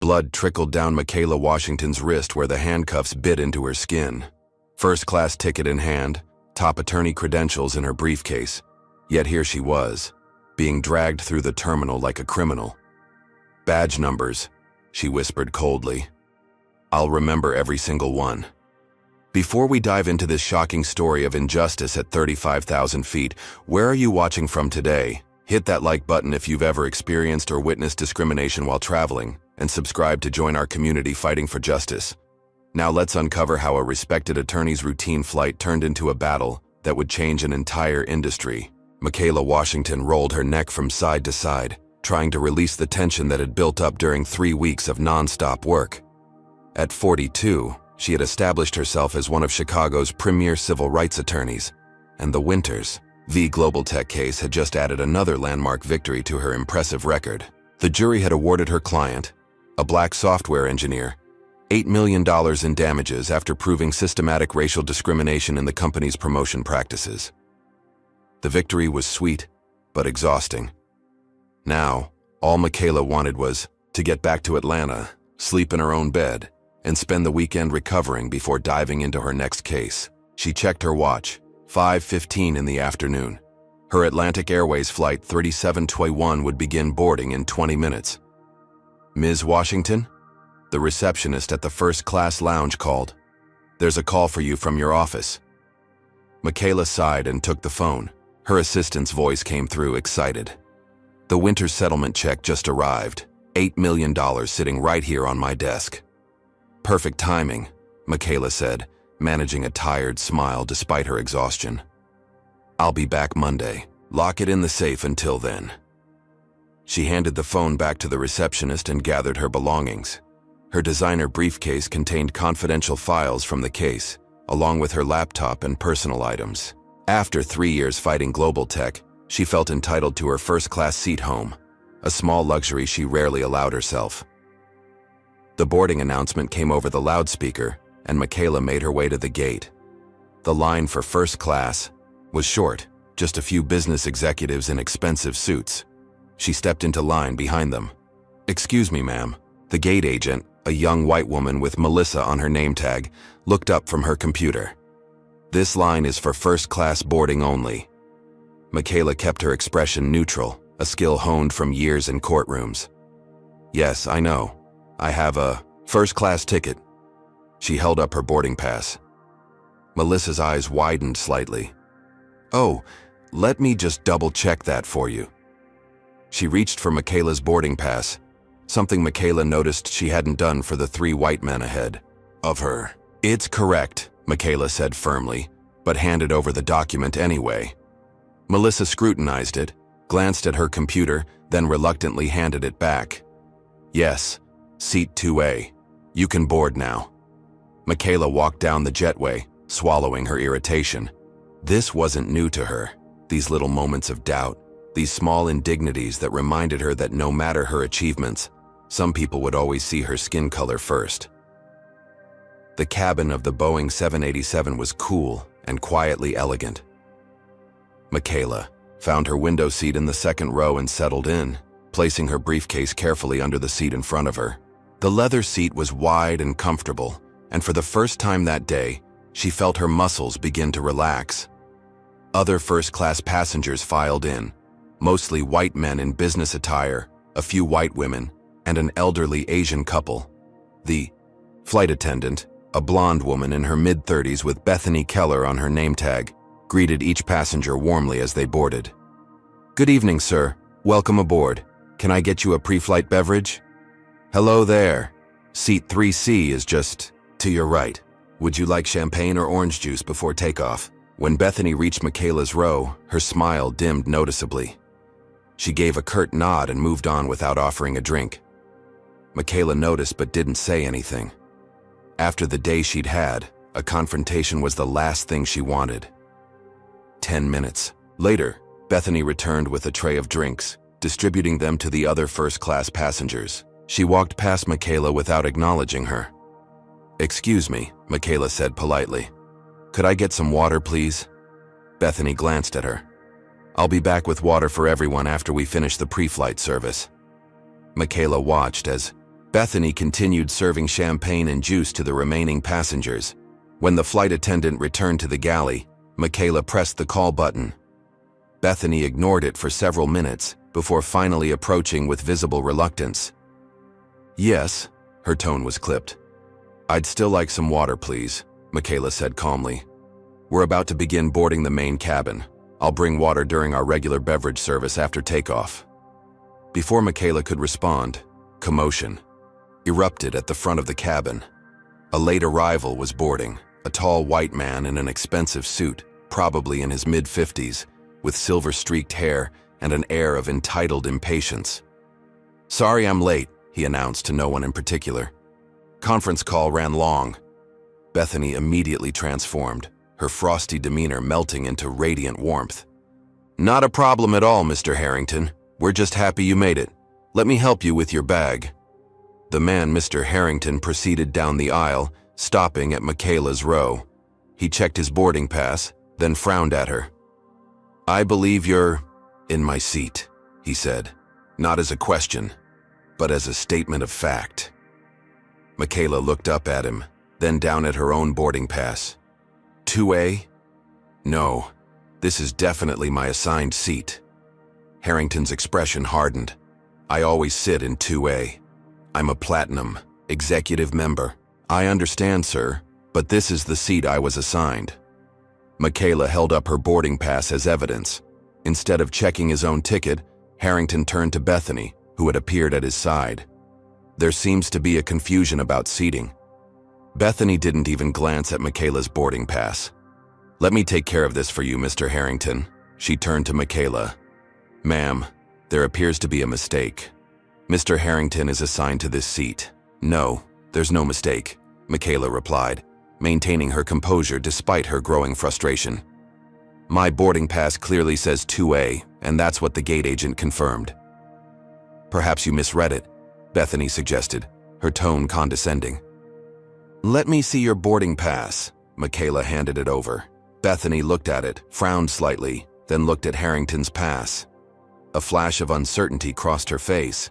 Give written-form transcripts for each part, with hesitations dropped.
Blood trickled down Michaela Washington's wrist where the handcuffs bit into her skin. First-class ticket in hand, top attorney credentials in her briefcase. Yet here she was, being dragged through the terminal like a criminal. "Badge numbers," she whispered coldly. "I'll remember every single one." Before we dive into this shocking story of injustice at 35,000 feet, where are you watching from today? Hit that like button if you've ever experienced or witnessed discrimination while traveling, and subscribe to join our community fighting for justice. Now let's uncover how a respected attorney's routine flight turned into a battle that would change an entire industry. Michaela Washington rolled her neck from side to side, trying to release the tension that had built up during 3 weeks of non-stop work. At 42, she had established herself as one of Chicago's premier civil rights attorneys, and the Winters v. Global Tech case had just added another landmark victory to her impressive record. The jury had awarded her client, a black software engineer, $8 million in damages after proving systematic racial discrimination in the company's promotion practices. The victory was sweet, but exhausting. Now, all Michaela wanted was to get back to Atlanta, sleep in her own bed, and spend the weekend recovering before diving into her next case. She checked her watch, 5:15 in the afternoon. Her Atlantic Airways flight 3721 would begin boarding in 20 minutes. "Ms. Washington?" The receptionist at the first-class lounge called. "There's a call for you from your office." Michaela sighed and took the phone. Her assistant's voice came through, excited. "The winter settlement check just arrived. $8 million sitting right here on my desk." "Perfect timing," Michaela said, managing a tired smile despite her exhaustion. "I'll be back Monday. Lock it in the safe until then." She handed the phone back to the receptionist and gathered her belongings. Her designer briefcase contained confidential files from the case, along with her laptop and personal items. After 3 years fighting global tech, she felt entitled to her first-class seat home, a small luxury she rarely allowed herself. The boarding announcement came over the loudspeaker, and Michaela made her way to the gate. The line for first class was short, just a few business executives in expensive suits. She stepped into line behind them. "Excuse me, ma'am." The gate agent, a young white woman with Melissa on her name tag, looked up from her computer. "This line is for first-class boarding only." Michaela kept her expression neutral, a skill honed from years in courtrooms. "Yes, I know. I have a first-class ticket." She held up her boarding pass. Melissa's eyes widened slightly. "Oh, let me just double-check that for you." She reached for Michaela's boarding pass, something Michaela noticed she hadn't done for the 3 white men ahead of her. "It's correct," Michaela said firmly, but handed over the document anyway. Melissa scrutinized it, glanced at her computer, then reluctantly handed it back. "Yes, seat 2A. You can board now." Michaela walked down the jetway, swallowing her irritation. This wasn't new to her, these little moments of doubt, these small indignities that reminded her that no matter her achievements, some people would always see her skin color first. The cabin of the Boeing 787 was cool and quietly elegant. Michaela found her window seat in the second row and settled in, placing her briefcase carefully under the seat in front of her. The leather seat was wide and comfortable, and for the first time that day, she felt her muscles begin to relax. Other first-class passengers filed in, mostly white men in business attire, a few white women, and an elderly Asian couple. The flight attendant, a blonde woman in her mid-30s with Bethany Keller on her name tag, greeted each passenger warmly as they boarded. "Good evening, sir. Welcome aboard. Can I get you a pre-flight beverage?" "Hello there. Seat 3C is just to your right. Would you like champagne or orange juice before takeoff?" When Bethany reached Michaela's row, her smile dimmed noticeably. She gave a curt nod and moved on without offering a drink. Michaela noticed but didn't say anything. After the day she'd had, a confrontation was the last thing she wanted. 10 minutes later, Bethany returned with a tray of drinks, distributing them to the other first-class passengers. She walked past Michaela without acknowledging her. "Excuse me," Michaela said politely. "Could I get some water, please?" Bethany glanced at her. "I'll be back with water for everyone after we finish the pre-flight service." Michaela watched as Bethany continued serving champagne and juice to the remaining passengers. When the flight attendant returned to the galley, Michaela pressed the call button. Bethany ignored it for several minutes before finally approaching with visible reluctance. "Yes," her tone was clipped. "I'd still like some water, please," Michaela said calmly. "We're about to begin boarding the main cabin. I'll bring water during our regular beverage service after takeoff." Before Michaela could respond, commotion erupted at the front of the cabin. A late arrival was boarding, a tall white man in an expensive suit, probably in his mid-50s, with silver-streaked hair and an air of entitled impatience. "Sorry I'm late," he announced to no one in particular. "Conference call ran long." Bethany immediately transformed, her frosty demeanor melting into radiant warmth. "Not a problem at all, Mr. Harrington. We're just happy you made it. Let me help you with your bag." The man, Mr. Harrington, proceeded down the aisle, stopping at Michaela's row. He checked his boarding pass, then frowned at her. "I believe you're in my seat," he said, not as a question, but as a statement of fact. Michaela looked up at him, then down at her own boarding pass. 2A? "No, this is definitely my assigned seat." Harrington's expression hardened. "I always sit in 2A. I'm a platinum executive member." "I understand, sir, but this is the seat I was assigned." Michaela held up her boarding pass as evidence. Instead of checking his own ticket, Harrington turned to Bethany, who had appeared at his side. "There seems to be a confusion about seating." Bethany didn't even glance at Michaela's boarding pass. "Let me take care of this for you, Mr. Harrington." She turned to Michaela. "Ma'am, there appears to be a mistake. Mr. Harrington is assigned to this seat." "No, there's no mistake," Michaela replied, maintaining her composure despite her growing frustration. "My boarding pass clearly says 2A, and that's what the gate agent confirmed." "Perhaps you misread it," Bethany suggested, her tone condescending. "Let me see your boarding pass." Michaela handed it over. Bethany looked at it, frowned slightly, then looked at Harrington's pass. A flash of uncertainty crossed her face.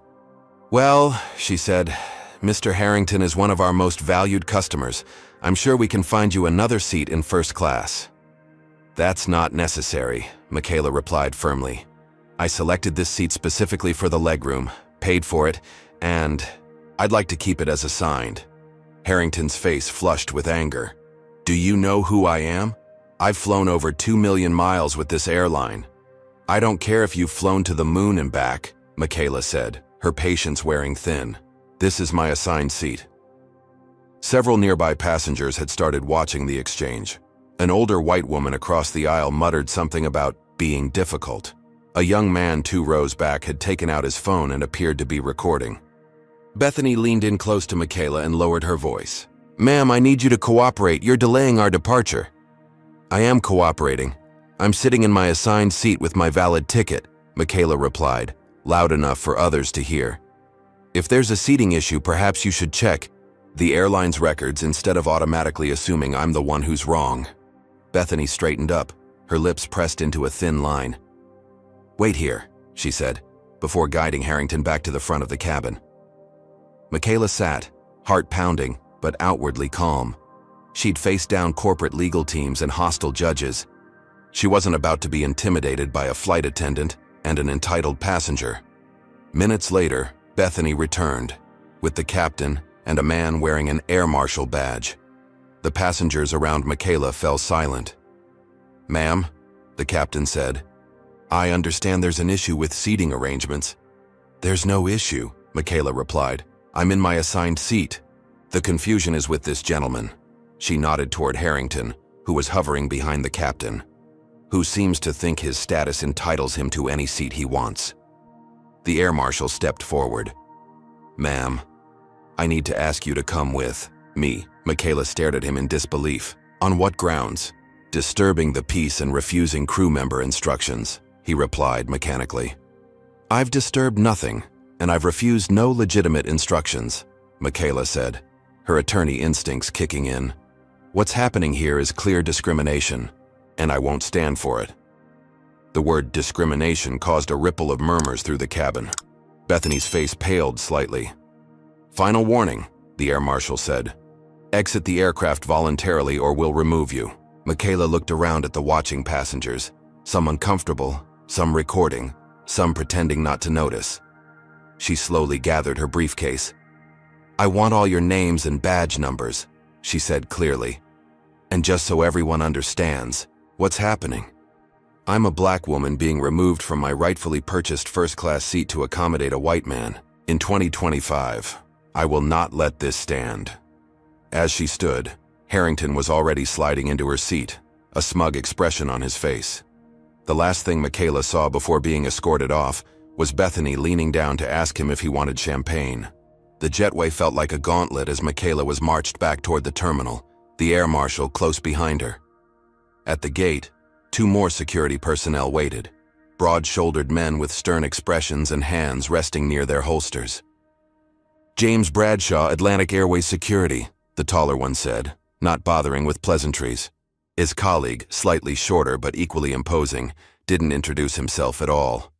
"Well," she said, "Mr. Harrington is one of our most valued customers. I'm sure we can find you another seat in first class." "That's not necessary," Michaela replied firmly. "I selected this seat specifically for the legroom, paid for it, and I'd like to keep it as assigned." Harrington's face flushed with anger. "Do you know who I am? I've flown over 2 million miles with this airline." "I don't care if you've flown to the moon and back," Michaela said, her patience wearing thin. "This is my assigned seat." Several nearby passengers had started watching the exchange. An older white woman across the aisle muttered something about being difficult. A young man 2 rows back had taken out his phone and appeared to be recording. Bethany leaned in close to Michaela and lowered her voice. "Ma'am, I need you to cooperate. You're delaying our departure." "I am cooperating. I'm sitting in my assigned seat with my valid ticket," Michaela replied, loud enough for others to hear. "If there's a seating issue, perhaps you should check the airline's records instead of automatically assuming I'm the one who's wrong." Bethany straightened up, her lips pressed into a thin line. "Wait here," she said, before guiding Harrington back to the front of the cabin. Michaela sat, heart pounding, but outwardly calm. She'd faced down corporate legal teams and hostile judges. She wasn't about to be intimidated by a flight attendant and an entitled passenger. Minutes later, Bethany returned, with the captain and a man wearing an air marshal badge. The passengers around Michaela fell silent. "Ma'am," the captain said, "I understand there's an issue with seating arrangements." "There's no issue," Michaela replied. "I'm in my assigned seat. The confusion is with this gentleman." She nodded toward Harrington, who was hovering behind the captain, who seems to think his status entitles him to any seat he wants. The air marshal stepped forward. "Ma'am, I need to ask you to come with me." Michaela stared at him in disbelief. "On what grounds?" "Disturbing the peace and refusing crew member instructions," he replied mechanically. "I've disturbed nothing, and I've refused no legitimate instructions," Michaela said, her attorney instincts kicking in. "What's happening here is clear discrimination, and I won't stand for it." The word discrimination caused a ripple of murmurs through the cabin. Bethany's face paled slightly. "Final warning," the air marshal said. "Exit the aircraft voluntarily or we'll remove you." Michaela looked around at the watching passengers, some uncomfortable, some recording, some pretending not to notice. She slowly gathered her briefcase. "I want all your names and badge numbers," she said clearly. "And just so everyone understands, what's happening? I'm a black woman being removed from my rightfully purchased first-class seat to accommodate a white man. In 2025, I will not let this stand." As she stood, Harrington was already sliding into her seat, a smug expression on his face. The last thing Michaela saw before being escorted off was Bethany leaning down to ask him if he wanted champagne. The jetway felt like a gauntlet as Michaela was marched back toward the terminal, the air marshal close behind her. At the gate, 2 more security personnel waited, broad-shouldered men with stern expressions and hands resting near their holsters. "James Bradshaw, Atlantic Airways Security," the taller one said, not bothering with pleasantries. His colleague, slightly shorter but equally imposing, didn't introduce himself at all.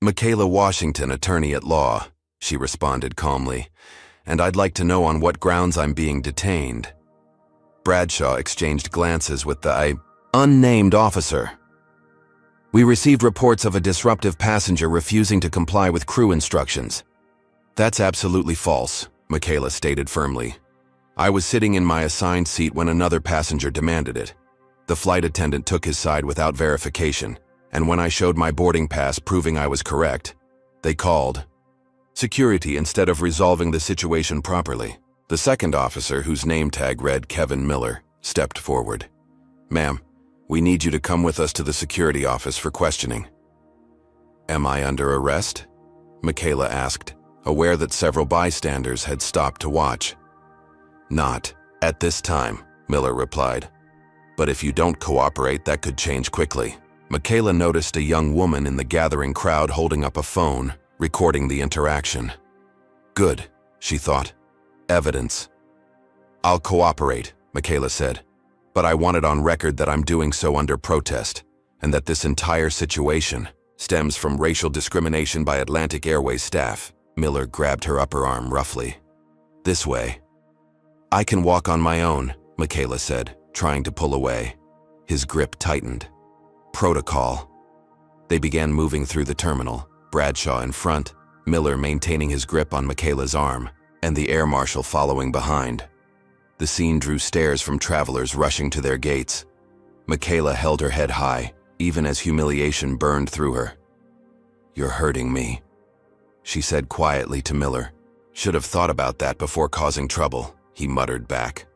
"Michaela Washington, attorney at law," she responded calmly, "and I'd like to know on what grounds I'm being detained." Bradshaw exchanged glances with the unnamed officer. "We received reports of a disruptive passenger refusing to comply with crew instructions." "That's absolutely false," Michaela stated firmly. "I was sitting in my assigned seat when another passenger demanded it. The flight attendant took his side without verification, and when I showed my boarding pass proving I was correct, they called security instead of resolving the situation properly." The second officer, whose name tag read Kevin Miller, stepped forward. "Ma'am, we need you to come with us to the security office for questioning." "Am I under arrest?" Michaela asked, aware that several bystanders had stopped to watch. "Not at this time," Miller replied. "But if you don't cooperate, that could change quickly." Michaela noticed a young woman in the gathering crowd holding up a phone, recording the interaction. "Good," she thought. "Evidence." "I'll cooperate," Michaela said, "but I want it on record that I'm doing so under protest, and that this entire situation stems from racial discrimination by Atlantic Airways staff." Miller grabbed her upper arm roughly. "This way." "I can walk on my own," Michaela said, trying to pull away. His grip tightened. "Protocol." They began moving through the terminal, Bradshaw in front, Miller maintaining his grip on Michaela's arm, and the air marshal following behind. The scene drew stares from travelers rushing to their gates. Michaela held her head high, even as humiliation burned through her. "You're hurting me," she said quietly to Miller. "Should have thought about that before causing trouble," he muttered back.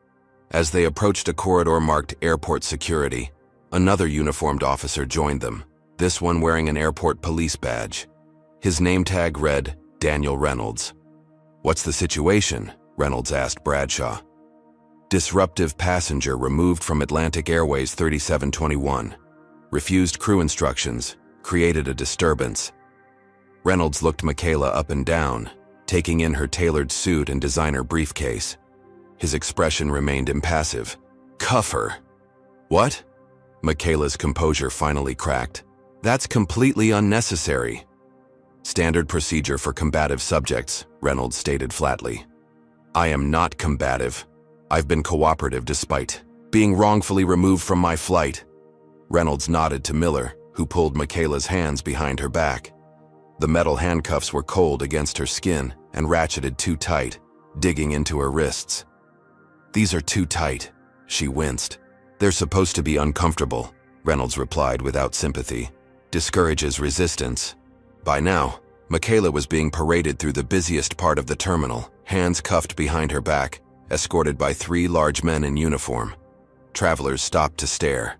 As they approached a corridor marked Airport Security, another uniformed officer joined them, this one wearing an airport police badge. His name tag read, Daniel Reynolds. "What's the situation?" Reynolds asked Bradshaw. "Disruptive passenger removed from Atlantic Airways 3721. Refused crew instructions, created a disturbance." Reynolds looked Michaela up and down, taking in her tailored suit and designer briefcase. His expression remained impassive. "Cuff her." "What?" Michaela's composure finally cracked. "That's completely unnecessary." "Standard procedure for combative subjects," Reynolds stated flatly. "I am not combative. I've been cooperative despite being wrongfully removed from my flight." Reynolds nodded to Miller, who pulled Michaela's hands behind her back. The metal handcuffs were cold against her skin and ratcheted too tight, digging into her wrists. "These are too tight," she winced. "They're supposed to be uncomfortable," Reynolds replied without sympathy. "Discourages resistance." By now, Michaela was being paraded through the busiest part of the terminal, hands cuffed behind her back, escorted by 3 large men in uniform. Travelers stopped to stare.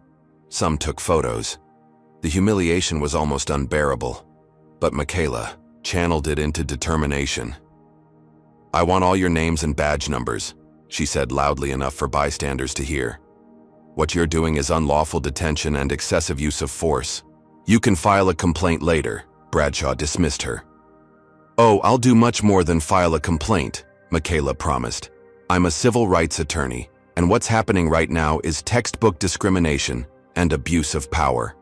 Some took photos. The humiliation was almost unbearable, but Michaela channeled it into determination. "I want all your names and badge numbers," she said loudly enough for bystanders to hear. "What you're doing is unlawful detention and excessive use of force. You can file a complaint later," Bradshaw dismissed her. "Oh, I'll do much more than file a complaint," Michaela promised. "I'm a civil rights attorney, and what's happening right now is textbook discrimination and abuse of power."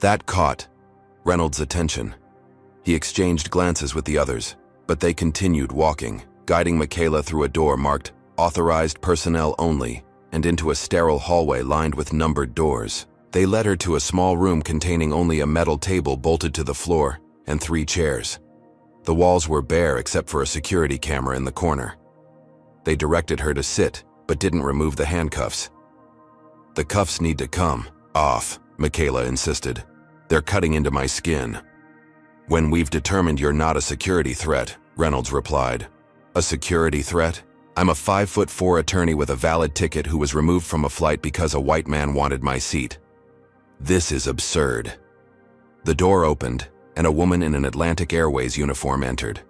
That caught Reynolds' attention. He exchanged glances with the others, But they continued walking, guiding Michaela through a door marked "Authorized Personnel Only" and into a sterile hallway lined with numbered doors. They led her to a small room containing only a metal table bolted to the floor and 3 chairs. The walls were bare except for a security camera in the corner. They directed her to sit, but didn't remove the handcuffs. "The cuffs need to come off," Michaela insisted. "They're cutting into my skin." "When we've determined you're not a security threat," Reynolds replied. "A security threat? I'm a 5'4" attorney with a valid ticket who was removed from a flight because a white man wanted my seat. This is absurd." The door opened, and a woman in an Atlantic Airways uniform entered.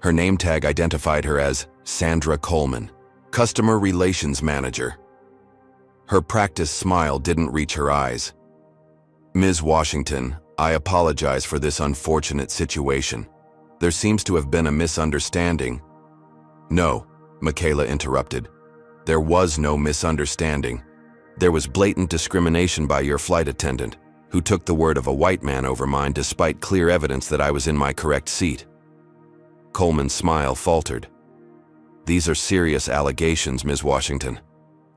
Her name tag identified her as Sandra Coleman, Customer Relations Manager. Her practiced smile didn't reach her eyes. "Ms. Washington, I apologize for this unfortunate situation. There seems to have been a misunderstanding." "No," Michaela interrupted. "There was no misunderstanding. There was blatant discrimination by your flight attendant, who took the word of a white man over mine despite clear evidence that I was in my correct seat." Coleman's smile faltered. "These are serious allegations, Ms. Washington.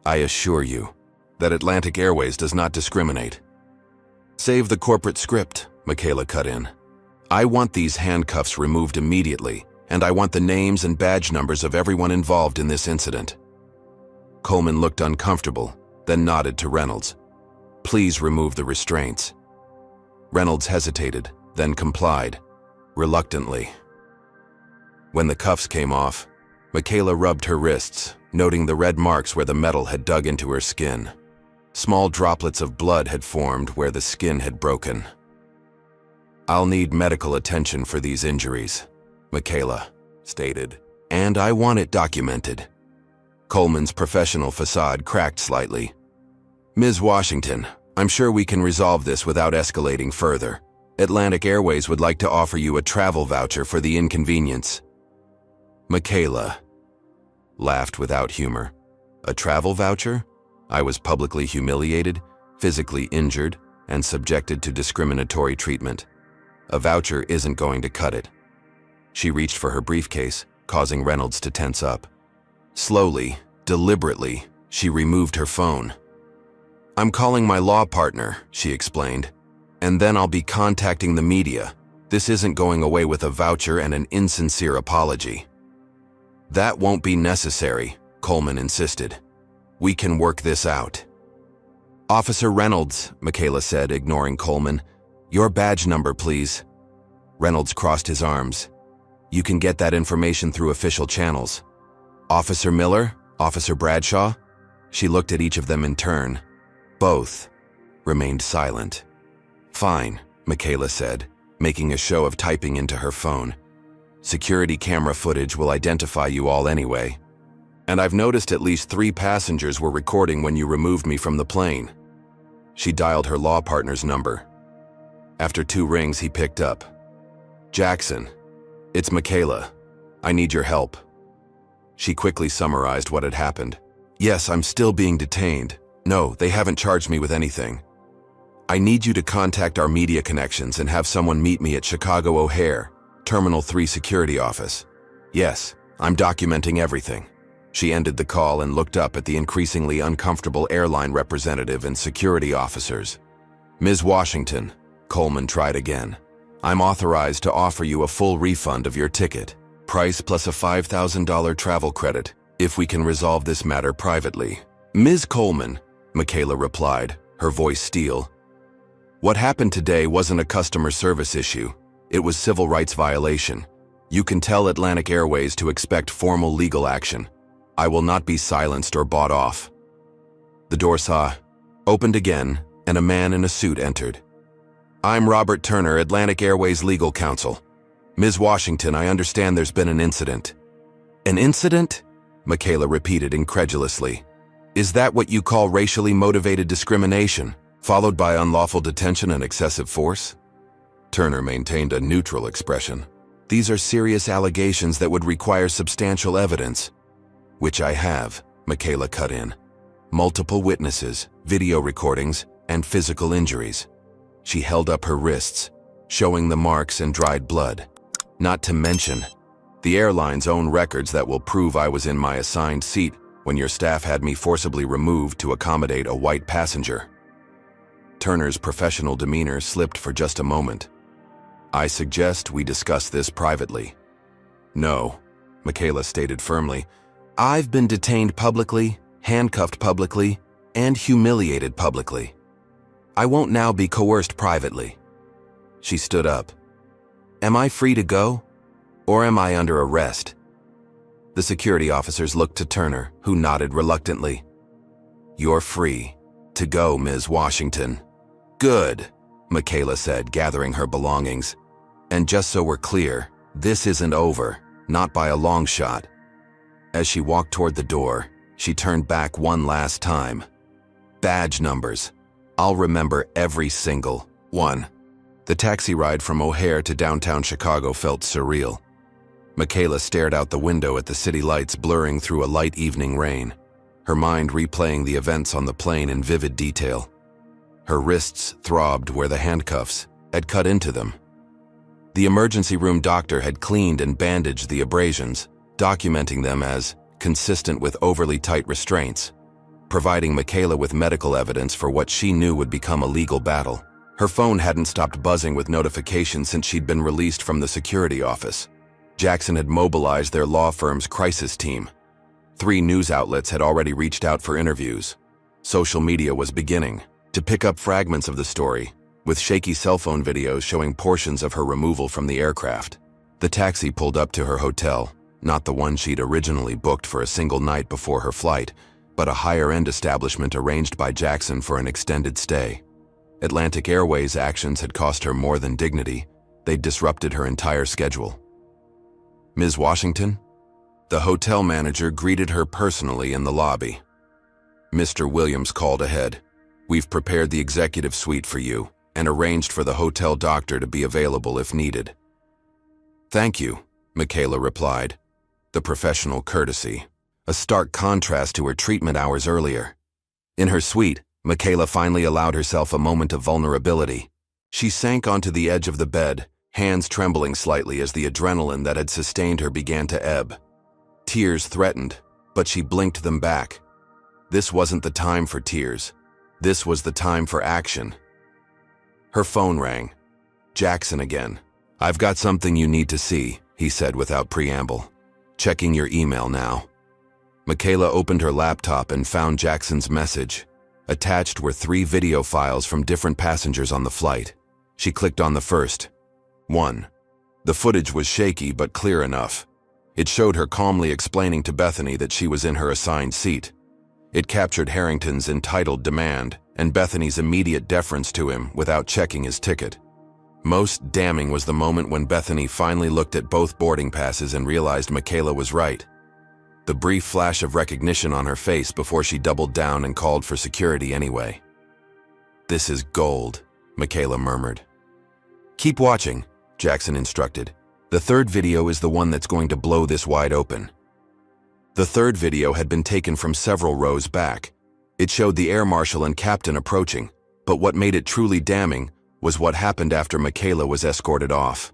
I assure you that Atlantic Airways does not discriminate." "Save the corporate script," Michaela cut in. "I want these handcuffs removed immediately, and I want the names and badge numbers of everyone involved in this incident." Coleman looked uncomfortable, then nodded to Reynolds. "Please remove the restraints." Reynolds hesitated, then complied, reluctantly. When the cuffs came off, Michaela rubbed her wrists, noting the red marks where the metal had dug into her skin. Small droplets of blood had formed where the skin had broken. "I'll need medical attention for these injuries," Michaela stated, "and I want it documented." Coleman's professional facade cracked slightly. "Ms. Washington, I'm sure we can resolve this without escalating further. Atlantic Airways would like to offer you a travel voucher for the inconvenience." Michaela laughed without humor. "A travel voucher? I was publicly humiliated, physically injured, and subjected to discriminatory treatment. A voucher isn't going to cut it." She reached for her briefcase, causing Reynolds to tense up. Slowly, deliberately, she removed her phone. "I'm calling my law partner," she explained, "and then I'll be contacting the media. This isn't going away with a voucher and an insincere apology." "That won't be necessary," Coleman insisted. "We can work this out." "Officer Reynolds," Michaela said, ignoring Coleman. "Your badge number, please." Reynolds crossed his arms. "You can get that information through official channels." "Officer Miller? Officer Bradshaw?" She looked at each of them in turn. Both remained silent. "Fine," Michaela said, making a show of typing into her phone. "Security camera footage will identify you all anyway. And I've noticed at least 3 passengers were recording when you removed me from the plane." She dialed her law partner's number. After 2 rings, he picked up. "Jackson, it's Michaela. I need your help." She quickly summarized what had happened. "Yes, I'm still being detained. No, they haven't charged me with anything. I need you to contact our media connections and have someone meet me at Chicago O'Hare, Terminal 3 security office. Yes, I'm documenting everything." She ended the call and looked up at the increasingly uncomfortable airline representative and security officers. "Ms. Washington," Coleman tried again, "I'm authorized to offer you a full refund of your ticket, price plus a $5,000 travel credit, if we can resolve this matter privately." "Ms. Coleman," Michaela replied, her voice steel, "what happened today wasn't a customer service issue. It was civil rights violation. You can tell Atlantic Airways to expect formal legal action. I will not be silenced or bought off." The door opened again, and a man in a suit entered. "I'm Robert Turner, Atlantic Airways legal counsel. Ms. Washington, I understand there's been an incident." "An incident?" Michaela repeated incredulously. "Is that what you call racially motivated discrimination, followed by unlawful detention and excessive force?" Turner maintained a neutral expression. "These are serious allegations that would require substantial evidence." "Which I have," Michaela cut in. "Multiple witnesses, video recordings, and physical injuries." She held up her wrists, showing the marks and dried blood. "Not to mention The airline's own records that will prove I was in my assigned seat when your staff had me forcibly removed to accommodate a white passenger. Turner's professional demeanor slipped for just a moment. I suggest we discuss this privately. No, Michaela stated firmly. I've been detained publicly, handcuffed publicly, and humiliated publicly. I won't now be coerced privately. She stood up. Am I free to go? Or am I under arrest? The security officers looked to Turner, who nodded reluctantly. You're free to go, Ms. Washington. Good, Michaela said, gathering her belongings. And just so we're clear, this isn't over, not by a long shot. As she walked toward the door, she turned back one last time. Badge numbers. I'll remember every single one. The taxi ride from O'Hare to downtown Chicago felt surreal. Michaela stared out the window at the city lights blurring through a light evening rain, her mind replaying the events on the plane in vivid detail. Her wrists throbbed where the handcuffs had cut into them. The emergency room doctor had cleaned and bandaged the abrasions, documenting them as consistent with overly tight restraints, providing Michaela with medical evidence for what she knew would become a legal battle. Her phone hadn't stopped buzzing with notifications since she'd been released from the security office. Jackson had mobilized their law firm's crisis team. 3 news outlets had already reached out for interviews. Social media was beginning to pick up fragments of the story, with shaky cell phone videos showing portions of her removal from the aircraft. The taxi pulled up to her hotel, not the one she'd originally booked for a single night before her flight, but a higher-end establishment arranged by Jackson for an extended stay. Atlantic Airways' actions had cost her more than dignity. They'd disrupted her entire schedule. Ms. Washington? The hotel manager greeted her personally in the lobby. Mr. Williams called ahead. We've prepared the executive suite for you and arranged for the hotel doctor to be available if needed. Thank you, Michaela replied. The professional courtesy, a stark contrast to her treatment hours earlier. In her suite, Michaela finally allowed herself a moment of vulnerability. She sank onto the edge of the bed, hands trembling slightly as the adrenaline that had sustained her began to ebb. Tears threatened, but she blinked them back. This wasn't the time for tears. This was the time for action. Her phone rang. Jackson again. I've got something you need to see, he said without preamble. Checking your email now. Michaela opened her laptop and found Jackson's message. Attached were 3 video files from different passengers on the flight. She clicked on the first. 1. The footage was shaky but clear enough. It showed her calmly explaining to Bethany that she was in her assigned seat. It captured Harrington's entitled demand and Bethany's immediate deference to him without checking his ticket. Most damning was the moment when Bethany finally looked at both boarding passes and realized Michaela was right. The brief flash of recognition on her face before she doubled down and called for security anyway. This is gold, Michaela murmured. Keep watching, Jackson instructed. The 3rd video is the one that's going to blow this wide open. The 3rd video had been taken from several rows back. It showed the air marshal and captain approaching, but what made it truly damning was what happened after Michaela was escorted off.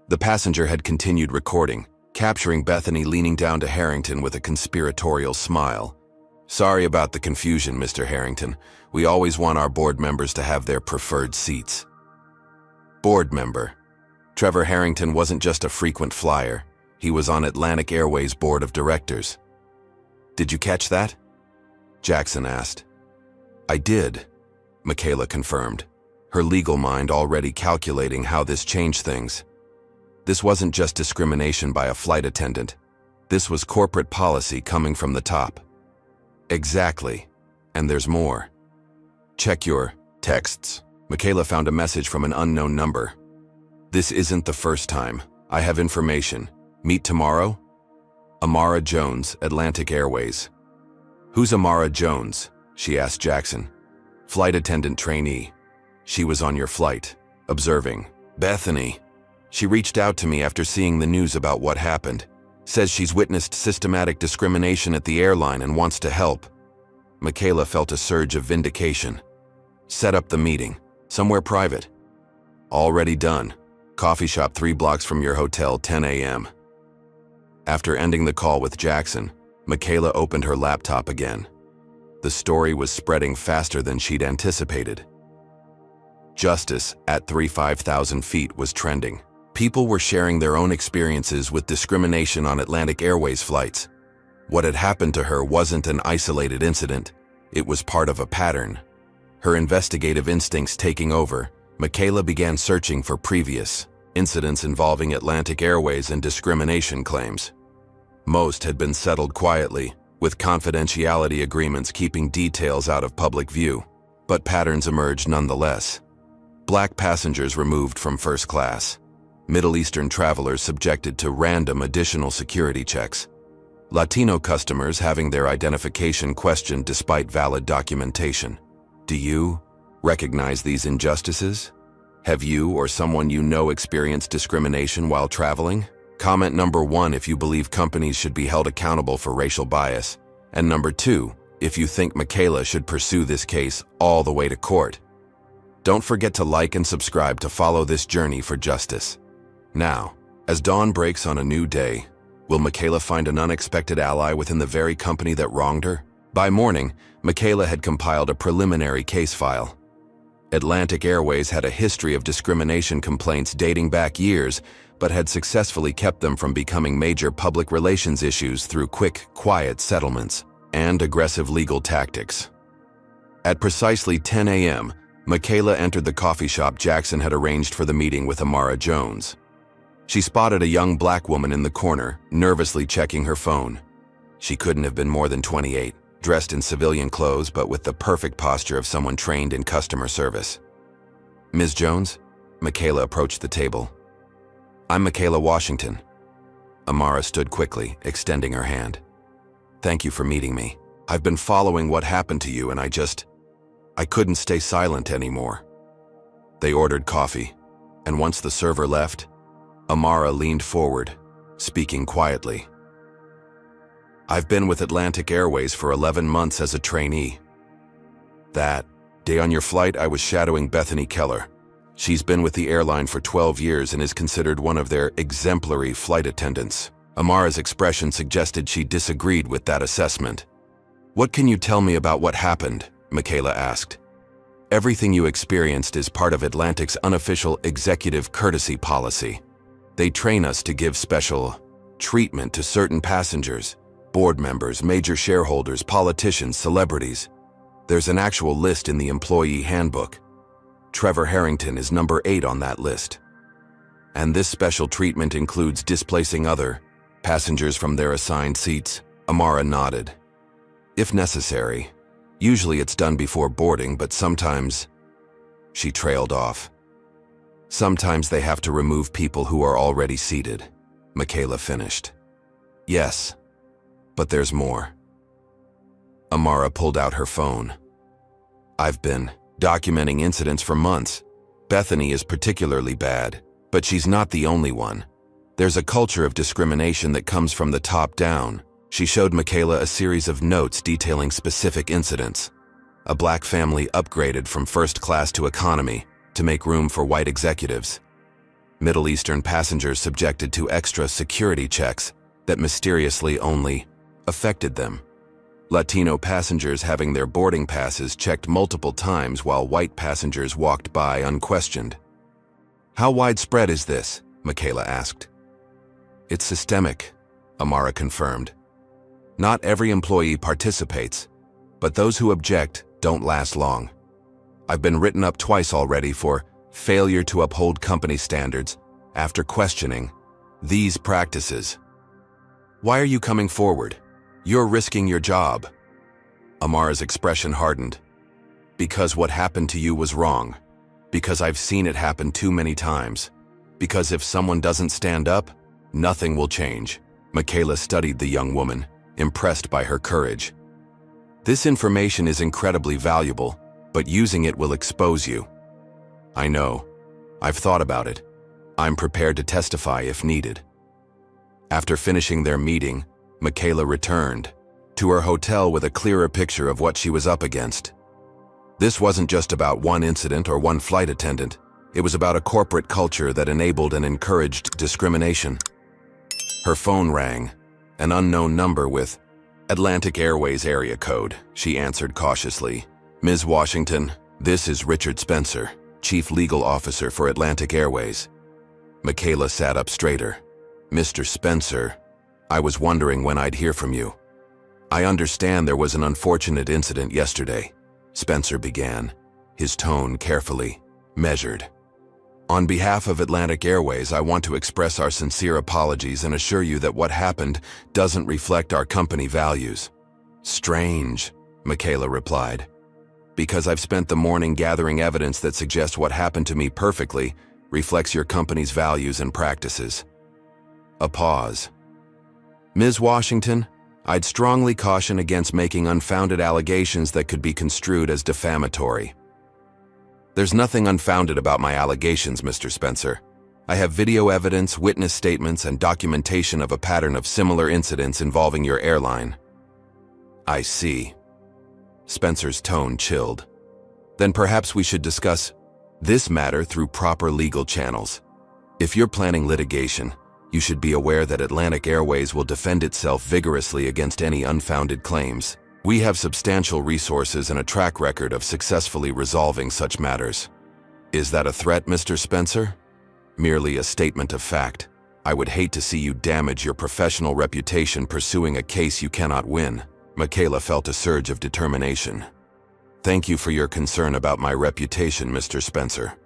The passenger had continued recording, capturing Bethany leaning down to Harrington with a conspiratorial smile. Sorry about the confusion, Mr. Harrington. We always want our board members to have their preferred seats. Board member. Trevor Harrington wasn't just a frequent flyer. He was on Atlantic Airways' board of directors. Did you catch that? Jackson asked. I did, Michaela confirmed, her legal mind already calculating how this changed things. This wasn't just discrimination by a flight attendant. This was corporate policy coming from the top. Exactly. And there's more. Check your texts. Michaela found a message from an unknown number. This isn't the first time. I have information. Meet tomorrow? Amara Jones, Atlantic Airways. Who's Amara Jones? She asked Jackson. Flight attendant trainee. She was on your flight. Observing. Bethany. She reached out to me after seeing the news about what happened. Says she's witnessed systematic discrimination at the airline and wants to help. Michaela felt a surge of vindication. Set up the meeting. Somewhere private. Already done. Coffee shop 3 blocks from your hotel, 10 a.m. After ending the call with Jackson, Michaela opened her laptop again. The story was spreading faster than she'd anticipated. Justice at 35,000 feet was trending. People were sharing their own experiences with discrimination on Atlantic Airways flights. What had happened to her wasn't an isolated incident. It was part of a pattern. Her investigative instincts taking over, Michaela began searching for previous incidents involving Atlantic Airways and discrimination claims. Most had been settled quietly, with confidentiality agreements keeping details out of public view, but patterns emerged nonetheless. Black passengers removed from first class. Middle Eastern travelers subjected to random additional security checks. Latino customers having their identification questioned despite valid documentation. Do you recognize these injustices? Have you or someone you know experienced discrimination while traveling? Comment number 1 if you believe companies should be held accountable for racial bias, and number 2 if you think Michaela should pursue this case all the way to court. Don't forget to like and subscribe to follow this journey for justice. Now, as dawn breaks on a new day, will Michaela find an unexpected ally within the very company that wronged her? By morning, Michaela had compiled a preliminary case file. Atlantic Airways had a history of discrimination complaints dating back years, but had successfully kept them from becoming major public relations issues through quick, quiet settlements and aggressive legal tactics. At precisely 10 a.m., Michaela entered the coffee shop Jackson had arranged for the meeting with Amara Jones. She spotted a young black woman in the corner, nervously checking her phone. She couldn't have been more than 28, dressed in civilian clothes but with the perfect posture of someone trained in customer service. "Ms. Jones?" Michaela approached the table. "I'm Michaela Washington." Amara stood quickly, extending her hand. "Thank you for meeting me. I've been following what happened to you and I couldn't stay silent anymore." They ordered coffee, and once the server left, Amara leaned forward, speaking quietly. "I've been with Atlantic Airways for 11 months as a trainee. That day on your flight, I was shadowing Bethany Keller. She's been with the airline for 12 years and is considered one of their exemplary flight attendants." Amara's expression suggested she disagreed with that assessment. "What can you tell me about what happened?" Michaela asked. "Everything you experienced is part of Atlantic's unofficial executive courtesy policy. They train us to give special treatment to certain passengers, board members, major shareholders, politicians, celebrities. There's an actual list in the employee handbook. Trevor Harrington is number 8 on that list. And this special treatment includes displacing other passengers from their assigned seats." Amara nodded. "If necessary. Usually it's done before boarding, but sometimes..." She trailed off. "Sometimes they have to remove people who are already seated," Michaela finished. "Yes, but there's more." Amara pulled out her phone. "I've been documenting incidents for months. Bethany is particularly bad, but she's not the only one. There's a culture of discrimination that comes from the top down." She showed Michaela a series of notes detailing specific incidents. A black family upgraded from first class to economy to make room for white executives. Middle Eastern passengers subjected to extra security checks that mysteriously only affected them. Latino passengers having their boarding passes checked multiple times while white passengers walked by unquestioned. "How widespread is this?" Michaela asked. "It's systemic," Amara confirmed. "Not every employee participates, but those who object don't last long. I've been written up twice already for failure to uphold company standards after questioning these practices." "Why are you coming forward? You're risking your job." Amara's expression hardened. "Because what happened to you was wrong. Because I've seen it happen too many times. Because if someone doesn't stand up, nothing will change." Michaela studied the young woman, impressed by her courage. "This information is incredibly valuable, but using it will expose you." "I know. I've thought about it. I'm prepared to testify if needed." After finishing their meeting, Michaela returned to her hotel with a clearer picture of what she was up against. This wasn't just about one incident or one flight attendant. It was about a corporate culture that enabled and encouraged discrimination. Her phone rang, An unknown number with Atlantic Airways area code, she answered cautiously. Ms. Washington, this is Richard Spencer, Chief Legal Officer for Atlantic Airways. Michaela sat up straighter. Mr. Spencer, I was wondering when I'd hear from you. I understand there was an unfortunate incident yesterday, Spencer began, his tone carefully measured. On behalf of Atlantic Airways, I want to express our sincere apologies and assure you that what happened doesn't reflect our company values. Strange, Michaela replied. Because I've spent the morning gathering evidence that suggests what happened to me perfectly reflects your company's values and practices. A pause. Ms. Washington, I'd strongly caution against making unfounded allegations that could be construed as defamatory. There's nothing unfounded about my allegations, Mr. Spencer. I have video evidence, witness statements, and documentation of a pattern of similar incidents involving your airline. I see. Spencer's tone chilled. Then perhaps we should discuss this matter through proper legal channels. If you're planning litigation, you should be aware that Atlantic Airways will defend itself vigorously against any unfounded claims. We have substantial resources and a track record of successfully resolving such matters. Is that a threat, Mr. Spencer? Merely a statement of fact. I would hate to see you damage your professional reputation pursuing a case you cannot win. Michaela felt a surge of determination. Thank you for your concern about my reputation, Mr. Spencer.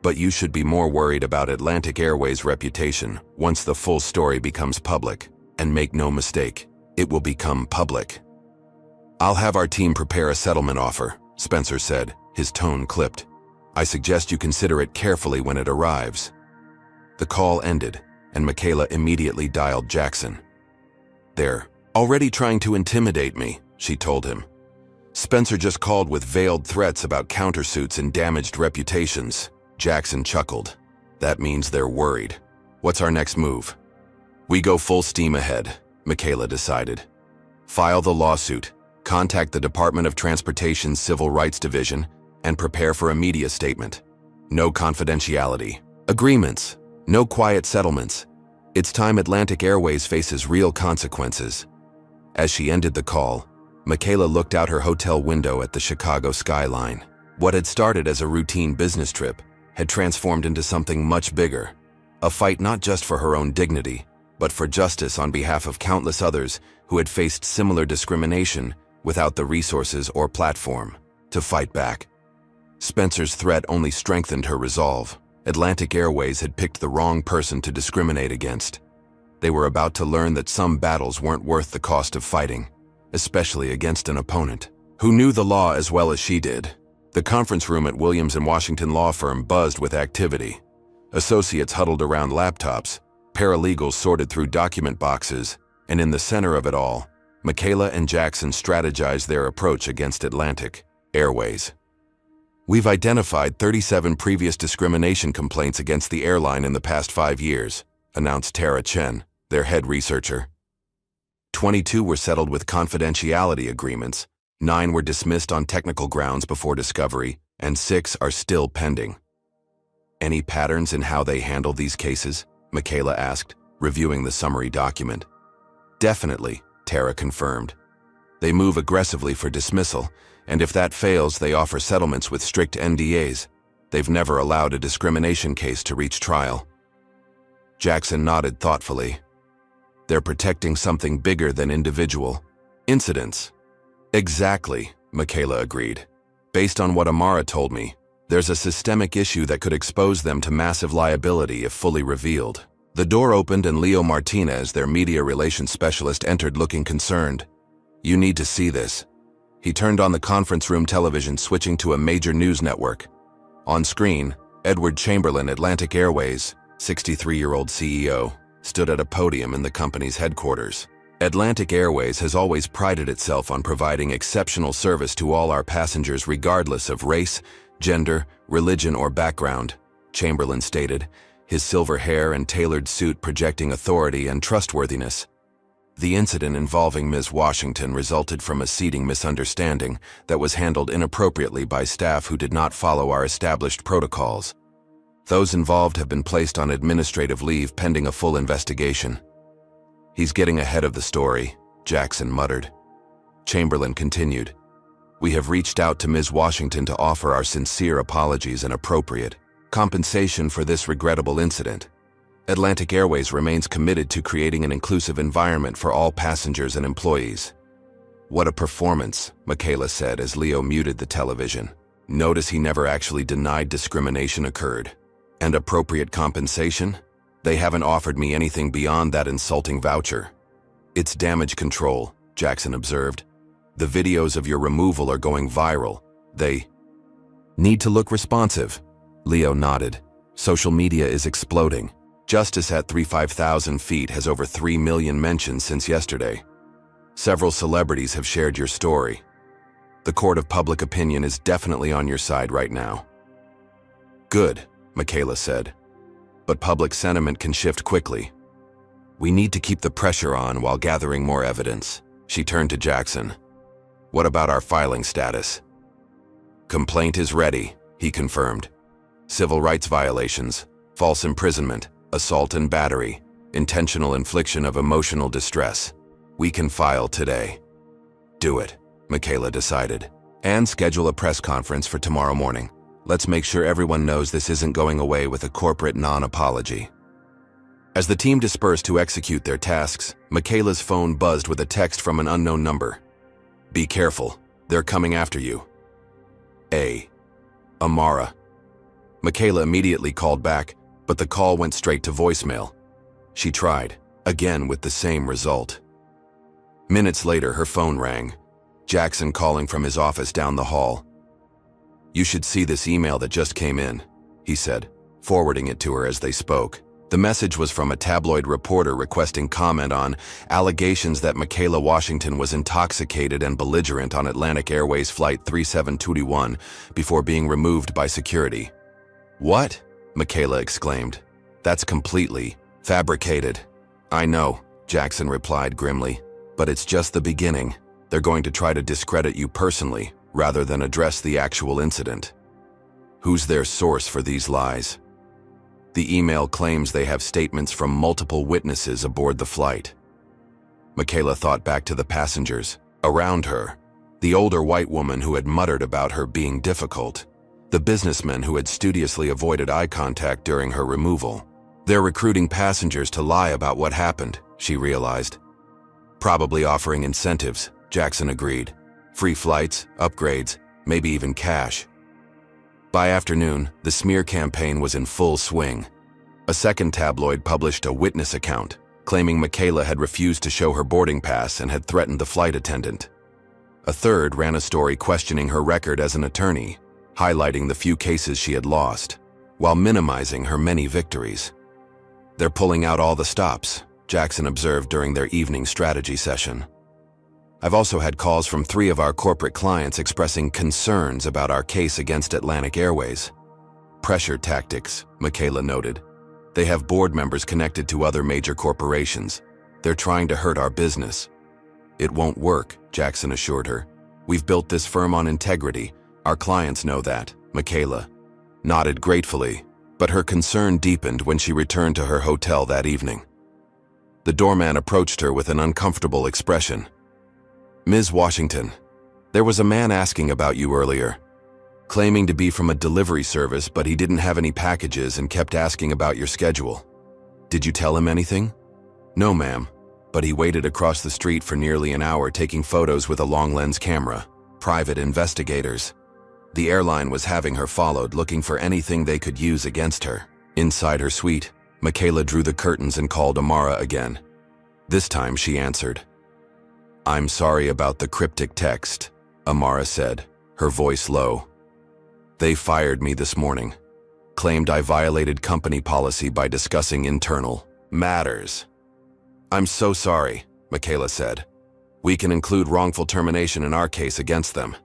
But you should be more worried about Atlantic Airways' reputation once the full story becomes public. And make no mistake, it will become public. I'll have our team prepare a settlement offer, Spencer said, his tone clipped. I suggest you consider it carefully when it arrives. The call ended, and Michaela immediately dialed Jackson. They're already trying to intimidate me, she told him. Spencer just called with veiled threats about countersuits and damaged reputations. Jackson chuckled. That means they're worried. What's our next move? We go full steam ahead, Michaela decided. File the lawsuit, contact the Department of Transportation's Civil Rights Division, and prepare for a media statement. No confidentiality. Agreements. No quiet settlements. It's time Atlantic Airways faces real consequences. As she ended the call, Michaela looked out her hotel window at the Chicago skyline. What had started as a routine business trip had transformed into something much bigger. A fight not just for her own dignity, but for justice on behalf of countless others who had faced similar discrimination without the resources or platform to fight back. Spencer's threat only strengthened her resolve. Atlantic Airways had picked the wrong person to discriminate against. They were about to learn that some battles weren't worth the cost of fighting, especially against an opponent who knew the law as well as she did. The conference room at Williams & Washington law firm buzzed with activity. Associates huddled around laptops, paralegals sorted through document boxes, and in the center of it all, Michaela and Jackson strategized their approach against Atlantic Airways. We've identified 37 previous discrimination complaints against the airline in the past 5 years, announced Tara Chen, their head researcher. 22 were settled with confidentiality agreements, 9 were dismissed on technical grounds before discovery, and 6 are still pending. Any patterns in how they handle these cases? Michaela asked, reviewing the summary document. Definitely, Tara confirmed. They move aggressively for dismissal, and if that fails, they offer settlements with strict NDAs. They've never allowed a discrimination case to reach trial. Jackson nodded thoughtfully. They're protecting something bigger than individual incidents. Exactly, Michaela agreed. Based on what Amara told me, there's a systemic issue that could expose them to massive liability if fully revealed. The door opened and Leo Martinez, their media relations specialist, entered looking concerned. You need to see this. He turned on the conference room television, switching to a major news network. On screen, Edward Chamberlain, Atlantic Airways, 63-year-old CEO, stood at a podium in the company's headquarters. Atlantic Airways has always prided itself on providing exceptional service to all our passengers regardless of race, gender, religion, or background, Chamberlain stated, his silver hair and tailored suit projecting authority and trustworthiness. The incident involving Ms. Washington resulted from a seating misunderstanding that was handled inappropriately by staff who did not follow our established protocols. Those involved have been placed on administrative leave pending a full investigation. He's getting ahead of the story, Jackson muttered. Chamberlain continued. We have reached out to Ms. Washington to offer our sincere apologies and appropriate compensation for this regrettable incident. Atlantic Airways remains committed to creating an inclusive environment for all passengers and employees. What a performance, Michaela said as Leo muted the television. Notice he never actually denied discrimination occurred. And appropriate compensation? They haven't offered me anything beyond that insulting voucher. It's damage control, Jackson observed. The videos of your removal are going viral. They need to look responsive. Leo nodded. Social media is exploding. Justice at 35,000 feet has over 3 million mentions since yesterday. Several celebrities have shared your story. The court of public opinion is definitely on your side right now. Good, Michaela said. But public sentiment can shift quickly. We need to keep the pressure on while gathering more evidence. She turned to Jackson. What about our filing status? Complaint is ready, he confirmed. Civil rights violations, false imprisonment, assault and battery, intentional infliction of emotional distress. We can file today. Do it, Michaela decided. And schedule a press conference for tomorrow morning. Let's make sure everyone knows this isn't going away with a corporate non-apology. As the team dispersed to execute their tasks, Michaela's phone buzzed with a text from an unknown number. Be careful, they're coming after you. Amara. Michaela immediately called back, but the call went straight to voicemail. She tried, again with the same result. Minutes later, her phone rang. Jackson calling from his office down the hall. You should see this email that just came in, he said, forwarding it to her as they spoke. The message was from a tabloid reporter requesting comment on allegations that Michaela Washington was intoxicated and belligerent on Atlantic Airways Flight 3721 before being removed by security. What? Michaela exclaimed. That's completely fabricated. I know, Jackson replied grimly, but it's just the beginning. They're going to try to discredit you personally rather than address the actual incident. Who's their source for these lies? The email claims they have statements from multiple witnesses aboard the flight. Michaela thought back to the passengers around her, the older white woman who had muttered about her being difficult, the businessman who had studiously avoided eye contact during her removal. They're recruiting passengers to lie about what happened, she realized. Probably offering incentives, Jackson agreed. Free flights, upgrades, maybe even cash. By afternoon, the smear campaign was in full swing. A second tabloid published a witness account, claiming Michaela had refused to show her boarding pass and had threatened the flight attendant. A third ran a story questioning her record as an attorney, highlighting the few cases she had lost, while minimizing her many victories. They're pulling out all the stops, Jackson observed during their evening strategy session. I've also had calls from 3 of our corporate clients expressing concerns about our case against Atlantic Airways. Pressure tactics, Michaela noted. They have board members connected to other major corporations. They're trying to hurt our business. It won't work, Jackson assured her. We've built this firm on integrity. Our clients know that, Michaela nodded gratefully, but her concern deepened when she returned to her hotel that evening. The doorman approached her with an uncomfortable expression. Ms. Washington, there was a man asking about you earlier, claiming to be from a delivery service, but he didn't have any packages and kept asking about your schedule. Did you tell him anything? No, ma'am, but he waited across the street for nearly an hour taking photos with a long lens camera. Private investigators. The airline was having her followed, looking for anything they could use against her. Inside her suite, Michaela drew the curtains and called Amara again. This time she answered. I'm sorry about the cryptic text, Amara said, her voice low. They fired me this morning. Claimed I violated company policy by discussing internal matters. I'm so sorry, Michaela said. We can include wrongful termination in our case against them.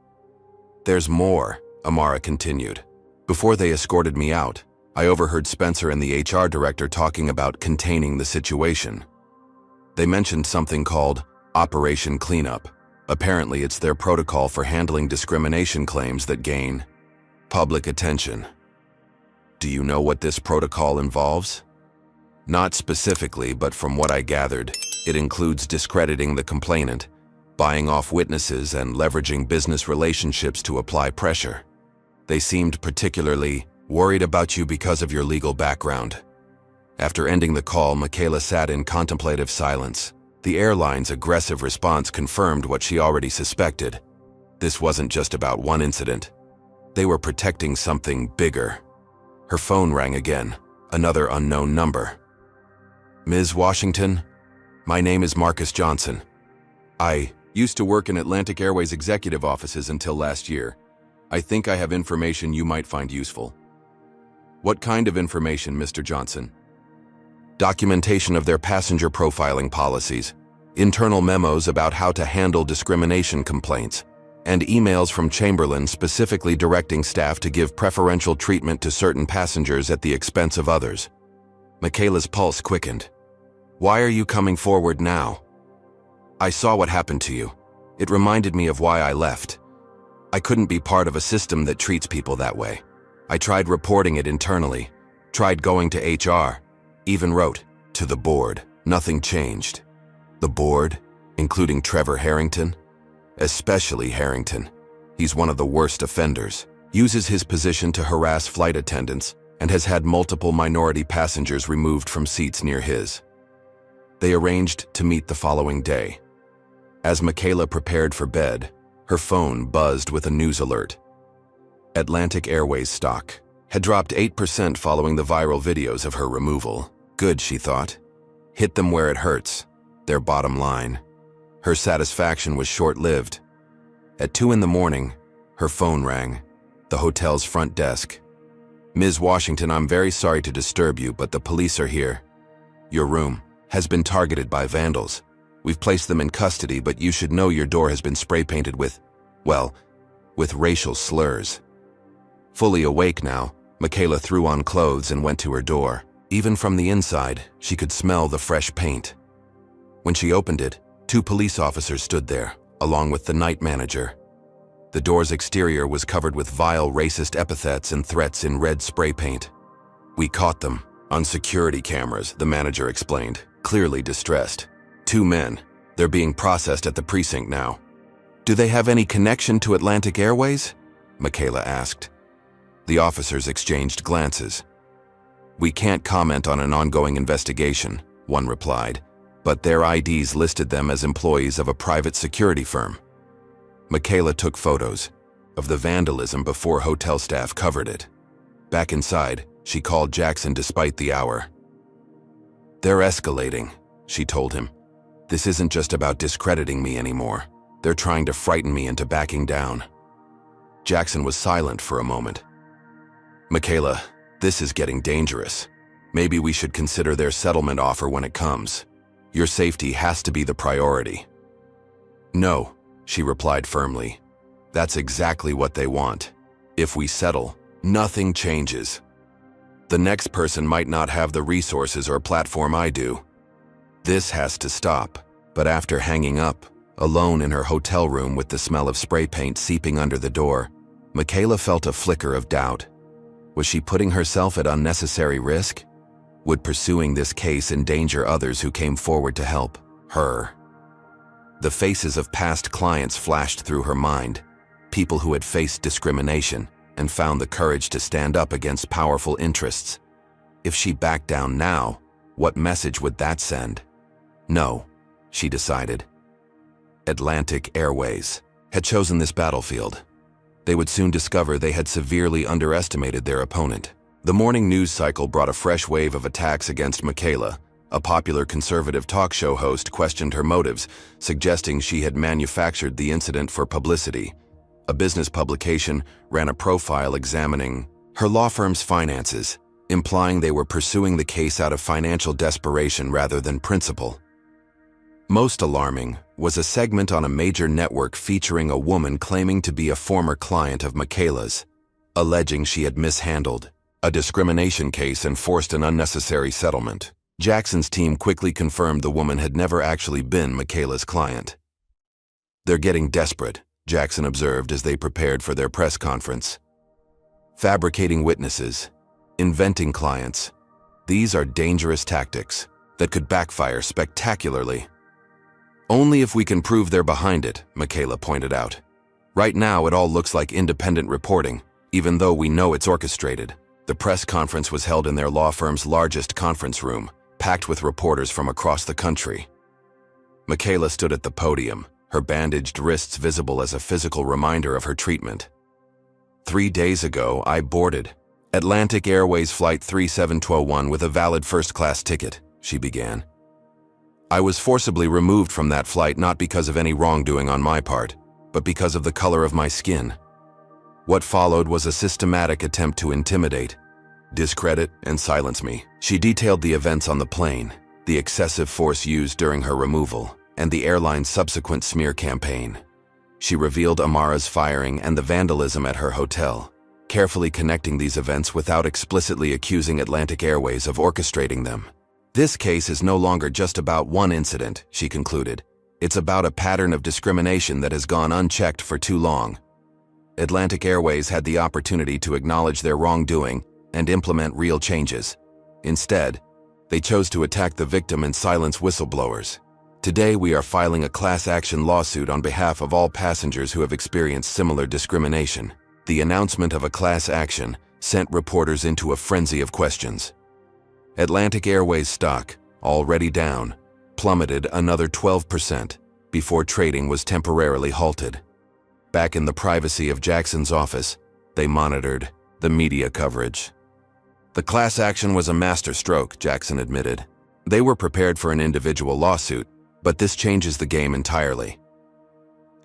There's more, Amara continued. Before they escorted me out, I overheard Spencer and the HR director talking about containing the situation. They mentioned something called Operation Cleanup. Apparently, it's their protocol for handling discrimination claims that gain public attention. Do you know what this protocol involves? Not specifically, but from what I gathered, It includes discrediting the complainant, buying off witnesses, and leveraging business relationships to apply pressure. They seemed particularly worried about you because of your legal background. After ending the call, Michaela sat in contemplative silence. The airline's aggressive response confirmed what she already suspected. This wasn't just about one incident. They were protecting something bigger. Her phone rang again, another unknown number. Ms. Washington, my name is Marcus Johnson. I used to work in Atlantic Airways executive offices until last year. I think I have information you might find useful. What kind of information, Mr. Johnson? Documentation of their passenger profiling policies, internal memos about how to handle discrimination complaints, and emails from Chamberlain specifically directing staff to give preferential treatment to certain passengers at the expense of others. Michaela's pulse quickened. Why are you coming forward now? I saw what happened to you. It reminded me of why I left. I couldn't be part of a system that treats people that way. I tried reporting it internally, tried going to HR, even wrote to the board. Nothing changed. The board, including Trevor Harrington? Especially Harrington. He's one of the worst offenders, uses his position to harass flight attendants, and has had multiple minority passengers removed from seats near his. They arranged to meet the following day. As Michaela prepared for bed, her phone buzzed with a news alert. Atlantic Airways stock had dropped 8% following the viral videos of her removal. Good, she thought. Hit them where it hurts, their bottom line. Her satisfaction was short-lived. At 2 in the morning, her phone rang, the hotel's front desk. Ms. Washington, I'm very sorry to disturb you, but the police are here. Your room has been targeted by vandals. We've placed them in custody, but you should know your door has been spray-painted with racial slurs. Fully awake now, Michaela threw on clothes and went to her door. Even from the inside, she could smell the fresh paint. When she opened it, 2 police officers stood there, along with the night manager. The door's exterior was covered with vile racist epithets and threats in red spray paint. We caught them on security cameras, the manager explained, clearly distressed. 2 men. They're being processed at the precinct now. Do they have any connection to Atlantic Airways? Michaela asked. The officers exchanged glances. We can't comment on an ongoing investigation, one replied, but their IDs listed them as employees of a private security firm. Michaela took photos of the vandalism before hotel staff covered it. Back inside, she called Jackson despite the hour. They're escalating, she told him. This isn't just about discrediting me anymore. They're trying to frighten me into backing down. Jackson was silent for a moment. Michaela, this is getting dangerous. Maybe we should consider their settlement offer when it comes. Your safety has to be the priority. No, she replied firmly. That's exactly what they want. If we settle, nothing changes. The next person might not have the resources or platform I do. This has to stop. But after hanging up, alone in her hotel room with the smell of spray paint seeping under the door, Michaela felt a flicker of doubt. Was she putting herself at unnecessary risk? Would pursuing this case endanger others who came forward to help her? The faces of past clients flashed through her mind, people who had faced discrimination and found the courage to stand up against powerful interests. If she backed down now, what message would that send? No, she decided. Atlantic Airways had chosen this battlefield. They would soon discover they had severely underestimated their opponent. The morning news cycle brought a fresh wave of attacks against Michaela. A popular conservative talk show host questioned her motives, suggesting she had manufactured the incident for publicity. A business publication ran a profile examining her law firm's finances, implying they were pursuing the case out of financial desperation rather than principle. Most alarming was a segment on a major network featuring a woman claiming to be a former client of Michaela's, alleging she had mishandled a discrimination case and forced an unnecessary settlement. Jackson's team quickly confirmed the woman had never actually been Michaela's client. They're getting desperate, Jackson observed as they prepared for their press conference. Fabricating witnesses, inventing clients. These are dangerous tactics. that could backfire spectacularly. Only if we can prove they're behind it, Michaela pointed out. Right now, it all looks like independent reporting, even though we know it's orchestrated. The press conference was held in their law firm's largest conference room, packed with reporters from across the country. Michaela stood at the podium, her bandaged wrists visible as a physical reminder of her treatment. 3 days ago, I boarded Atlantic Airways Flight 3721 with a valid first-class ticket, she began. I was forcibly removed from that flight not because of any wrongdoing on my part, but because of the color of my skin. What followed was a systematic attempt to intimidate, discredit, and silence me. She detailed the events on the plane, the excessive force used during her removal, and the airline's subsequent smear campaign. She revealed Amara's firing and the vandalism at her hotel, carefully connecting these events without explicitly accusing Atlantic Airways of orchestrating them. This case is no longer just about one incident, she concluded. It's about a pattern of discrimination that has gone unchecked for too long. Atlantic Airways had the opportunity to acknowledge their wrongdoing and implement real changes. Instead, they chose to attack the victim and silence whistleblowers. Today, we are filing a class action lawsuit on behalf of all passengers who have experienced similar discrimination. The announcement of a class action sent reporters into a frenzy of questions. Atlantic Airways stock, already down, plummeted another 12% before trading was temporarily halted. Back in the privacy of Jackson's office, they monitored the media coverage. The class action was a masterstroke, Jackson admitted. They were prepared for an individual lawsuit, but this changes the game entirely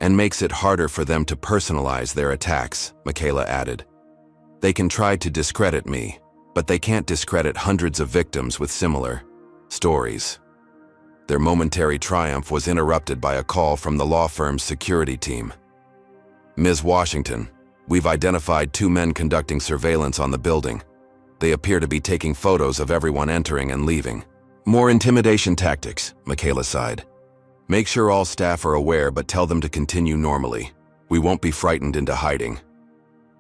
and makes it harder for them to personalize their attacks, Michaela added. They can try to discredit me, but they can't discredit hundreds of victims with similar stories. Their momentary triumph was interrupted by a call from the law firm's security team. Ms. Washington, we've identified 2 men conducting surveillance on the building. They appear to be taking photos of everyone entering and leaving. More intimidation tactics, Michaela sighed. Make sure all staff are aware, but tell them to continue normally. We won't be frightened into hiding.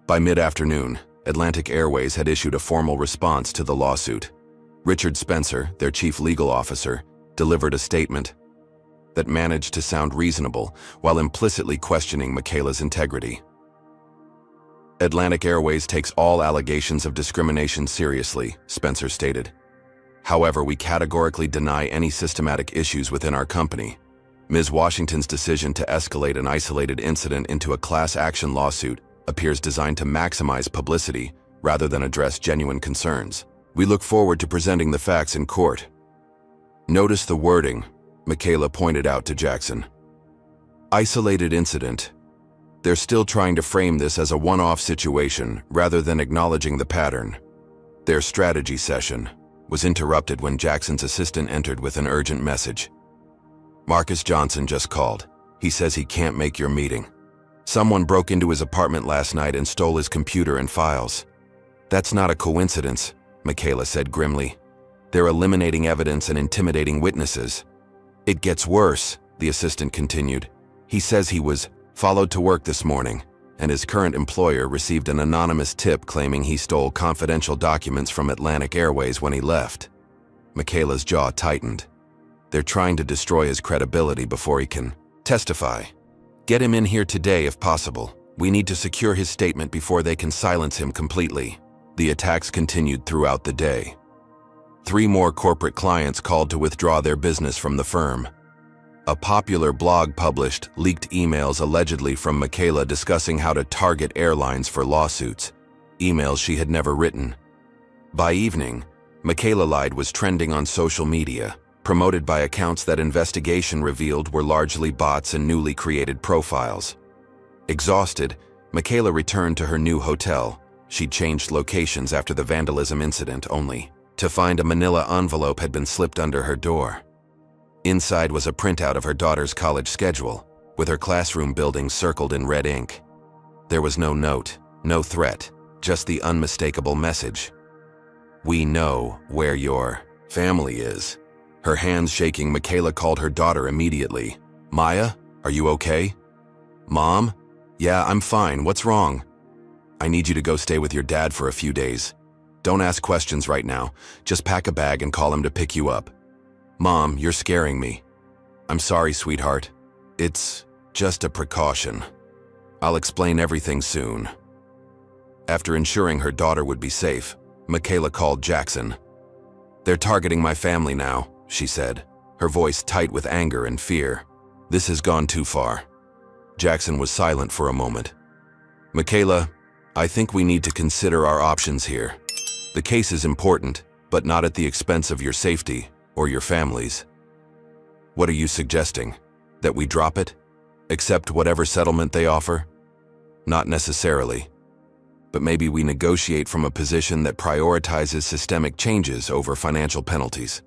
By mid-afternoon, Atlantic Airways had issued a formal response to the lawsuit. Richard Spencer, their chief legal officer, delivered a statement that managed to sound reasonable while implicitly questioning Michaela's integrity. Atlantic Airways takes all allegations of discrimination seriously, Spencer stated. However, we categorically deny any systematic issues within our company. Ms. Washington's decision to escalate an isolated incident into a class action lawsuit appears designed to maximize publicity rather than address genuine concerns. We look forward to presenting the facts in court. Notice the wording, Michaela pointed out to Jackson. Isolated incident. They're still trying to frame this as a one-off situation rather than acknowledging the pattern. Their strategy session was interrupted when Jackson's assistant entered with an urgent message. Marcus Johnson just called. He says he can't make your meeting. Someone broke into his apartment last night and stole his computer and files. That's not a coincidence, Michaela said grimly. They're eliminating evidence and intimidating witnesses. It gets worse, the assistant continued. He says he was followed to work this morning, and his current employer received an anonymous tip claiming he stole confidential documents from Atlantic Airways when he left. Michaela's jaw tightened. They're trying to destroy his credibility before he can testify. Get him in here today if possible. We need to secure his statement before they can silence him completely. The attacks continued throughout the day. 3 more corporate clients called to withdraw their business from the firm. A popular blog published leaked emails allegedly from Michaela discussing how to target airlines for lawsuits, emails she had never written. By evening, Michaela lied was trending on social media, promoted by accounts that investigation revealed were largely bots and newly created profiles. Exhausted, Michaela returned to her new hotel. She'd changed locations after the vandalism incident only to find a manila envelope had been slipped under her door. Inside was a printout of her daughter's college schedule, with her classroom building circled in red ink. There was no note, no threat, just the unmistakable message. We know where your family is. Her hands shaking, Michaela called her daughter immediately. Maya, are you okay? Mom? Yeah, I'm fine. What's wrong? I need you to go stay with your dad for a few days. Don't ask questions right now. Just pack a bag and call him to pick you up. Mom, you're scaring me. I'm sorry, sweetheart. It's just a precaution. I'll explain everything soon. After ensuring her daughter would be safe, Michaela called Jackson. They're targeting my family now, she said, her voice tight with anger and fear. This has gone too far. Jackson was silent for a moment. Michaela, I think we need to consider our options here. The case is important, but not at the expense of your safety or your family's. What are you suggesting? That we drop it? Accept whatever settlement they offer? Not necessarily. But maybe we negotiate from a position that prioritizes systemic changes over financial penalties.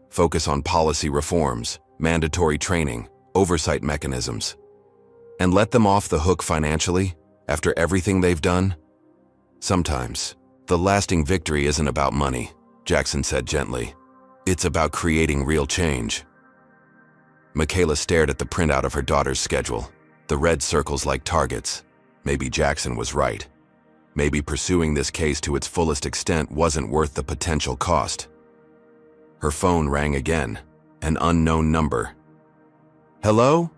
Focus on policy reforms, mandatory training, oversight mechanisms. And let them off the hook financially after everything they've done? Sometimes, the lasting victory isn't about money, Jackson said gently. It's about creating real change. Michaela stared at the printout of her daughter's schedule, the red circles like targets. Maybe Jackson was right. Maybe pursuing this case to its fullest extent wasn't worth the potential cost. Her phone rang again, an unknown number. Hello?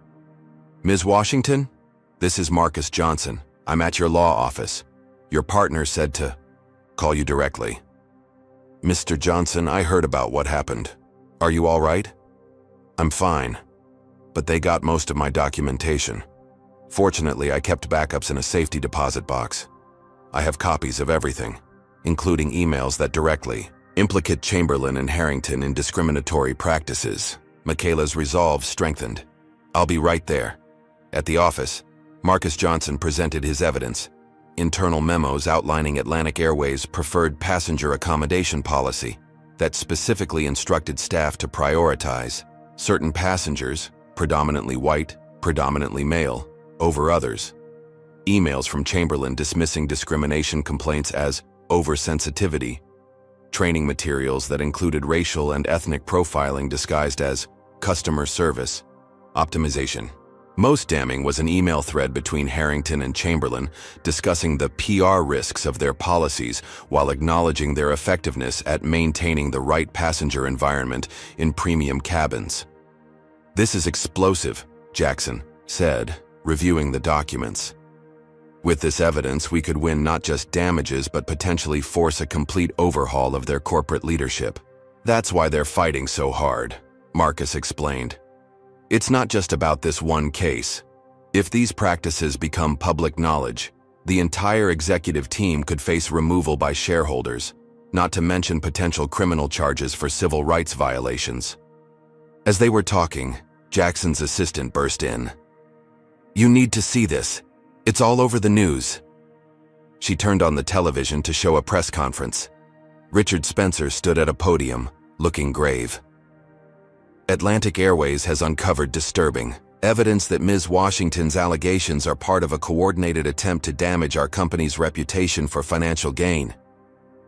Ms. Washington? This is Marcus Johnson. I'm at your law office. Your partner said to call you directly. Mr. Johnson, I heard about what happened. Are you all right? I'm fine, but they got most of my documentation. Fortunately, I kept backups in a safety deposit box. I have copies of everything, including emails that directly implicate Chamberlain and Harrington in discriminatory practices. Michaela's resolve strengthened. I'll be right there. At the office, Marcus Johnson presented his evidence, internal memos outlining Atlantic Airways' preferred passenger accommodation policy that specifically instructed staff to prioritize certain passengers, predominantly white, predominantly male, over others. Emails from Chamberlain dismissing discrimination complaints as oversensitivity, training materials that included racial and ethnic profiling disguised as customer service optimization. Most damning was an email thread between Harrington and Chamberlain discussing the PR risks of their policies while acknowledging their effectiveness at maintaining the right passenger environment in premium cabins. This is explosive, Jackson said, reviewing the documents. With this evidence, we could win not just damages but potentially force a complete overhaul of their corporate leadership. That's why they're fighting so hard, Marcus explained. It's not just about this one case. If these practices become public knowledge, the entire executive team could face removal by shareholders, not to mention potential criminal charges for civil rights violations. As they were talking, Jackson's assistant burst in. You need to see this. It's all over the news. She turned on the television to show a press conference. Richard Spencer stood at a podium, looking grave. Atlantic Airways has uncovered disturbing evidence that Ms. Washington's allegations are part of a coordinated attempt to damage our company's reputation for financial gain.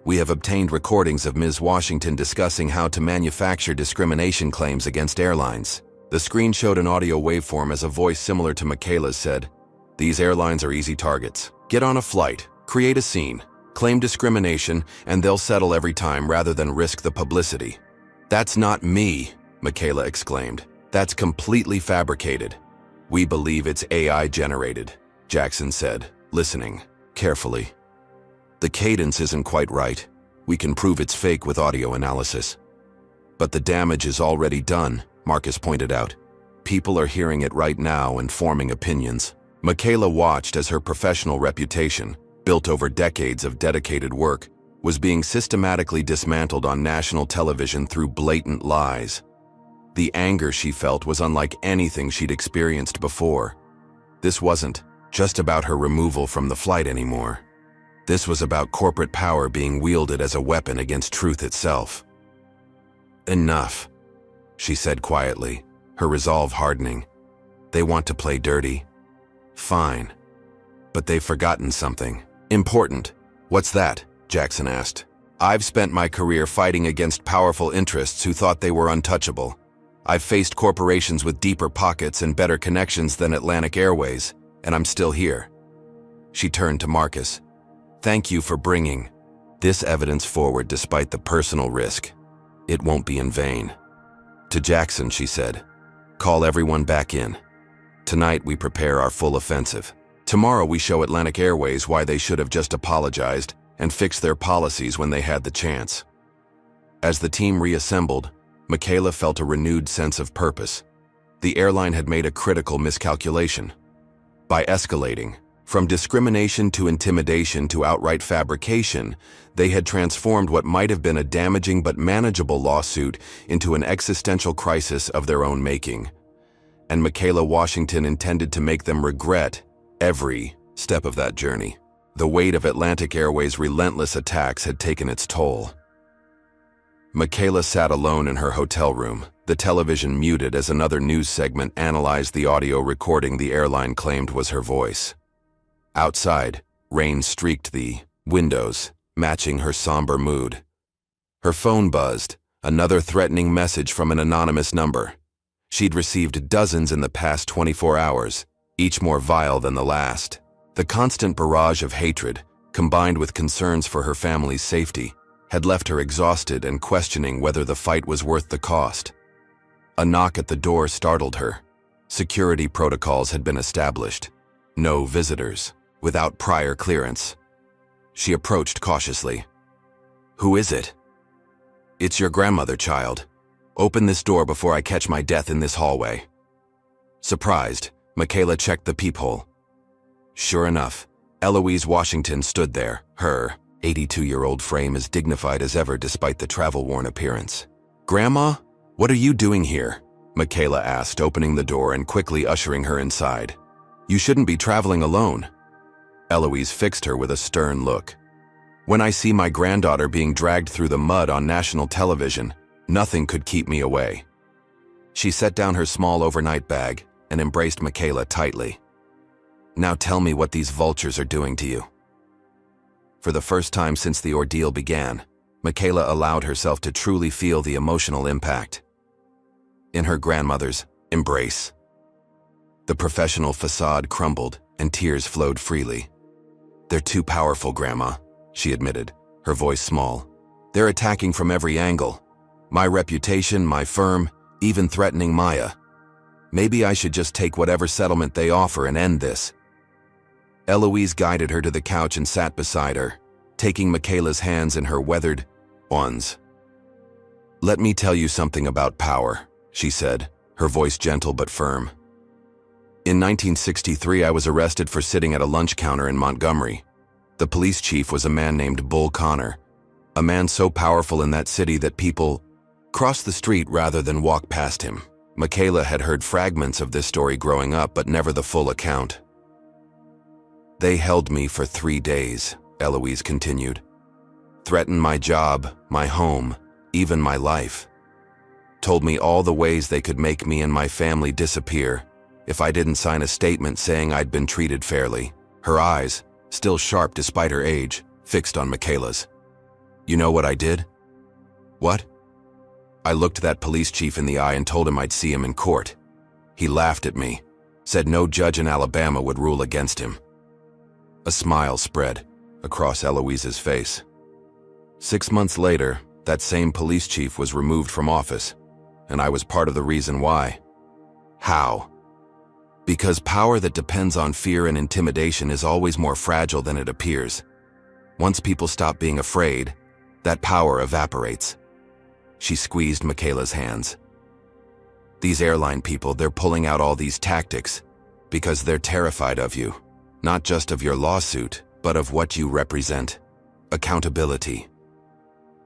We have obtained recordings of Ms. Washington discussing how to manufacture discrimination claims against airlines. The screen showed an audio waveform as a voice similar to Michaela's said, "These airlines are easy targets. Get on a flight, create a scene, claim discrimination, and they'll settle every time rather than risk the publicity." That's not me, Michaela exclaimed. That's completely fabricated. We believe it's AI generated, Jackson said, listening carefully. The cadence isn't quite right. We can prove it's fake with audio analysis. But the damage is already done, Marcus pointed out. People are hearing it right now and forming opinions. Michaela watched as her professional reputation, built over decades of dedicated work, was being systematically dismantled on national television through blatant lies. The anger she felt was unlike anything she'd experienced before. This wasn't just about her removal from the flight anymore. This was about corporate power being wielded as a weapon against truth itself. Enough, she said quietly, her resolve hardening. They want to play dirty? Fine. But they've forgotten something important. What's that? Jackson asked. I've spent my career fighting against powerful interests who thought they were untouchable. I've faced corporations with deeper pockets and better connections than Atlantic Airways, and I'm still here. She turned to Marcus. Thank you for bringing this evidence forward despite the personal risk. It won't be in vain. To Jackson, she said, "Call everyone back in. Tonight we prepare our full offensive. Tomorrow we show Atlantic Airways why they should have just apologized and fixed their policies when they had the chance." As the team reassembled, Michaela felt a renewed sense of purpose. The airline had made a critical miscalculation. By escalating, from discrimination to intimidation to outright fabrication, they had transformed what might have been a damaging but manageable lawsuit into an existential crisis of their own making. And Michaela Washington intended to make them regret every step of that journey. The weight of Atlantic Airways' relentless attacks had taken its toll. Michaela sat alone in her hotel room, the television muted as another news segment analyzed the audio recording the airline claimed was her voice. Outside, rain streaked the windows, matching her somber mood. Her phone buzzed, another threatening message from an anonymous number. She'd received dozens in the past 24 hours, each more vile than the last. The constant barrage of hatred, combined with concerns for her family's safety, had left her exhausted and questioning whether the fight was worth the cost. A knock at the door startled her. Security protocols had been established. No visitors, without prior clearance. She approached cautiously. "Who is it?" "It's your grandmother, child. Open this door before I catch my death in this hallway." Surprised, Michaela checked the peephole. Sure enough, Eloise Washington stood there, her 82-year-old frame as dignified as ever despite the travel-worn appearance. "Grandma, what are you doing here?" Michaela asked, opening the door and quickly ushering her inside. "You shouldn't be traveling alone." Eloise fixed her with a stern look. "When I see my granddaughter being dragged through the mud on national television, nothing could keep me away." She set down her small overnight bag and embraced Michaela tightly. "Now tell me what these vultures are doing to you." For the first time since the ordeal began, Michaela allowed herself to truly feel the emotional impact. In her grandmother's embrace, the professional facade crumbled and tears flowed freely. "They're too powerful, Grandma," she admitted, her voice small. "They're attacking from every angle. My reputation, my firm, even threatening Maya. Maybe I should just take whatever settlement they offer and end this." Eloise guided her to the couch and sat beside her, taking Michaela's hands in her weathered ones. "Let me tell you something about power," she said, her voice gentle but firm. "In 1963, I was arrested for sitting at a lunch counter in Montgomery. The police chief was a man named Bull Connor, a man so powerful in that city that people crossed the street rather than walk past him." Michaela had heard fragments of this story growing up, but never the full account. "They held me for 3 days," Eloise continued. "Threatened my job, my home, even my life. Told me all the ways they could make me and my family disappear if I didn't sign a statement saying I'd been treated fairly." Her eyes, still sharp despite her age, fixed on Michaela's. "You know what I did?" "What?" "I looked that police chief in the eye and told him I'd see him in court. He laughed at me, said no judge in Alabama would rule against him." A smile spread across Eloise's face. 6 months later, that same police chief was removed from office, and I was part of the reason why. How? Because power that depends on fear and intimidation is always more fragile than it appears. Once people stop being afraid, that power evaporates. She squeezed Michaela's hands. "These airline people, they're pulling out all these tactics because they're terrified of you. Not just of your lawsuit, but of what you represent. Accountability."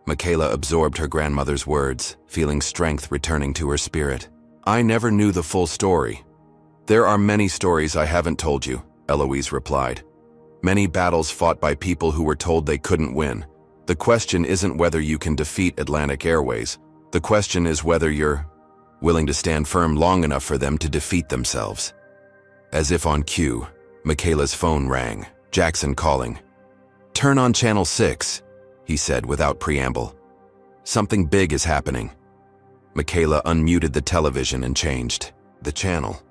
Michaela absorbed her grandmother's words, feeling strength returning to her spirit. "I never knew the full story." "There are many stories I haven't told you," Eloise replied. "Many battles fought by people who were told they couldn't win. The question isn't whether you can defeat Atlantic Airways. The question is whether you're willing to stand firm long enough for them to defeat themselves." As if on cue, Michaela's phone rang, Jackson calling. "Turn on channel 6, he said without preamble. "Something big is happening." Michaela unmuted the television and changed the channel.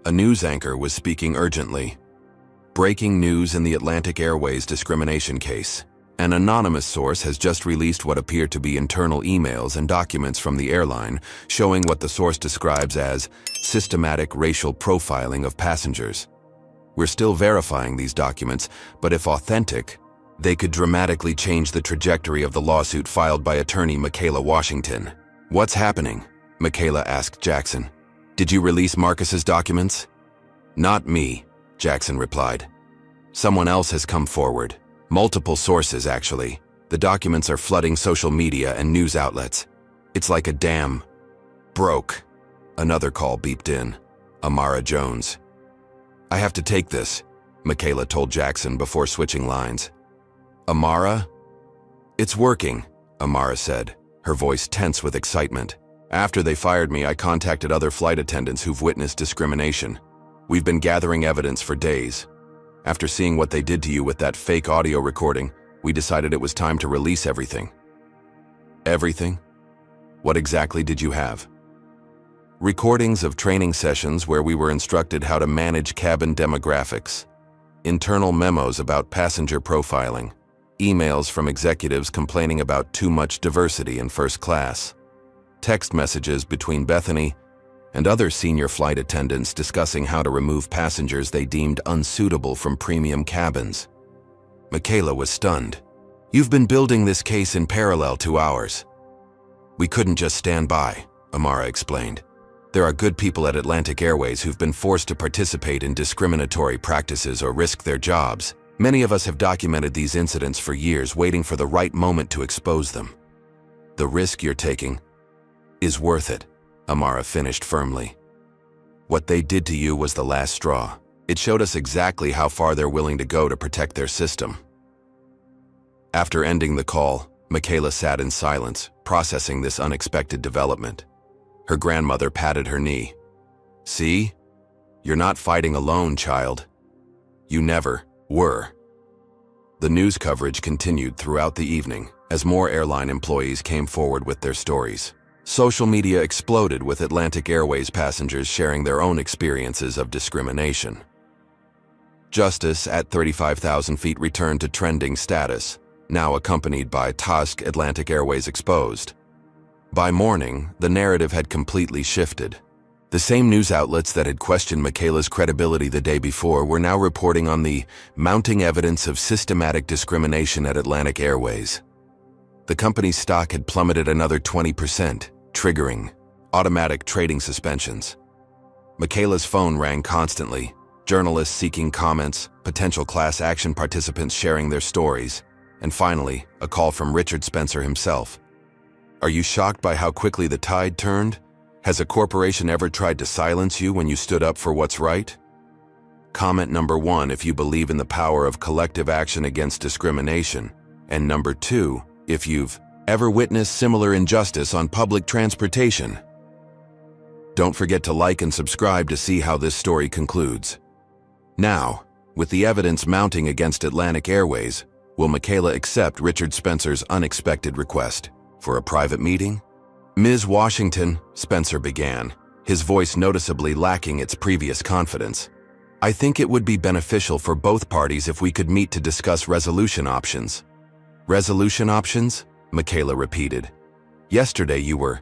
A news anchor was speaking urgently. "Breaking news in the Atlantic Airways discrimination case. An anonymous source has just released what appear to be internal emails and documents from the airline, showing what the source describes as systematic racial profiling of passengers. We're still verifying these documents, but if authentic, they could dramatically change the trajectory of the lawsuit filed by attorney Michaela Washington. What's happening? Michaela asked Jackson. Did you release Marcus's documents? Not me, Jackson replied. Someone else has come forward. Multiple sources, actually. The documents are flooding social media and news outlets. It's like a dam. Broke. Another call beeped in. Amara Jones. I have to take this, Michaela told Jackson before switching lines. Amara? It's working, Amara said, her voice tense with excitement. After they fired me, I contacted other flight attendants who've witnessed discrimination. We've been gathering evidence for days. After seeing what they did to you with that fake audio recording, we decided it was time to release everything. Everything? What exactly did you have? Recordings of training sessions where we were instructed how to manage cabin demographics, internal memos about passenger profiling, emails from executives complaining about too much diversity in first class, text messages between Bethany and other senior flight attendants discussing how to remove passengers they deemed unsuitable from premium cabins. Michaela was stunned. You've been building this case in parallel to ours. We couldn't just stand by, Amara explained. There are good people at Atlantic Airways who've been forced to participate in discriminatory practices or risk their jobs. Many of us have documented these incidents for years, waiting for the right moment to expose them. The risk you're taking is worth it, Amara finished firmly. What they did to you was the last straw. It showed us exactly how far they're willing to go to protect their system. After ending the call, Michaela sat in silence, processing this unexpected development. Her grandmother patted her knee. See? You're not fighting alone, child. You never were. The news coverage continued throughout the evening as more airline employees came forward with their stories. Social media exploded with Atlantic Airways passengers sharing their own experiences of discrimination. Justice at 35,000 feet returned to trending status, now accompanied by Tusk Atlantic Airways exposed. By morning, the narrative had completely shifted. The same news outlets that had questioned Michaela's credibility the day before were now reporting on the mounting evidence of systematic discrimination at Atlantic Airways. The company's stock had plummeted another 20%, triggering automatic trading suspensions. Michaela's phone rang constantly, journalists seeking comments, potential class action participants sharing their stories, and finally, a call from Richard Spencer himself. Are you shocked by how quickly the tide turned? Has a corporation ever tried to silence you when you stood up for what's right? Comment number 1 if you believe in the power of collective action against discrimination, and number 2 if you've ever witnessed similar injustice on public transportation. Don't forget to like and subscribe to see how this story concludes. Now, with the evidence mounting against Atlantic Airways, will Michaela accept Richard Spencer's unexpected request for a private meeting? Ms. Washington, Spencer began, his voice noticeably lacking its previous confidence. I think it would be beneficial for both parties if we could meet to discuss resolution options. Resolution options? Michaela repeated. Yesterday you were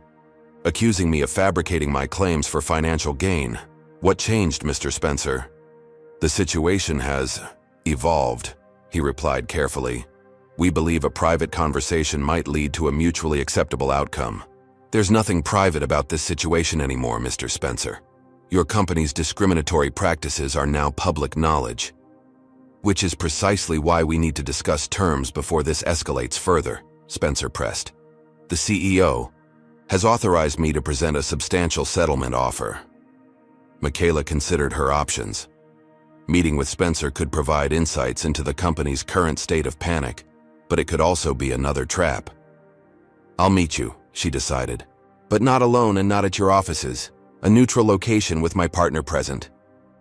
accusing me of fabricating my claims for financial gain. What changed, Mr. Spencer? The situation has evolved, he replied carefully. We believe a private conversation might lead to a mutually acceptable outcome. There's nothing private about this situation anymore, Mr. Spencer. Your company's discriminatory practices are now public knowledge, which is precisely why we need to discuss terms before this escalates further, Spencer pressed. The CEO has authorized me to present a substantial settlement offer. Michaela considered her options. Meeting with Spencer could provide insights into the company's current state of panic, but it could also be another trap. I'll meet you, she decided, but not alone and not at your offices, a neutral location with my partner present.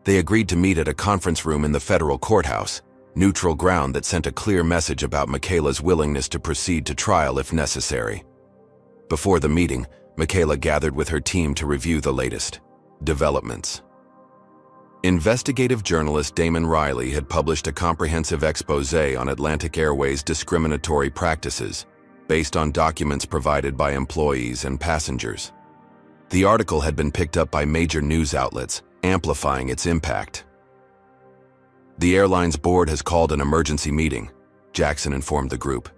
They agreed to meet at a conference room in the federal courthouse, neutral ground that sent a clear message about Michaela's willingness to proceed to trial if necessary. Before the meeting, Michaela gathered with her team to review the latest developments. Investigative journalist Damon Riley had published a comprehensive exposé on Atlantic Airways' discriminatory practices, based on documents provided by employees and passengers. The article had been picked up by major news outlets, amplifying its impact. The airline's board has called an emergency meeting, Jackson informed the group.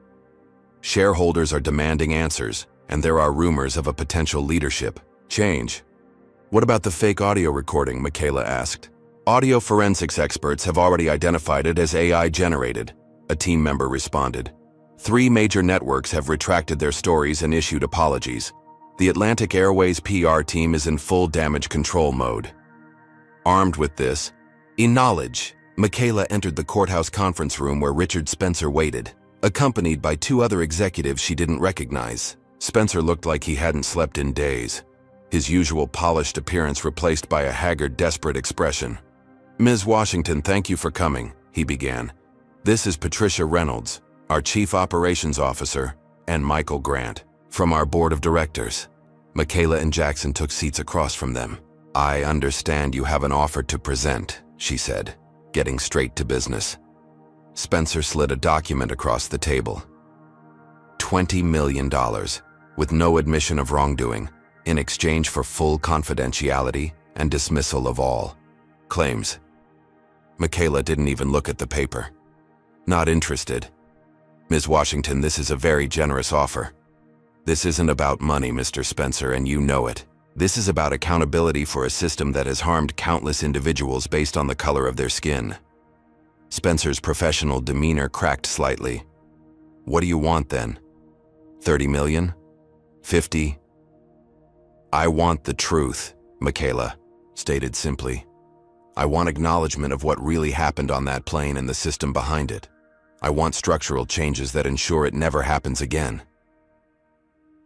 Shareholders are demanding answers, and there are rumors of a potential leadership change. What about the fake audio recording? Michaela asked. Audio forensics experts have already identified it as AI-generated, a team member responded. 3 major networks have retracted their stories and issued apologies. The Atlantic Airways PR team is in full damage control mode. Armed with this knowledge, Michaela entered the courthouse conference room where Richard Spencer waited, accompanied by 2 other executives she didn't recognize. Spencer looked like he hadn't slept in days, his usual polished appearance replaced by a haggard, desperate expression. Ms. Washington, thank you for coming, he began. This is Patricia Reynolds, our Chief Operations Officer, and Michael Grant, from our Board of Directors. Michaela and Jackson took seats across from them. I understand you have an offer to present, she said, getting straight to business. Spencer slid a document across the table. $20 million, with no admission of wrongdoing, in exchange for full confidentiality and dismissal of all claims. Michaela didn't even look at the paper. Not interested. Ms. Washington, this is a very generous offer. This isn't about money, Mr. Spencer, and you know it. This is about accountability for a system that has harmed countless individuals based on the color of their skin. Spencer's professional demeanor cracked slightly. What do you want then? 30 million? 50? I want the truth, Michaela stated simply. I want acknowledgement of what really happened on that plane and the system behind it. I want structural changes that ensure it never happens again.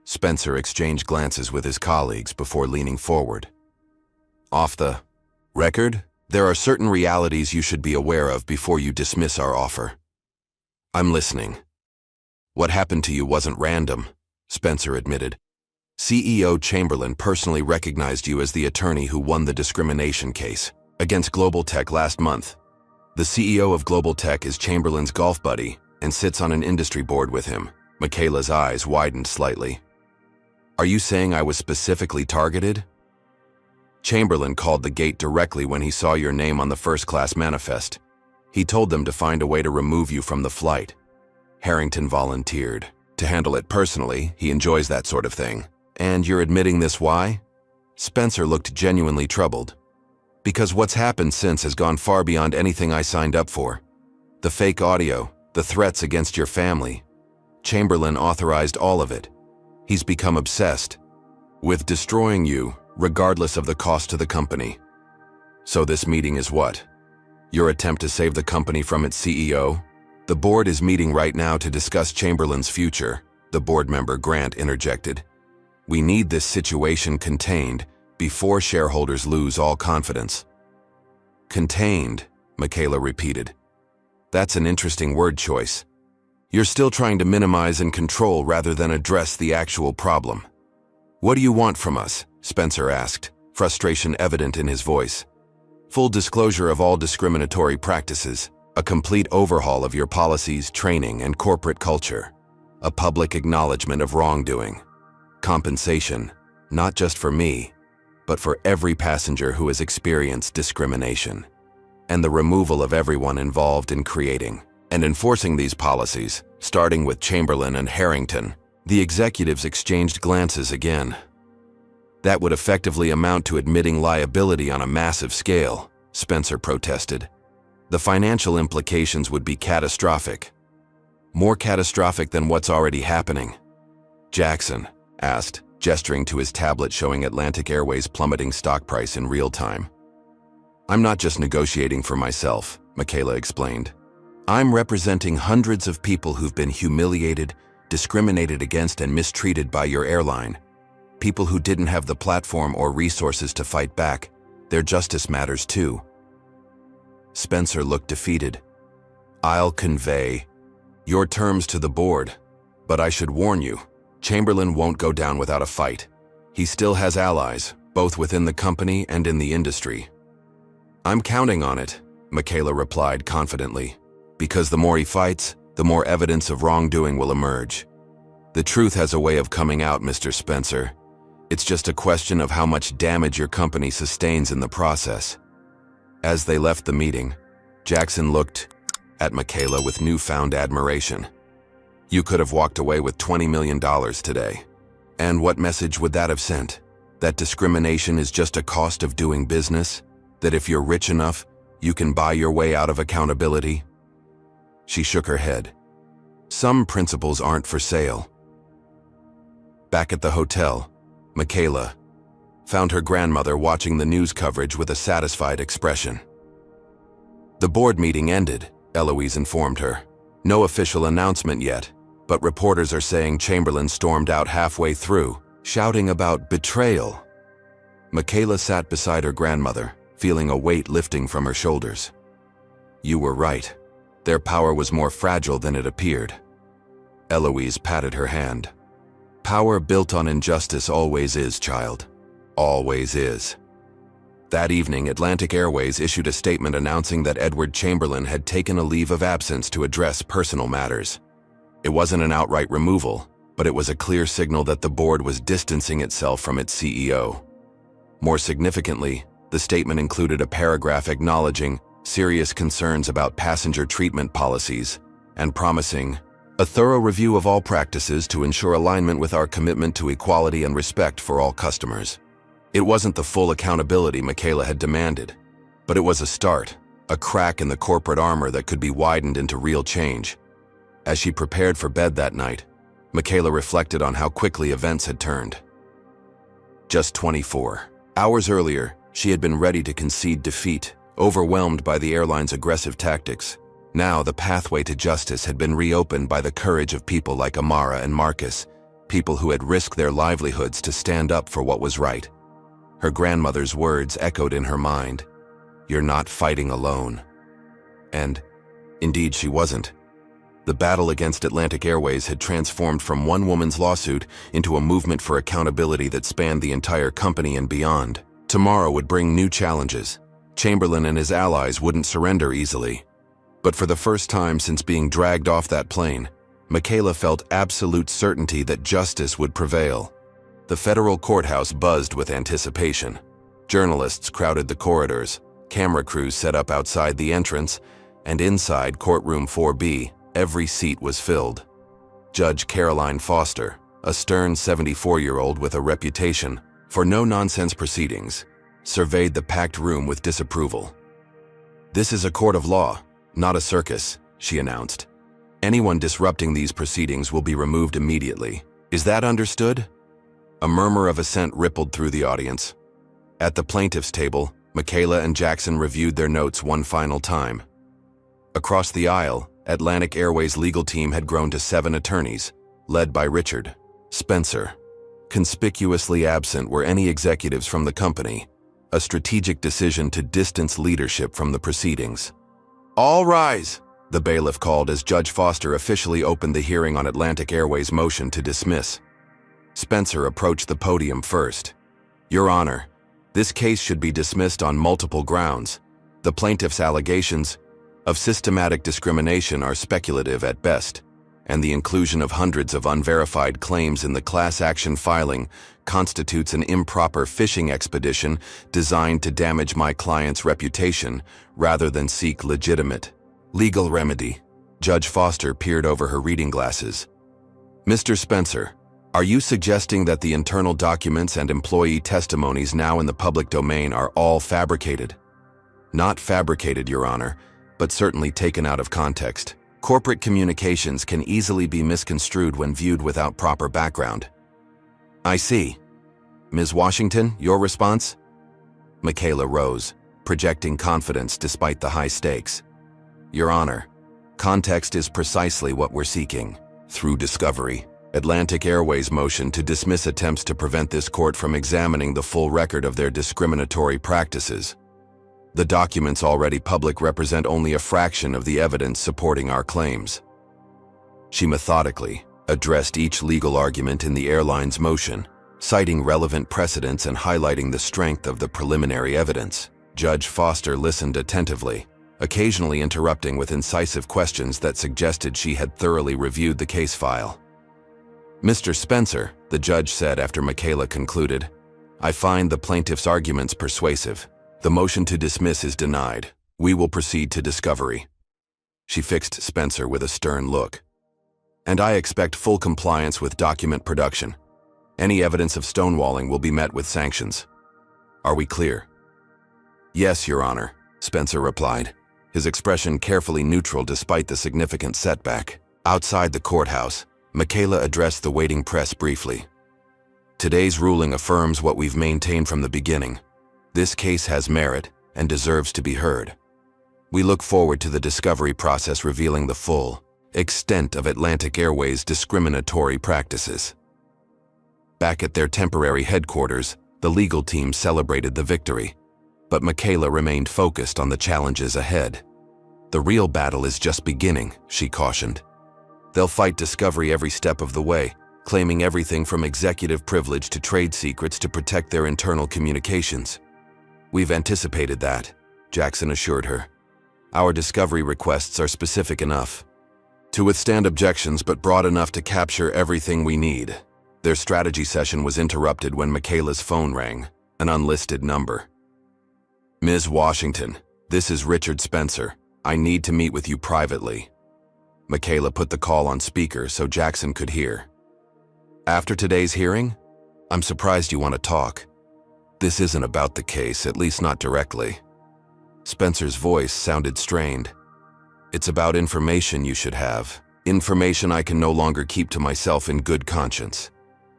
Spencer exchanged glances with his colleagues before leaning forward. Off the record, there are certain realities you should be aware of before you dismiss our offer. I'm listening. What happened to you wasn't random, Spencer admitted. CEO Chamberlain personally recognized you as the attorney who won the discrimination case against Global Tech last month. The CEO of Global Tech is Chamberlain's golf buddy and sits on an industry board with him. Michaela's eyes widened slightly. Are you saying I was specifically targeted? Chamberlain called the gate directly when he saw your name on the first-class manifest. He told them to find a way to remove you from the flight. Harrington volunteered. To handle it personally, he enjoys that sort of thing. And you're admitting this why? Spencer looked genuinely troubled. Because what's happened since has gone far beyond anything I signed up for. The fake audio, the threats against your family. Chamberlain authorized all of it. He's become obsessed with destroying you, regardless of the cost to the company. So this meeting is what? Your attempt to save the company from its CEO? The board is meeting right now to discuss Chamberlain's future, the board member Grant interjected. We need this situation contained before shareholders lose all confidence. Contained, Michaela repeated. That's an interesting word choice. You're still trying to minimize and control rather than address the actual problem. What do you want from us? Spencer asked, frustration evident in his voice. Full disclosure of all discriminatory practices, a complete overhaul of your policies, training, and corporate culture, a public acknowledgement of wrongdoing, compensation, not just for me, but for every passenger who has experienced discrimination, and the removal of everyone involved in creating and enforcing these policies, starting with Chamberlain and Harrington. The executives exchanged glances again. That would effectively amount to admitting liability on a massive scale, Spencer protested. The financial implications would be catastrophic. More catastrophic than what's already happening. Jackson asked, gesturing to his tablet showing Atlantic Airways' plummeting stock price in real time. I'm not just negotiating for myself, Michaela explained. I'm representing hundreds of people who've been humiliated, discriminated against, and mistreated by your airline. People who didn't have the platform or resources to fight back. Their justice matters too. Spencer looked defeated. I'll convey your terms to the board, but I should warn you, Chamberlain won't go down without a fight. He still has allies, both within the company and in the industry. "I'm counting on it," Michaela replied confidently. "Because the more he fights, the more evidence of wrongdoing will emerge. The truth has a way of coming out, Mr. Spencer. It's just a question of how much damage your company sustains in the process." As they left the meeting, Jackson looked at Michaela with newfound admiration. "You could have walked away with $20 million today. And what message would that have sent? That discrimination is just a cost of doing business? That if you're rich enough, you can buy your way out of accountability?" She shook her head. "Some principles aren't for sale." Back at the hotel, Michaela found her grandmother watching the news coverage with a satisfied expression. "The board meeting ended," Eloise informed her. "No official announcement yet, but reporters are saying Chamberlain stormed out halfway through, shouting about betrayal." Michaela sat beside her grandmother, feeling a weight lifting from her shoulders. "You were right. Their power was more fragile than it appeared." Eloise patted her hand. "Power built on injustice always is, child. Always is." That evening, Atlantic Airways issued a statement announcing that Edward Chamberlain had taken a leave of absence to address personal matters. It wasn't an outright removal, but it was a clear signal that the board was distancing itself from its CEO. More significantly, the statement included a paragraph acknowledging serious concerns about passenger treatment policies and promising a thorough review of all practices to ensure alignment with our commitment to equality and respect for all customers. It wasn't the full accountability Michaela had demanded, but it was a start, a crack in the corporate armor that could be widened into real change. As she prepared for bed that night, Michaela reflected on how quickly events had turned. Just 24 hours earlier, she had been ready to concede defeat, overwhelmed by the airline's aggressive tactics. Now the pathway to justice had been reopened by the courage of people like Amara and Marcus, people who had risked their livelihoods to stand up for what was right. Her grandmother's words echoed in her mind. "You're not fighting alone." And, indeed, she wasn't. The battle against Atlantic Airways had transformed from one woman's lawsuit into a movement for accountability that spanned the entire company and beyond. Tomorrow would bring new challenges. Chamberlain and his allies wouldn't surrender easily. But for the first time since being dragged off that plane, Michaela felt absolute certainty that justice would prevail. The federal courthouse buzzed with anticipation. Journalists crowded the corridors, camera crews set up outside the entrance, and inside courtroom 4B, every seat was filled. Judge Caroline Foster, a stern 74-year-old with a reputation for no-nonsense proceedings, surveyed the packed room with disapproval. "This is a court of law, not a circus," she announced. "Anyone disrupting these proceedings will be removed immediately. Is that understood?" A murmur of assent rippled through the audience. At the plaintiff's table, Michaela and Jackson reviewed their notes one final time. Across the aisle, Atlantic Airways' legal team had grown to 7 attorneys, led by Richard Spencer. Conspicuously absent were any executives from the company, a strategic decision to distance leadership from the proceedings. "All rise," the bailiff called as Judge Foster officially opened the hearing on Atlantic Airways' motion to dismiss. Spencer approached the podium first. "Your Honor, this case should be dismissed on multiple grounds. The plaintiff's allegations of systematic discrimination are speculative at best, and the inclusion of hundreds of unverified claims in the class action filing constitutes an improper fishing expedition designed to damage my client's reputation rather than seek legitimate legal remedy." Judge Foster peered over her reading glasses. "Mr. Spencer, are you suggesting that the internal documents and employee testimonies now in the public domain are all fabricated?" "Not fabricated, Your Honor, but certainly taken out of context. Corporate communications can easily be misconstrued when viewed without proper background." "I see. Ms. Washington, your response?" Michaela rose, projecting confidence despite the high stakes. "Your Honor, context is precisely what we're seeking. Through discovery, Atlantic Airways' motion to dismiss attempts to prevent this court from examining the full record of their discriminatory practices. The documents already public represent only a fraction of the evidence supporting our claims." She methodically addressed each legal argument in the airline's motion, citing relevant precedents and highlighting the strength of the preliminary evidence. Judge Foster listened attentively, occasionally interrupting with incisive questions that suggested she had thoroughly reviewed the case file. "Mr. Spencer," the judge said after Michaela concluded, "I find the plaintiff's arguments persuasive. The motion to dismiss is denied. We will proceed to discovery." She fixed Spencer with a stern look. "And I expect full compliance with document production. Any evidence of stonewalling will be met with sanctions. Are we clear?" "Yes, Your Honor," Spencer replied, his expression carefully neutral despite the significant setback. Outside the courthouse, Michaela addressed the waiting press briefly. "Today's ruling affirms what we've maintained from the beginning. This case has merit and deserves to be heard. We look forward to the discovery process revealing the full extent of Atlantic Airways' discriminatory practices." Back at their temporary headquarters, the legal team celebrated the victory, but Michaela remained focused on the challenges ahead. "The real battle is just beginning," she cautioned. "They'll fight discovery every step of the way, claiming everything from executive privilege to trade secrets to protect their internal communications." "We've anticipated that," Jackson assured her. "Our discovery requests are specific enough to withstand objections but broad enough to capture everything we need." Their strategy session was interrupted when Michaela's phone rang, an unlisted number. "Ms. Washington, this is Richard Spencer. I need to meet with you privately." Michaela put the call on speaker so Jackson could hear. "After today's hearing? I'm surprised you want to talk. This isn't about the case, at least not directly." Spencer's voice sounded strained. "It's about information you should have. Information I can no longer keep to myself in good conscience."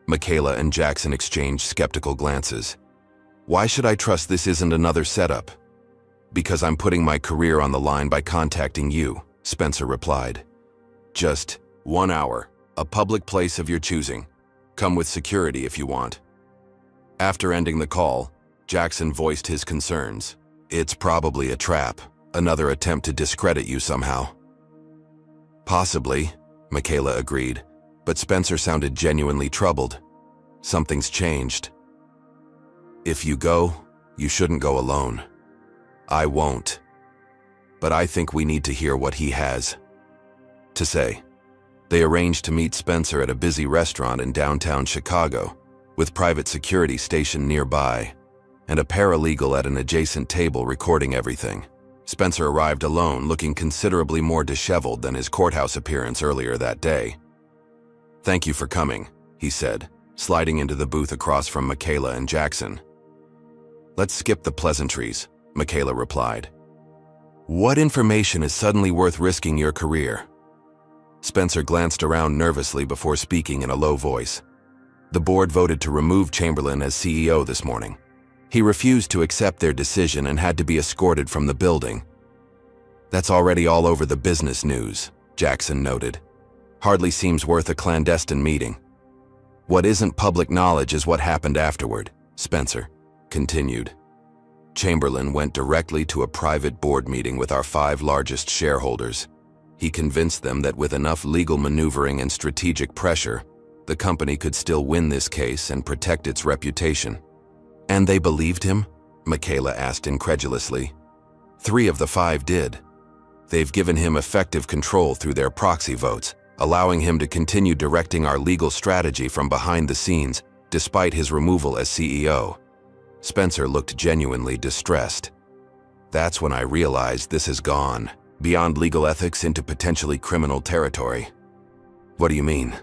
Michaela and Jackson exchanged skeptical glances. "Why should I trust this isn't another setup?" "Because I'm putting my career on the line by contacting you," Spencer replied. "Just 1 hour, a public place of your choosing. Come with security if you want." After ending the call, Jackson voiced his concerns. "It's probably a trap, another attempt to discredit you somehow." "Possibly," Michaela agreed, but Spencer sounded genuinely troubled. "Something's changed. If you go, you shouldn't go alone." "I won't. But I think we need to hear what he has to say." They arranged to meet Spencer at a busy restaurant in downtown Chicago, with private security stationed nearby, and a paralegal at an adjacent table recording everything. Spencer arrived alone, looking considerably more disheveled than his courthouse appearance earlier that day. "Thank you for coming," he said, sliding into the booth across from Michaela and Jackson. "Let's skip the pleasantries," Michaela replied. "What information is suddenly worth risking your career?" Spencer glanced around nervously before speaking in a low voice. "The board voted to remove Chamberlain as CEO this morning. He refused to accept their decision and had to be escorted from the building." "That's already all over the business news," Jackson noted. "Hardly seems worth a clandestine meeting." "What isn't public knowledge is what happened afterward," Spencer continued. "Chamberlain went directly to a private board meeting with our 5 largest shareholders. He convinced them that with enough legal maneuvering and strategic pressure, the company could still win this case and protect its reputation." "And they believed him?" Michaela asked incredulously. 3 of the 5 did. They've given him effective control through their proxy votes, allowing him to continue directing our legal strategy from behind the scenes, despite his removal as CEO. Spencer looked genuinely distressed. "That's when I realized this has gone beyond legal ethics into potentially criminal territory." "What do you mean?"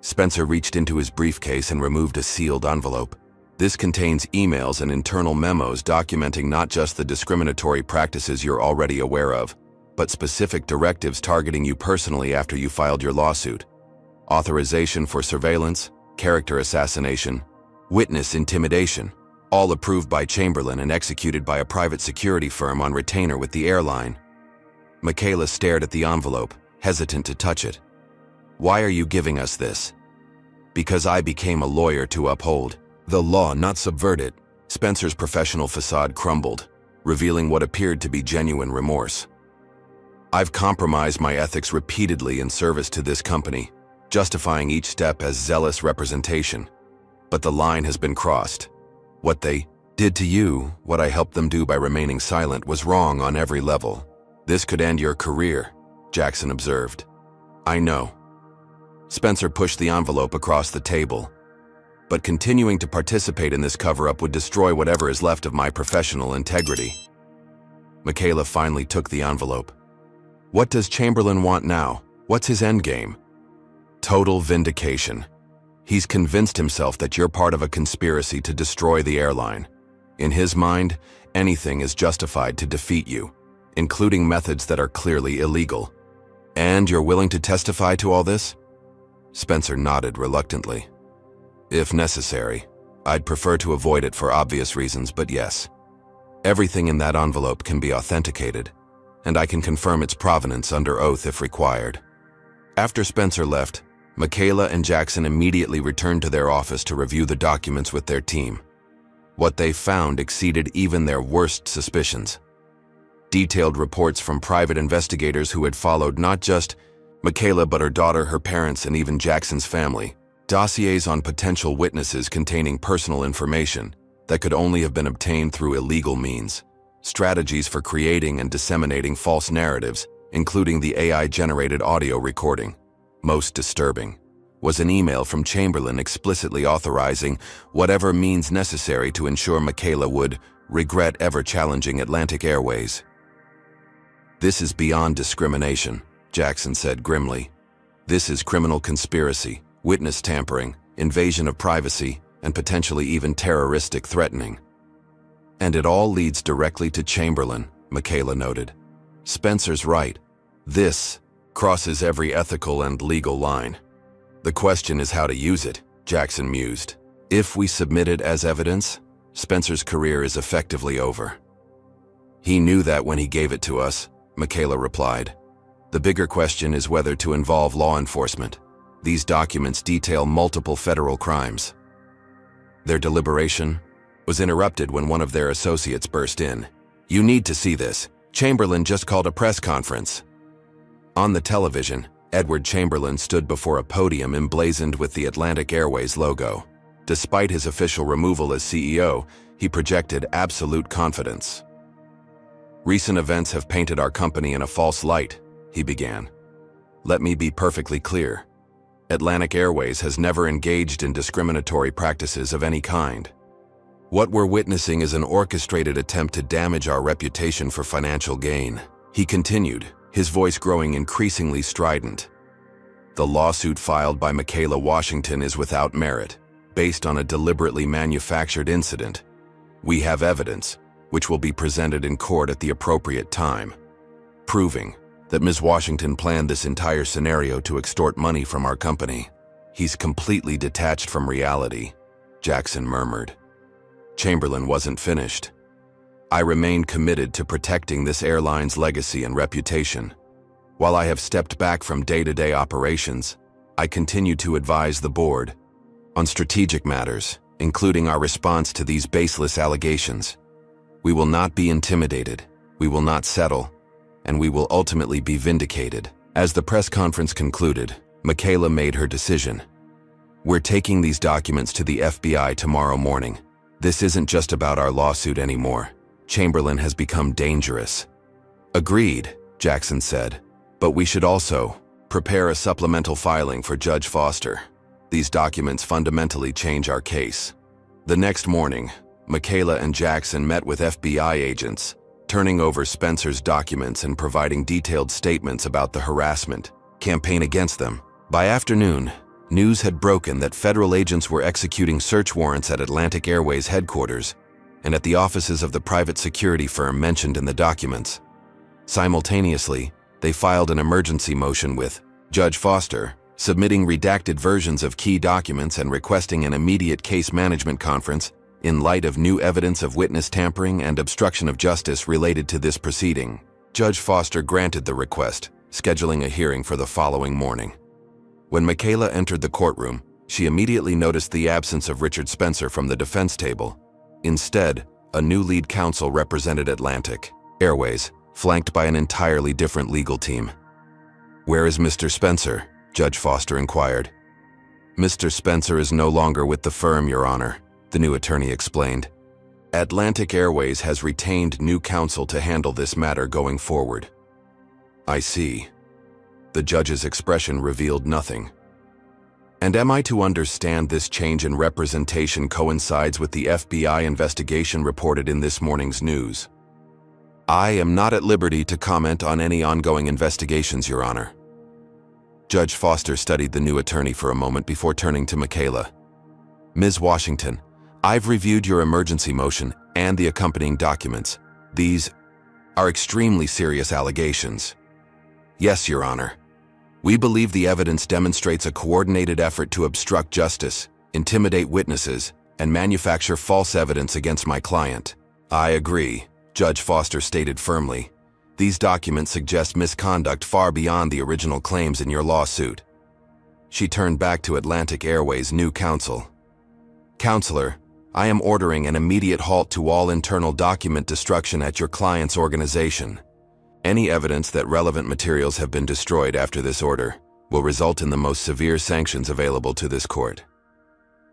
Spencer reached into his briefcase and removed a sealed envelope. "This contains emails and internal memos documenting not just the discriminatory practices you're already aware of, but specific directives targeting you personally after you filed your lawsuit. Authorization for surveillance, character assassination, witness intimidation, all approved by Chamberlain and executed by a private security firm on retainer with the airline." Michaela stared at the envelope, hesitant to touch it. "Why are you giving us this?" "Because I became a lawyer to uphold the law, not subvert it." Spencer's professional facade crumbled, revealing what appeared to be genuine remorse. "I've compromised my ethics repeatedly in service to this company, justifying each step as zealous representation. But the line has been crossed. What they did to you what I helped them do by remaining silent was wrong on every level. This could end your career, Jackson observed. I know. Spencer pushed the envelope across the table. But continuing to participate in this cover-up would destroy whatever is left of my professional integrity. Michaela finally took the envelope. What does Chamberlain want now? What's his endgame? Total vindication. He's convinced himself that you're part of a conspiracy to destroy the airline. In his mind, anything is justified to defeat you, including methods that are clearly illegal. And you're willing to testify to all this? Spencer nodded reluctantly. If necessary. I'd prefer to avoid it for obvious reasons, but yes. Everything in that envelope can be authenticated, and I can confirm its provenance under oath if required. After Spencer left, Michaela and Jackson immediately returned to their office to review the documents with their team. What they found exceeded even their worst suspicions. Detailed reports from private investigators who had followed not just Michaela but her daughter, her parents, and even Jackson's family. Dossiers on potential witnesses containing personal information that could only have been obtained through illegal means. Strategies for creating and disseminating false narratives, including the AI-generated audio recording. Most disturbing was an email from Chamberlain explicitly authorizing whatever means necessary to ensure Michaela would regret ever challenging Atlantic Airways. This is beyond discrimination, Jackson said grimly. This is criminal conspiracy, witness tampering, invasion of privacy, and potentially even terroristic threatening. And it all leads directly to Chamberlain, Michaela noted. Spencer's right. This crosses every ethical and legal line. The question is how to use it, Jackson mused. If we submit it as evidence, Spencer's career is effectively over. He knew that when he gave it to us, Michaela replied. The bigger question is whether to involve law enforcement. These documents detail multiple federal crimes. Their deliberation was interrupted when one of their associates burst in. You need to see this. Chamberlain just called a press conference. On the television, Edward Chamberlain stood before a podium emblazoned with the Atlantic Airways logo. Despite his official removal as CEO, he projected absolute confidence. Recent events have painted our company in a false light, he began. Let me be perfectly clear. Atlantic Airways has never engaged in discriminatory practices of any kind. What we're witnessing is an orchestrated attempt to damage our reputation for financial gain. He continued, his voice growing increasingly strident. The lawsuit filed by Michaela Washington is without merit, based on a deliberately manufactured incident. We have evidence, which will be presented in court at the appropriate time, proving that Ms. Washington planned this entire scenario to extort money from our company. He's completely detached from reality, Jackson murmured. Chamberlain wasn't finished. I remain committed to protecting this airline's legacy and reputation. While I have stepped back from day-to-day operations, I continue to advise the board on strategic matters, including our response to these baseless allegations. We will not be intimidated, we will not settle, and we will ultimately be vindicated. As the press conference concluded, Michaela made her decision. We're taking these documents to the FBI tomorrow morning. This isn't just about our lawsuit anymore. Chamberlain has become dangerous. Agreed, Jackson said, but we should also prepare a supplemental filing for Judge Foster. These documents fundamentally change our case. The next morning, Michaela and Jackson met with FBI agents, turning over Spencer's documents and providing detailed statements about the harassment campaign against them. By afternoon, news had broken that federal agents were executing search warrants at Atlantic Airways headquarters and at the offices of the private security firm mentioned in the documents. Simultaneously, they filed an emergency motion with Judge Foster, submitting redacted versions of key documents and requesting an immediate case management conference in light of new evidence of witness tampering and obstruction of justice related to this proceeding. Judge Foster granted the request, scheduling a hearing for the following morning. When Michaela entered the courtroom, she immediately noticed the absence of Richard Spencer from the defense table. Instead, a new lead counsel represented Atlantic Airways, flanked by an entirely different legal team. Where is Mr. Spencer? Judge Foster inquired. Mr. Spencer is no longer with the firm, Your Honor, the new attorney explained. Atlantic Airways has retained new counsel to handle this matter going forward. I see. The judge's expression revealed nothing. And am I to understand this change in representation coincides with the FBI investigation reported in this morning's news? I am not at liberty to comment on any ongoing investigations, Your Honor. Judge Foster studied the new attorney for a moment before turning to Michaela. Ms. Washington, I've reviewed your emergency motion and the accompanying documents. These are extremely serious allegations. Yes, Your Honor. We believe the evidence demonstrates a coordinated effort to obstruct justice, intimidate witnesses, and manufacture false evidence against my client. I agree, Judge Foster stated firmly. These documents suggest misconduct far beyond the original claims in your lawsuit. She turned back to Atlantic Airways' new counsel. Counselor, I am ordering an immediate halt to all internal document destruction at your client's organization. Any evidence that relevant materials have been destroyed after this order will result in the most severe sanctions available to this court.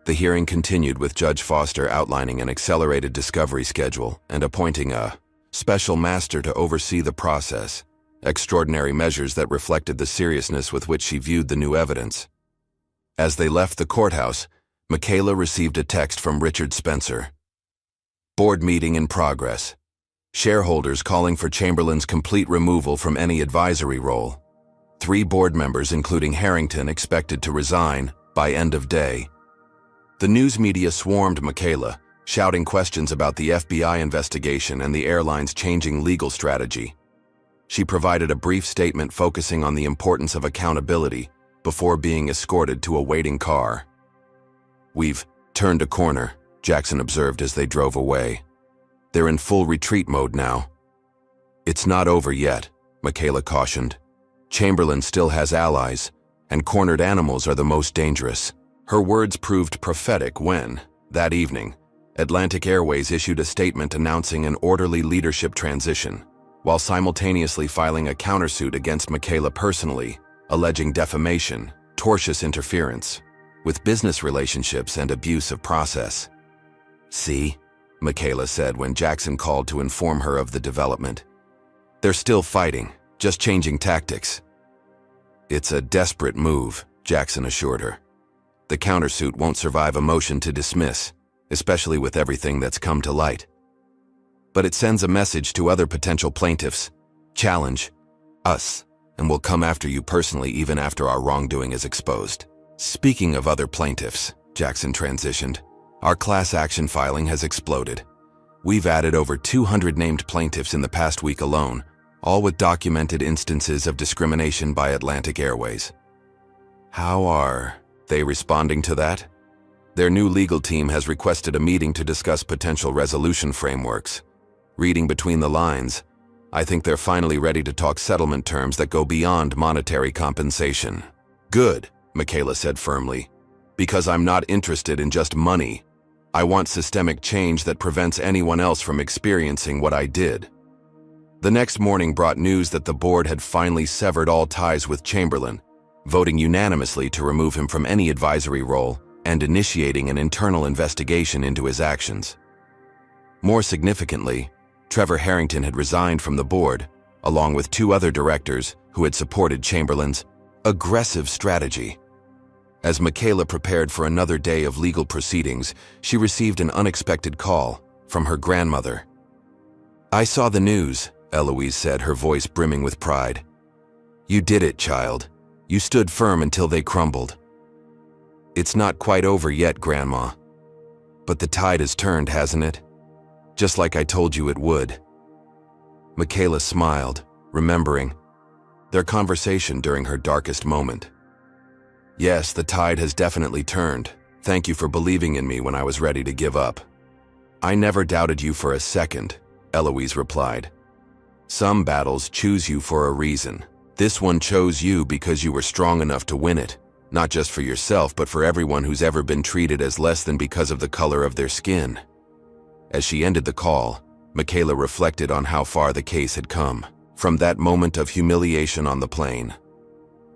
The hearing continued with Judge Foster outlining an accelerated discovery schedule and appointing a special master to oversee the process, extraordinary measures that reflected the seriousness with which she viewed the new evidence. As they left the courthouse, Michaela received a text from Richard Spencer. Board meeting in progress. Shareholders calling for Chamberlain's complete removal from any advisory role. 3 board members, including Harrington, expected to resign by end of day. The news media swarmed Michaela, shouting questions about the FBI investigation and the airline's changing legal strategy. She provided a brief statement focusing on the importance of accountability before being escorted to a waiting car. We've turned a corner, Jackson observed as they drove away. They're in full retreat mode now. It's not over yet, Michaela cautioned. Chamberlain still has allies, and cornered animals are the most dangerous. Her words proved prophetic when, that evening, Atlantic Airways issued a statement announcing an orderly leadership transition, while simultaneously filing a countersuit against Michaela personally, alleging defamation, tortious interference with business relationships and abuse of process. See, Michaela said when Jackson called to inform her of the development. They're still fighting, just changing tactics. It's a desperate move, Jackson assured her. The countersuit won't survive a motion to dismiss, especially with everything that's come to light. But it sends a message to other potential plaintiffs. Challenge us, and we'll come after you personally even after our wrongdoing is exposed. Speaking of other plaintiffs, Jackson transitioned, our class action filing has exploded. We've added over 200 named plaintiffs in the past week alone, all with documented instances of discrimination by Atlantic Airways. How are they responding to that? Their new legal team has requested a meeting to discuss potential resolution frameworks. Reading between the lines, I think they're finally ready to talk settlement terms that go beyond monetary compensation. Good, Michaela said firmly, because I'm not interested in just money. I want systemic change that prevents anyone else from experiencing what I did. The next morning brought news that the board had finally severed all ties with Chamberlain, voting unanimously to remove him from any advisory role and initiating an internal investigation into his actions. More significantly, Trevor Harrington had resigned from the board, along with 2 other directors who had supported Chamberlain's aggressive strategy. As Michaela prepared for another day of legal proceedings, she received an unexpected call from her grandmother. I saw the news, Eloise said, her voice brimming with pride. You did it, child. You stood firm until they crumbled. It's not quite over yet, Grandma. But the tide has turned, hasn't it? Just like I told you it would. Michaela smiled, remembering their conversation during her darkest moment. Yes, the tide has definitely turned. Thank you for believing in me when I was ready to give up. I never doubted you for a second, Eloise replied. Some battles choose you for a reason. This one chose you because you were strong enough to win it, not just for yourself, but for everyone who's ever been treated as less than because of the color of their skin. As she ended the call, Michaela reflected on how far the case had come, from that moment of humiliation on the plane.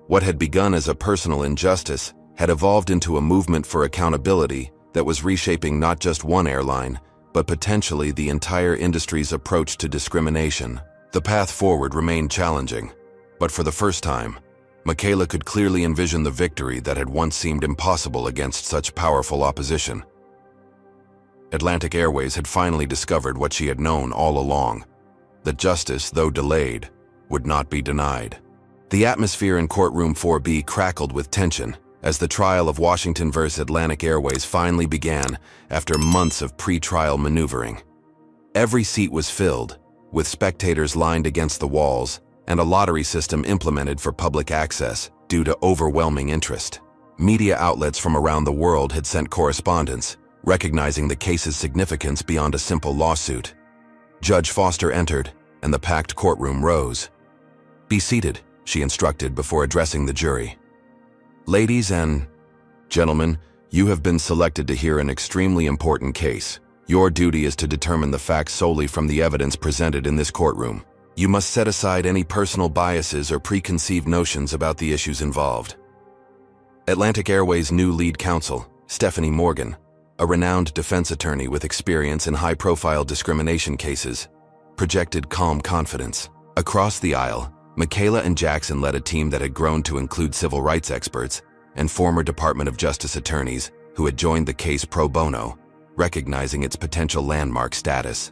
What had begun as a personal injustice had evolved into a movement for accountability that was reshaping not just one airline, but potentially the entire industry's approach to discrimination. The path forward remained challenging, but for the first time, Michaela could clearly envision the victory that had once seemed impossible against such powerful opposition. Atlantic Airways had finally discovered what she had known all along, that justice, though delayed, would not be denied. The atmosphere in courtroom 4B crackled with tension as the trial of Washington vs. Atlantic Airways finally began after months of pre-trial maneuvering. Every seat was filled, with spectators lined against the walls, and a lottery system implemented for public access due to overwhelming interest. Media outlets from around the world had sent correspondence, recognizing the case's significance beyond a simple lawsuit. Judge Foster entered, and the packed courtroom rose. "Be seated," she instructed before addressing the jury. "Ladies and gentlemen, you have been selected to hear an extremely important case. Your duty is to determine the facts solely from the evidence presented in this courtroom. You must set aside any personal biases or preconceived notions about the issues involved." Atlantic Airways' new lead counsel, Stephanie Morgan, a renowned defense attorney with experience in high-profile discrimination cases, projected calm confidence. Across the aisle, Michaela and Jackson led a team that had grown to include civil rights experts and former Department of Justice attorneys who had joined the case pro bono, recognizing its potential landmark status.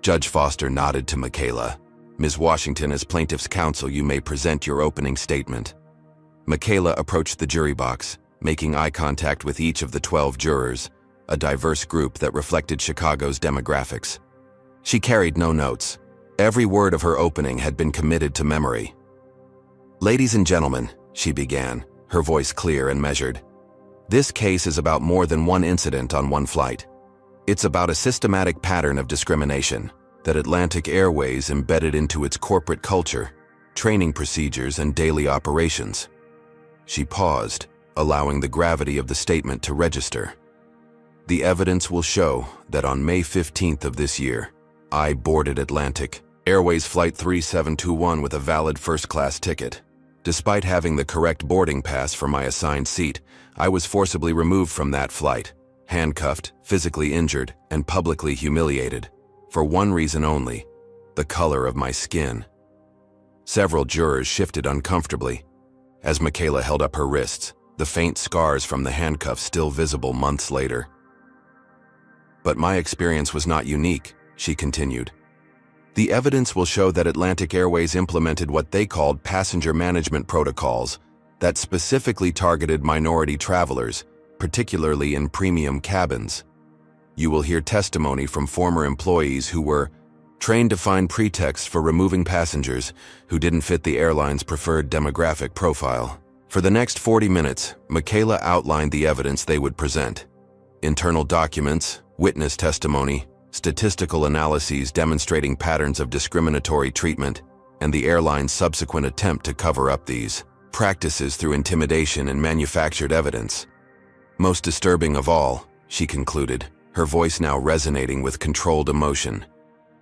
Judge Foster nodded to Michaela. "Ms. Washington, as plaintiff's counsel, you may present your opening statement." Michaela approached the jury box, making eye contact with each of the 12 jurors, a diverse group that reflected Chicago's demographics. She carried no notes. Every word of her opening had been committed to memory. "Ladies and gentlemen," she began, her voice clear and measured, "this case is about more than one incident on one flight. It's about a systematic pattern of discrimination that Atlantic Airways embedded into its corporate culture, training procedures, and daily operations." She paused, allowing the gravity of the statement to register. "The evidence will show that on May 15th of this year, I boarded Atlantic Airways Flight 3721 with a valid first-class ticket. Despite having the correct boarding pass for my assigned seat, I was forcibly removed from that flight, handcuffed, physically injured, and publicly humiliated, for one reason only: the color of my skin." Several jurors shifted uncomfortably as Michaela held up her wrists, the faint scars from the handcuffs still visible months later. "But my experience was not unique," she continued. "The evidence will show that Atlantic Airways implemented what they called passenger management protocols that specifically targeted minority travelers, particularly in premium cabins. You will hear testimony from former employees who were trained to find pretexts for removing passengers who didn't fit the airline's preferred demographic profile." For the next 40 minutes, Michaela outlined the evidence they would present: internal documents, witness testimony, statistical analyses demonstrating patterns of discriminatory treatment, and the airline's subsequent attempt to cover up these practices through intimidation and manufactured evidence. "Most disturbing of all," she concluded, her voice now resonating with controlled emotion,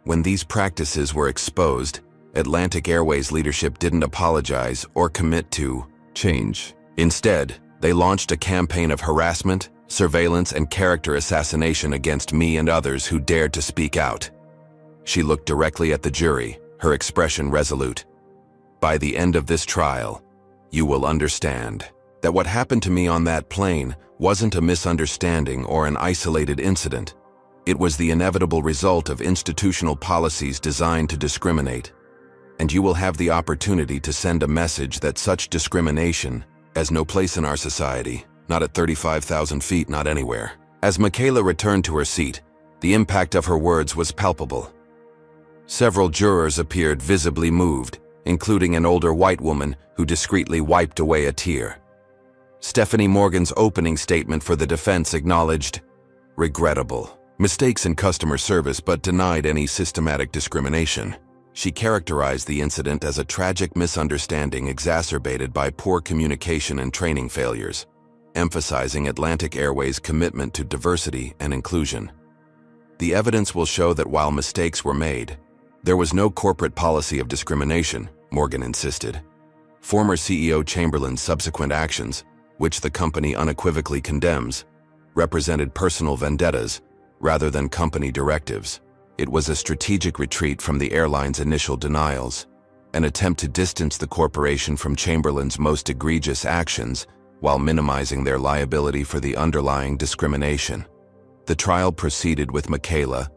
"when these practices were exposed, Atlantic Airways leadership didn't apologize or commit to change. Instead, they launched a campaign of harassment, surveillance, and character assassination against me and others who dared to speak out." She looked directly at the jury, her expression resolute. "By the end of this trial, you will understand that what happened to me on that plane wasn't a misunderstanding or an isolated incident. It was the inevitable result of institutional policies designed to discriminate. And you will have the opportunity to send a message that such discrimination has no place in our society, not at 35,000 feet, not anywhere." As Michaela returned to her seat, the impact of her words was palpable. Several jurors appeared visibly moved, including an older white woman who discreetly wiped away a tear. Stephanie Morgan's opening statement for the defense acknowledged regrettable mistakes in customer service but denied any systematic discrimination. She characterized the incident as a tragic misunderstanding exacerbated by poor communication and training failures, emphasizing Atlantic Airways' commitment to diversity and inclusion. "The evidence will show that while mistakes were made, there was no corporate policy of discrimination," Morgan insisted. Former CEO Chamberlain's subsequent actions, which the company unequivocally condemns, represented personal vendettas rather than company directives. It was a strategic retreat from the airline's initial denials, an attempt to distance the corporation from Chamberlain's most egregious actions while minimizing their liability for the underlying discrimination. The trial proceeded with Michaela,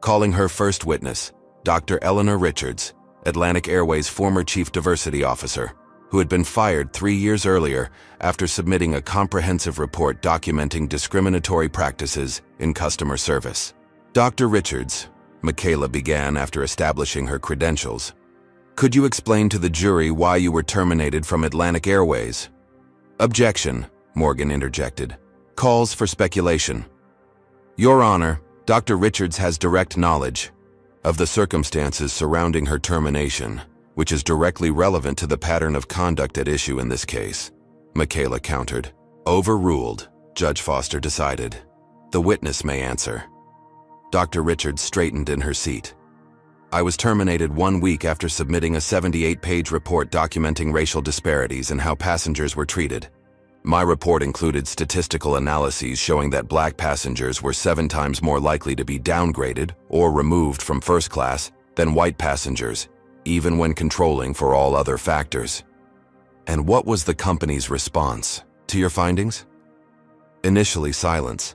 calling her first witness, Dr. Eleanor Richards, Atlantic Airways' former chief diversity officer, who had been fired 3 years earlier after submitting a comprehensive report documenting discriminatory practices in customer service. Dr. Richards, Michaela began after establishing her credentials. Could you explain to the jury why you were terminated from Atlantic Airways? Objection, Morgan interjected. Calls for speculation. Your Honor, Dr. Richards has direct knowledge of the circumstances surrounding her termination, which is directly relevant to the pattern of conduct at issue in this case. Michaela countered. Overruled, Judge Foster decided. The witness may answer. Dr. Richards straightened in her seat. I was terminated 1 week after submitting a 78-page report documenting racial disparities and how passengers were treated. My report included statistical analyses showing that black passengers were 7 times more likely to be downgraded or removed from first class than white passengers, even when controlling for all other factors. And what was the company's response to your findings? Initially, silence.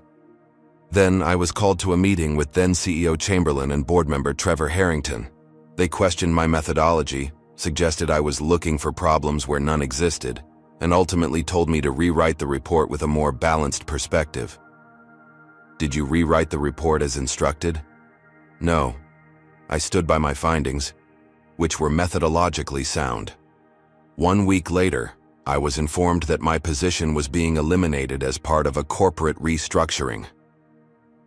Then I was called to a meeting with then CEO Chamberlain and board member Trevor Harrington. They questioned my methodology, suggested I was looking for problems where none existed, and ultimately told me to rewrite the report with a more balanced perspective. Did you rewrite the report as instructed? No. I stood by my findings, which were methodologically sound. 1 week later, I was informed that my position was being eliminated as part of a corporate restructuring.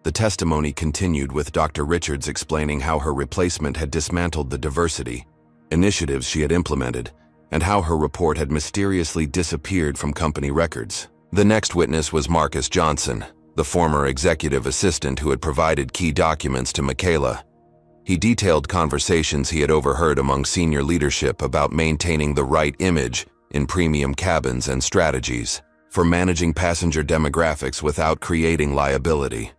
The testimony continued with Dr. Richards explaining how her replacement had dismantled the diversity initiatives she had implemented, and how her report had mysteriously disappeared from company records. The next witness was Marcus Johnson, the former executive assistant who had provided key documents to Michaela. He detailed conversations he had overheard among senior leadership about maintaining the right image in premium cabins and strategies for managing passenger demographics without creating liability.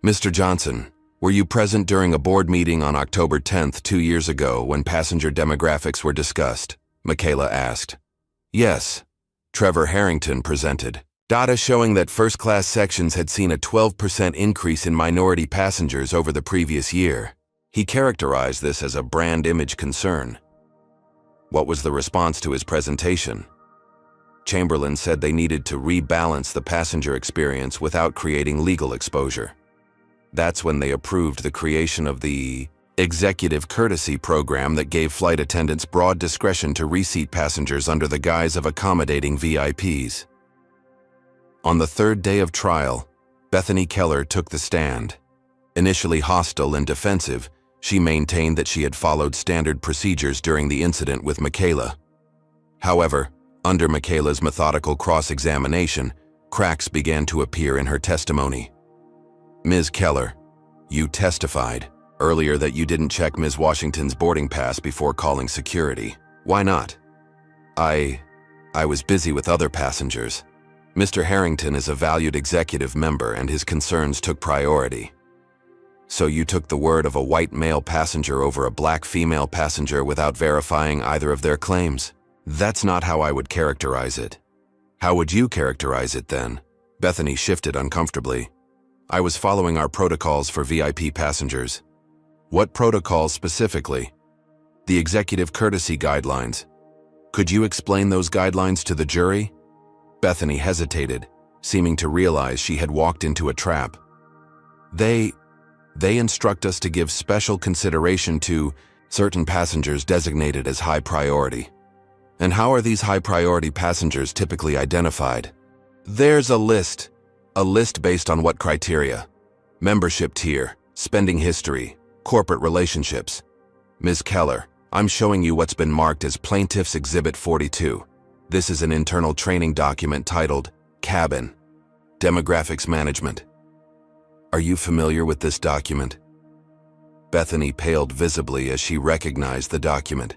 Mr. Johnson, were you present during a board meeting on October 10th, 2 years ago when passenger demographics were discussed? Michaela asked. Yes. Trevor Harrington presented. Data showing that first-class sections had seen a 12% increase in minority passengers over the previous year. He characterized this as a brand image concern. What was the response to his presentation? Chamberlain said they needed to rebalance the passenger experience without creating legal exposure. That's when they approved the creation of the Executive Courtesy Program that gave flight attendants broad discretion to reseat passengers under the guise of accommodating VIPs. On the 3rd day of trial, Bethany Keller took the stand. Initially hostile and defensive, she maintained that she had followed standard procedures during the incident with Michaela. However, under Michaela's methodical cross-examination, cracks began to appear in her testimony. Ms. Keller, you testified earlier that you didn't check Ms. Washington's boarding pass before calling security. Why not? I was busy with other passengers. Mr. Harrington is a valued executive member and his concerns took priority. So you took the word of a white male passenger over a black female passenger without verifying either of their claims? That's not how I would characterize it. How would you characterize it then? Bethany shifted uncomfortably. I was following our protocols for VIP passengers. What protocols specifically? The Executive Courtesy Guidelines. Could you explain those guidelines to the jury? Bethany hesitated, seeming to realize she had walked into a trap. They instruct us to give special consideration to certain passengers designated as high priority. And how are these high priority passengers typically identified? There's a list based on what criteria? Membership tier, spending history, corporate relationships. Ms. Keller, I'm showing you what's been marked as Plaintiff's Exhibit 42. This is an internal training document titled Cabin Demographics Management. Are you familiar with this document? Bethany paled visibly as she recognized the document.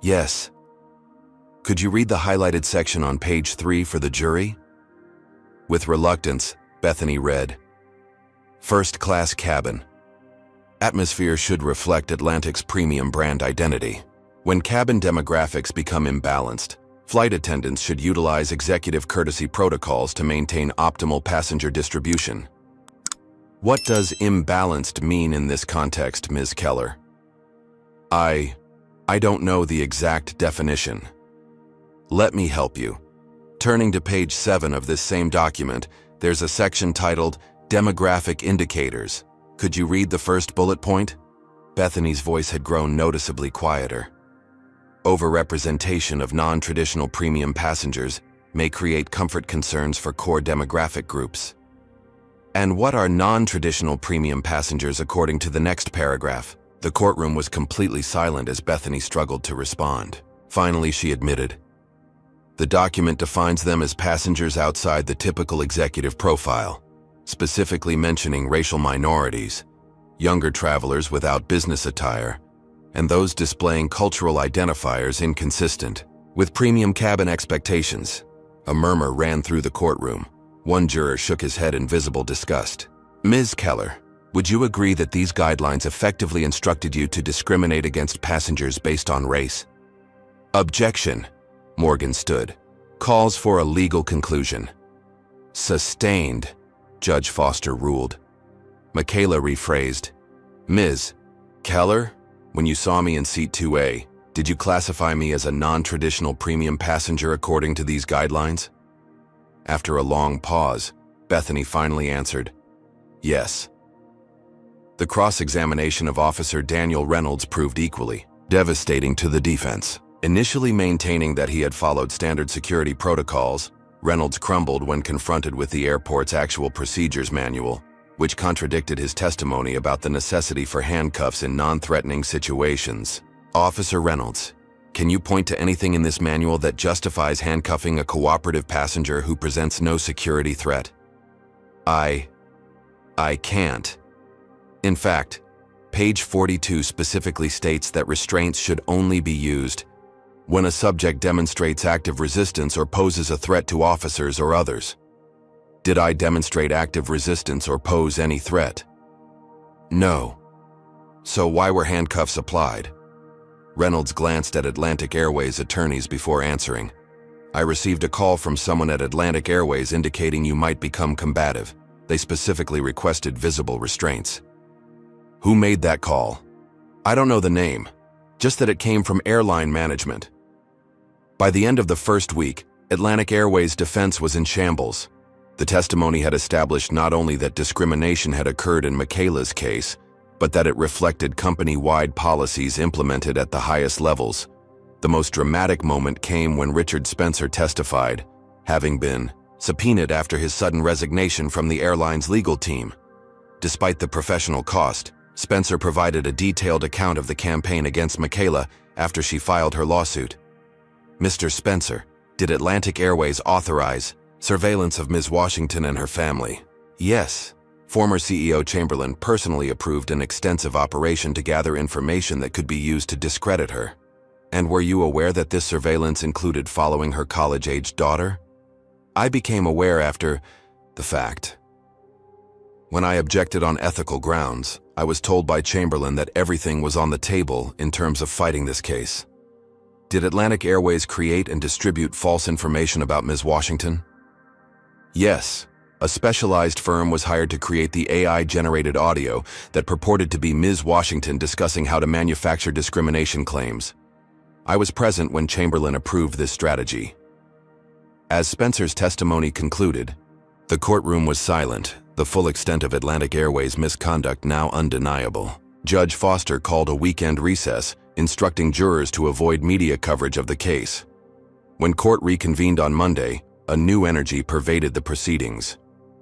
Yes. Could you read the highlighted section on page 3 for the jury? With reluctance, Bethany read, First-class cabin. Atmosphere should reflect Atlantic's premium brand identity. When cabin demographics become imbalanced, flight attendants should utilize executive courtesy protocols to maintain optimal passenger distribution. What does imbalanced mean in this context, Ms. Keller? I don't know the exact definition. Let me help you. Turning to page 7 of this same document, there's a section titled Demographic Indicators. Could you read the first bullet point? Bethany's voice had grown noticeably quieter. Overrepresentation of non-traditional premium passengers may create comfort concerns for core demographic groups. And what are non-traditional premium passengers according to the next paragraph? The courtroom was completely silent as Bethany struggled to respond. Finally, she admitted. The document defines them as passengers outside the typical executive profile, specifically mentioning racial minorities, younger travelers without business attire, and those displaying cultural identifiers inconsistent with premium cabin expectations. A murmur ran through the courtroom. One juror shook his head in visible disgust. Ms. Keller, would you agree that these guidelines effectively instructed you to discriminate against passengers based on race? Objection. Morgan stood. Calls for a legal conclusion. Sustained, Judge Foster ruled. Michaela rephrased. Ms. Keller, when you saw me in seat 2A, did you classify me as a non-traditional premium passenger according to these guidelines? After a long pause, Bethany finally answered, yes. The cross-examination of Officer Daniel Reynolds proved equally devastating to the defense. Initially maintaining that he had followed standard security protocols, Reynolds crumbled when confronted with the airport's actual procedures manual, which contradicted his testimony about the necessity for handcuffs in non-threatening situations. Officer Reynolds, can you point to anything in this manual that justifies handcuffing a cooperative passenger who presents no security threat? I can't. In fact, page 42 specifically states that restraints should only be used when a subject demonstrates active resistance or poses a threat to officers or others. Did I demonstrate active resistance or pose any threat? No. So why were handcuffs applied? Reynolds glanced at Atlantic Airways attorneys before answering. I received a call from someone at Atlantic Airways indicating you might become combative. They specifically requested visible restraints. Who made that call? I don't know the name, just that it came from airline management. By the end of the first week, Atlantic Airways' defense was in shambles. The testimony had established not only that discrimination had occurred in Michaela's case, but that it reflected company-wide policies implemented at the highest levels. The most dramatic moment came when Richard Spencer testified, having been subpoenaed after his sudden resignation from the airline's legal team. Despite the professional cost, Spencer provided a detailed account of the campaign against Michaela after she filed her lawsuit. Mr. Spencer, did Atlantic Airways authorize surveillance of Ms. Washington and her family? Yes. Former CEO Chamberlain personally approved an extensive operation to gather information that could be used to discredit her. And were you aware that this surveillance included following her college-aged daughter? I became aware after the fact. When I objected on ethical grounds, I was told by Chamberlain that everything was on the table in terms of fighting this case. Did Atlantic Airways create and distribute false information about Ms. Washington? Yes. A specialized firm was hired to create the AI-generated audio that purported to be Ms. Washington discussing how to manufacture discrimination claims. I was present when Chamberlain approved this strategy. As Spencer's testimony concluded, the courtroom was silent, the full extent of Atlantic Airways' misconduct now undeniable. Judge Foster called a weekend recess, instructing jurors to avoid media coverage of the case. When court reconvened on Monday, a new energy pervaded the proceedings.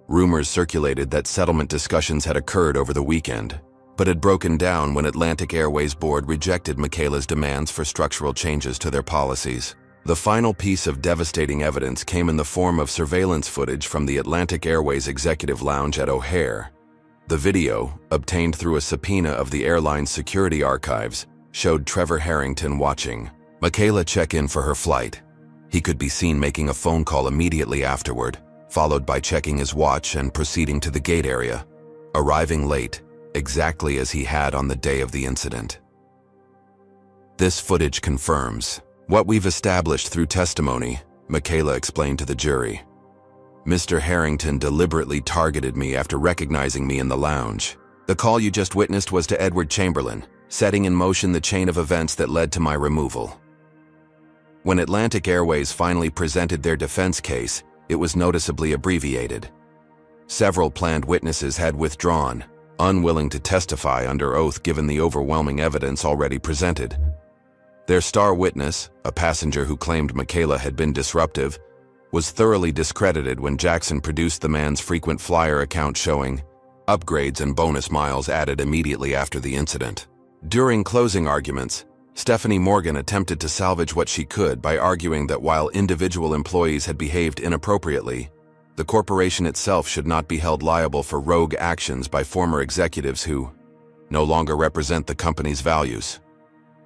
Rumors circulated that settlement discussions had occurred over the weekend, but had broken down when Atlantic Airways board rejected Michaela's demands for structural changes to their policies. The final piece of devastating evidence came in the form of surveillance footage from the Atlantic Airways executive lounge at O'Hare. The video, obtained through a subpoena of the airline's security archives, showed Trevor Harrington watching Michaela check in for her flight. He could be seen making a phone call immediately afterward, followed by checking his watch and proceeding to the gate area. arriving late, exactly as he had on the day of the incident. This footage confirms what we've established through testimony, Michaela explained to the jury. Mr. Harrington deliberately targeted me after recognizing me in the lounge. The call you just witnessed was to Edward Chamberlain, setting in motion the chain of events that led to my removal. When Atlantic Airways finally presented their defense case, it was noticeably abbreviated. Several planned witnesses had withdrawn, unwilling to testify under oath given the overwhelming evidence already presented. Their star witness, a passenger who claimed Michaela had been disruptive, was thoroughly discredited when Jackson produced the man's frequent flyer account showing upgrades and bonus miles added immediately after the incident. During closing arguments, Stephanie Morgan attempted to salvage what she could by arguing that while individual employees had behaved inappropriately, the corporation itself should not be held liable for rogue actions by former executives who no longer represent the company's values.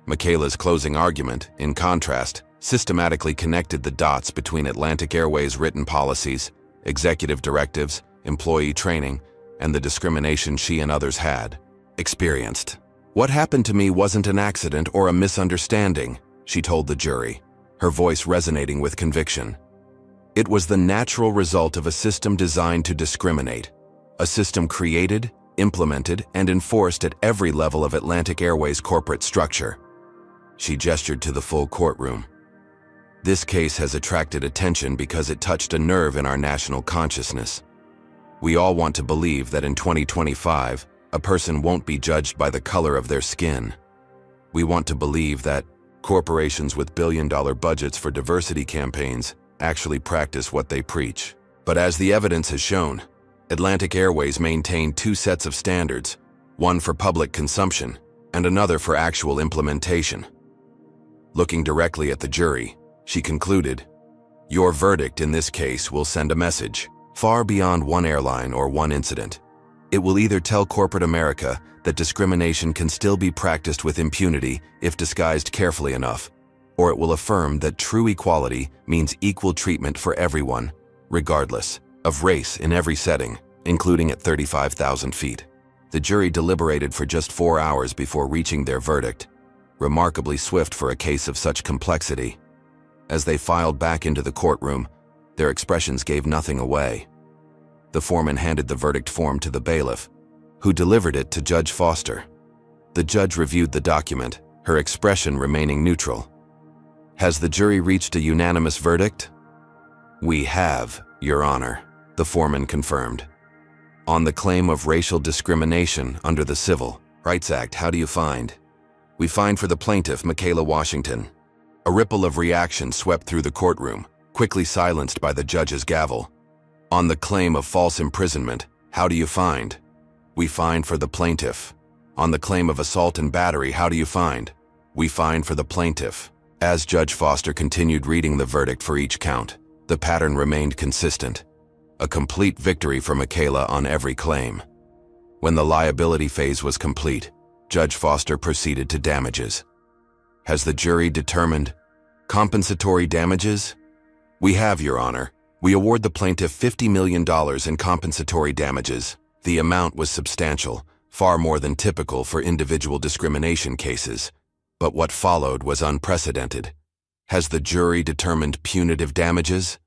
Michaela's closing argument, in contrast, systematically connected the dots between Atlantic Airways' written policies, executive directives, employee training, and the discrimination she and others had experienced. What happened to me wasn't an accident or a misunderstanding, she told the jury, her voice resonating with conviction. It was the natural result of a system designed to discriminate, a system created, implemented, and enforced at every level of Atlantic Airways' corporate structure. She gestured to the full courtroom. This case has attracted attention because it touched a nerve in our national consciousness. We all want to believe that in 2025, a person won't be judged by the color of their skin. We want to believe that corporations with billion-dollar budgets for diversity campaigns actually practice what they preach. But as the evidence has shown, Atlantic Airways maintained two sets of standards, one for public consumption and another for actual implementation. Looking directly at the jury, she concluded, "Your verdict in this case will send a message far beyond one airline or one incident. It will either tell corporate America that discrimination can still be practiced with impunity if disguised carefully enough, or it will affirm that true equality means equal treatment for everyone, regardless of race in every setting, including at 35,000 feet. The jury deliberated for just 4 hours before reaching their verdict, remarkably swift for a case of such complexity. As they filed back into the courtroom, their expressions gave nothing away. The foreman handed the verdict form to the bailiff, who delivered it to Judge Foster. The judge reviewed the document, her expression remaining neutral. "Has the jury reached a unanimous verdict?" "We have, Your Honor," the foreman confirmed. "On the claim of racial discrimination under the Civil Rights Act, how do you find?" "We find for the plaintiff, Michaela Washington." A ripple of reaction swept through the courtroom, quickly silenced by the judge's gavel. "On the claim of false imprisonment, how do you find?" "We find for the plaintiff." "On the claim of assault and battery, how do you find?" "We find for the plaintiff." As Judge Foster continued reading the verdict for each count, the pattern remained consistent. A complete victory for Michaela on every claim. When the liability phase was complete, Judge Foster proceeded to damages. "Has the jury determined compensatory damages?" "We have, Your Honor. We award the plaintiff $50 million in compensatory damages. The amount was substantial, far more than typical for individual discrimination cases. But what followed was unprecedented. Has the jury determined punitive damages?"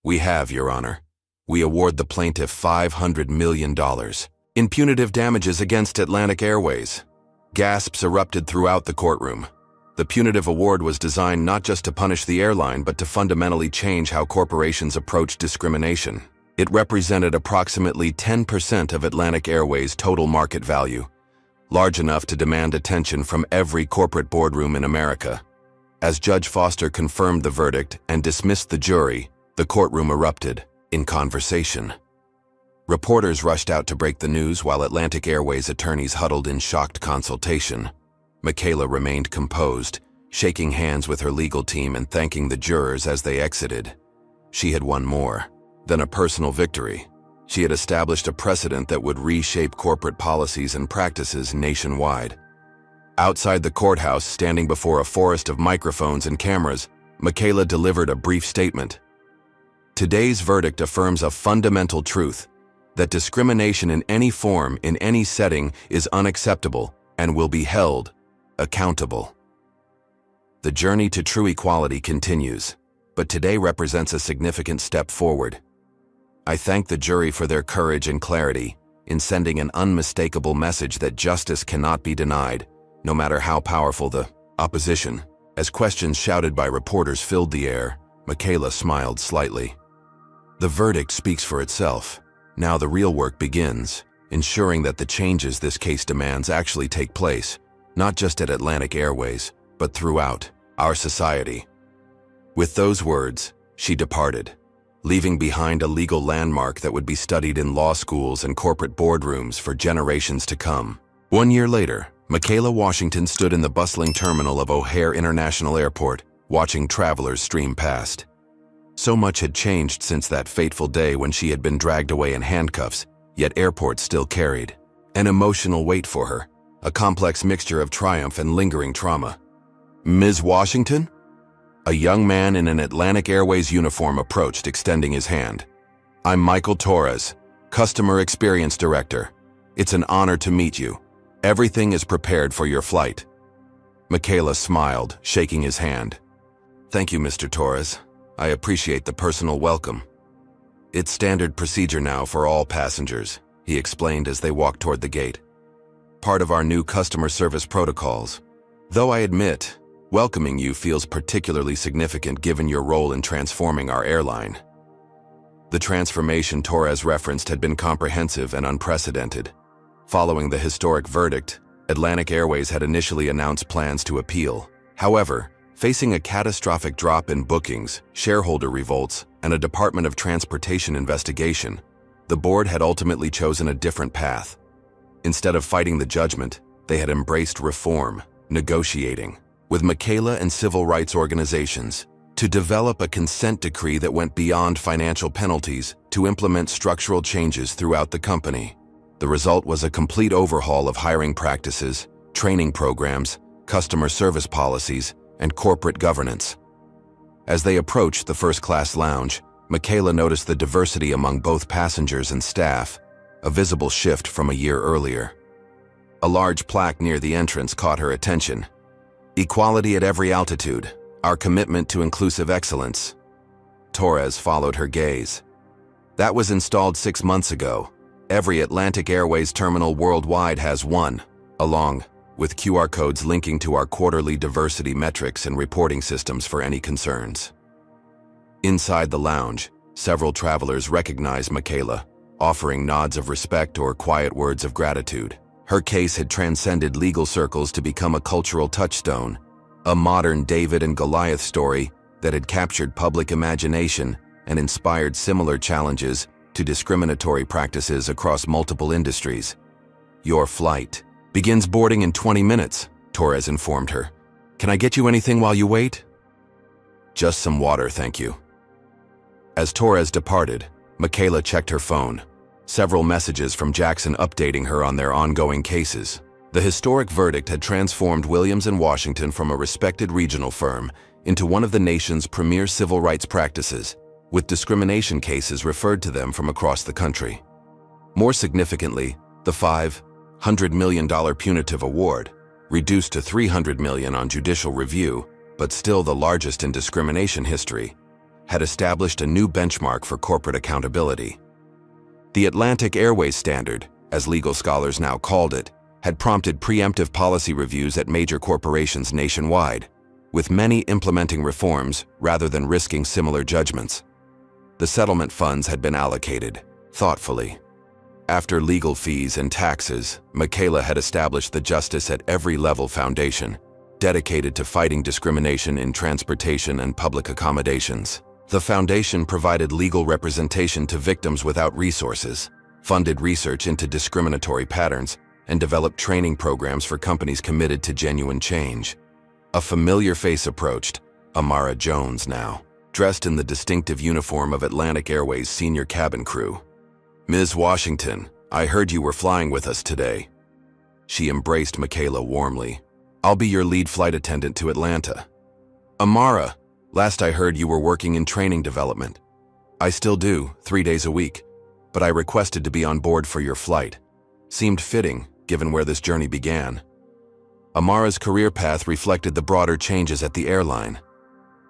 "We have, Your Honor. We award the plaintiff $500 million in punitive damages against Atlantic Airways." Gasps erupted throughout the courtroom. The punitive award was designed not just to punish the airline, but to fundamentally change how corporations approach discrimination. It represented approximately 10% of Atlantic Airways' total market value, large enough to demand attention from every corporate boardroom in America. As Judge Foster confirmed the verdict and dismissed the jury, the courtroom erupted in conversation. Reporters rushed out to break the news while Atlantic Airways attorneys huddled in shocked consultation. Michaela remained composed, shaking hands with her legal team and thanking the jurors as they exited. She had won more than a personal victory. She had established a precedent that would reshape corporate policies and practices nationwide. Outside the courthouse, standing before a forest of microphones and cameras, Michaela delivered a brief statement. "Today's verdict affirms a fundamental truth. that discrimination in any form, in any setting, is unacceptable and will be held accountable. The journey to true equality continues, but today represents a significant step forward. I thank the jury for their courage and clarity in sending an unmistakable message that justice cannot be denied, no matter how powerful the opposition. As questions shouted by reporters filled the air, Michaela smiled slightly. The verdict speaks for itself. Now the real work begins, ensuring that the changes this case demands actually take place, not just at Atlantic Airways, but throughout our society. With those words, she departed, leaving behind a legal landmark that would be studied in law schools and corporate boardrooms for generations to come. 1 year later, Michaela Washington stood in the bustling terminal of O'Hare International Airport, watching travelers stream past. So much had changed since that fateful day when she had been dragged away in handcuffs, yet airport still carried an emotional weight for her, a complex mixture of triumph and lingering trauma. "Ms. Washington?" A young man in an Atlantic Airways uniform approached, extending his hand. "I'm Michael Torres, Customer Experience Director. It's an honor to meet you. Everything is prepared for your flight." Michaela smiled, shaking his hand. "Thank you, Mr. Torres. I appreciate the personal welcome. It's standard procedure now for all passengers," he explained as they walked toward the gate. "Part of our new customer service protocols. Though I admit, welcoming you feels particularly significant given your role in transforming our airline." The transformation Torres referenced had been comprehensive and unprecedented. Following the historic verdict, Atlantic Airways had initially announced plans to appeal. However, facing a catastrophic drop in bookings, shareholder revolts, and a Department of Transportation investigation, the board had ultimately chosen a different path. Instead of fighting the judgment, they had embraced reform, negotiating with Michaela and civil rights organizations to develop a consent decree that went beyond financial penalties to implement structural changes throughout the company. The result was a complete overhaul of hiring practices, training programs, customer service policies, and corporate governance. As they approached the first-class lounge, Michaela noticed the diversity among both passengers and staff, a visible shift from a year earlier. A large plaque near the entrance caught her attention. "Equality at every altitude, our commitment to inclusive excellence." Torres followed her gaze. "That was installed 6 months ago. Every Atlantic Airways terminal worldwide has one, along with QR codes linking to our quarterly diversity metrics and reporting systems for any concerns." Inside the lounge, several travelers recognized Michaela, offering nods of respect or quiet words of gratitude. Her case had transcended legal circles to become a cultural touchstone, a modern David and Goliath story that had captured public imagination and inspired similar challenges to discriminatory practices across multiple industries. "Your flight begins boarding in 20 minutes, Torres informed her. "Can I get you anything while you wait?" "Just some water, thank you." As Torres departed, Michaela checked her phone. Several messages from Jackson updating her on their ongoing cases. The historic verdict had transformed Williams & Washington from a respected regional firm into one of the nation's premier civil rights practices, with discrimination cases referred to them from across the country. More significantly, the $500 million punitive award, reduced to $300 million on judicial review, but still the largest in discrimination history, had established a new benchmark for corporate accountability. The Atlantic Airways Standard, as legal scholars now called it, had prompted preemptive policy reviews at major corporations nationwide, with many implementing reforms rather than risking similar judgments. The settlement funds had been allocated, thoughtfully. After legal fees and taxes, Michaela had established the Justice at Every Level Foundation, dedicated to fighting discrimination in transportation and public accommodations. The foundation provided legal representation to victims without resources, funded research into discriminatory patterns, and developed training programs for companies committed to genuine change. A familiar face approached, Amara Jones now, dressed in the distinctive uniform of Atlantic Airways' senior cabin crew. "Ms. Washington, I heard you were flying with us today." She embraced Michaela warmly. "I'll be your lead flight attendant to Atlanta." "Amara, last I heard you were working in training development." "I still do, 3 days a week. but I requested to be on board for your flight. Seemed fitting, given where this journey began. Amara's career path reflected the broader changes at the airline.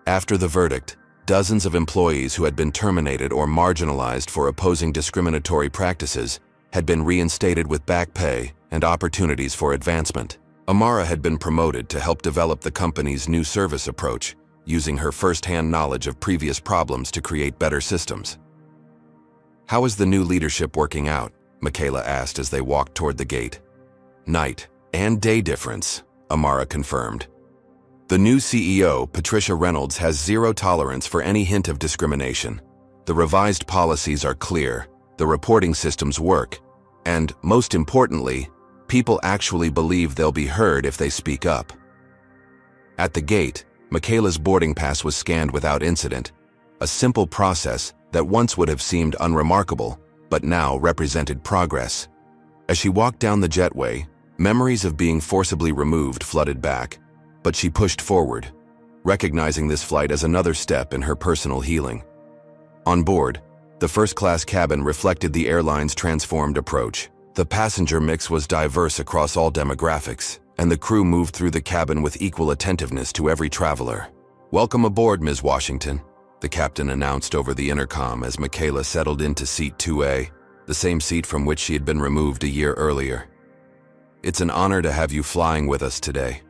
After the verdict, dozens of employees who had been terminated or marginalized for opposing discriminatory practices had been reinstated with back pay and opportunities for advancement. Amara had been promoted to help develop the company's new service approach, using her first-hand knowledge of previous problems to create better systems. "How is the new leadership working out?" Michaela asked as they walked toward the gate. "Night and day difference," Amara confirmed. "The new CEO, Patricia Reynolds, has zero tolerance for any hint of discrimination. The revised policies are clear, the reporting systems work, and, most importantly, people actually believe they'll be heard if they speak up." At the gate, Michaela's boarding pass was scanned without incident, a simple process that once would have seemed unremarkable, but now represented progress. As she walked down the jetway, memories of being forcibly removed flooded back, but she pushed forward, recognizing this flight as another step in her personal healing. On board, the first-class cabin reflected the airline's transformed approach. The passenger mix was diverse across all demographics, and the crew moved through the cabin with equal attentiveness to every traveler. "Welcome aboard, Ms. Washington," the captain announced over the intercom as Michaela settled into seat 2A, the same seat from which she had been removed a year earlier. "It's an honor to have you flying with us today."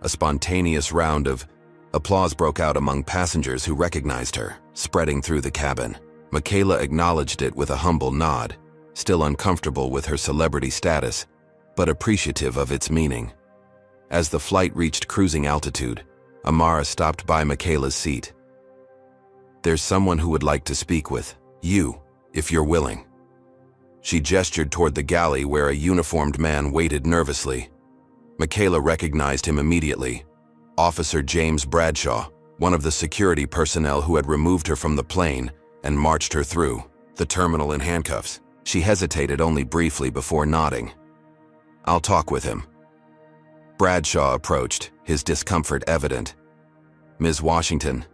A spontaneous round of applause broke out among passengers who recognized her, spreading through the cabin. Michaela acknowledged it with a humble nod, still uncomfortable with her celebrity status, but appreciative of its meaning. As the flight reached cruising altitude, Amara stopped by Michaela's seat. "There's someone who would like to speak with you, if you're willing." She gestured toward the galley where a uniformed man waited nervously. Michaela recognized him immediately. Officer James Bradshaw, one of the security personnel who had removed her from the plane and marched her through the terminal in handcuffs. She hesitated only briefly before nodding. "I'll talk with him." Bradshaw approached, his discomfort evident. "Ms. Washington,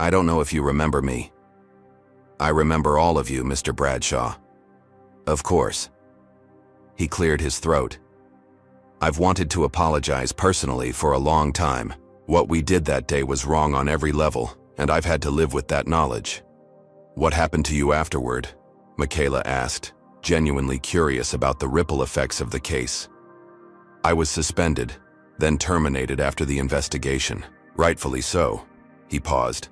I don't know if you remember me." "I remember all of you, Mr. Bradshaw." "Of course." He cleared his throat. "I've wanted to apologize personally for a long time. What we did that day was wrong on every level, and I've had to live with that knowledge." "What happened to you afterward?" Michaela asked, genuinely curious about the ripple effects of the case. "I was suspended, then terminated after the investigation. Rightfully so." He paused.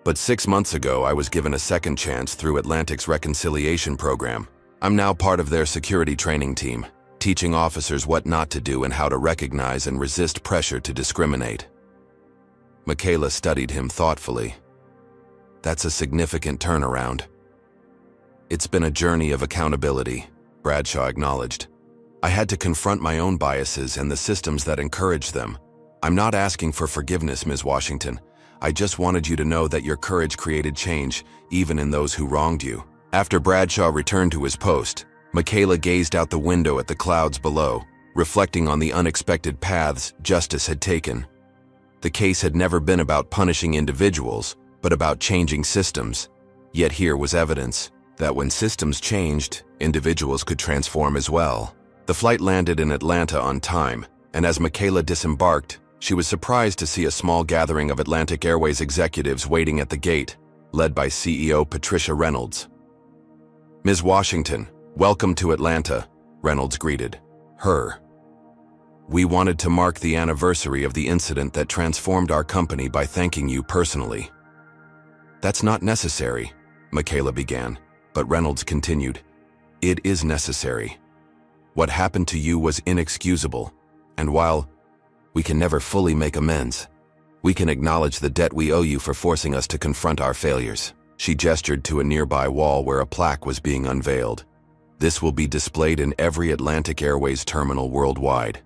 "But 6 months ago, I was given a second chance through Atlantic's reconciliation program. I'm now part of their security training team, teaching officers what not to do and how to recognize and resist pressure to discriminate." Michaela studied him thoughtfully. "That's a significant turnaround." "It's been a journey of accountability," Bradshaw acknowledged. "I had to confront my own biases and the systems that encourage them. I'm not asking for forgiveness, Ms. Washington. I just wanted you to know that your courage created change, even in those who wronged you." After Bradshaw returned to his post, Michaela gazed out the window at the clouds below, reflecting on the unexpected paths justice had taken. The case had never been about punishing individuals, but about changing systems. Yet here was evidence that when systems changed, individuals could transform as well. The flight landed in Atlanta on time, and as Michaela disembarked, she was surprised to see a small gathering of Atlantic Airways executives waiting at the gate, led by CEO Patricia Reynolds. "Ms. Washington, welcome to Atlanta," Reynolds greeted her. "We wanted to mark the anniversary of the incident that transformed our company by thanking you personally." "That's not necessary," Michaela began, but Reynolds continued. "It is necessary. What happened to you was inexcusable, and while we can never fully make amends, we can acknowledge the debt we owe you for forcing us to confront our failures." She gestured to a nearby wall where a plaque was being unveiled. "This will be displayed in every Atlantic Airways terminal worldwide."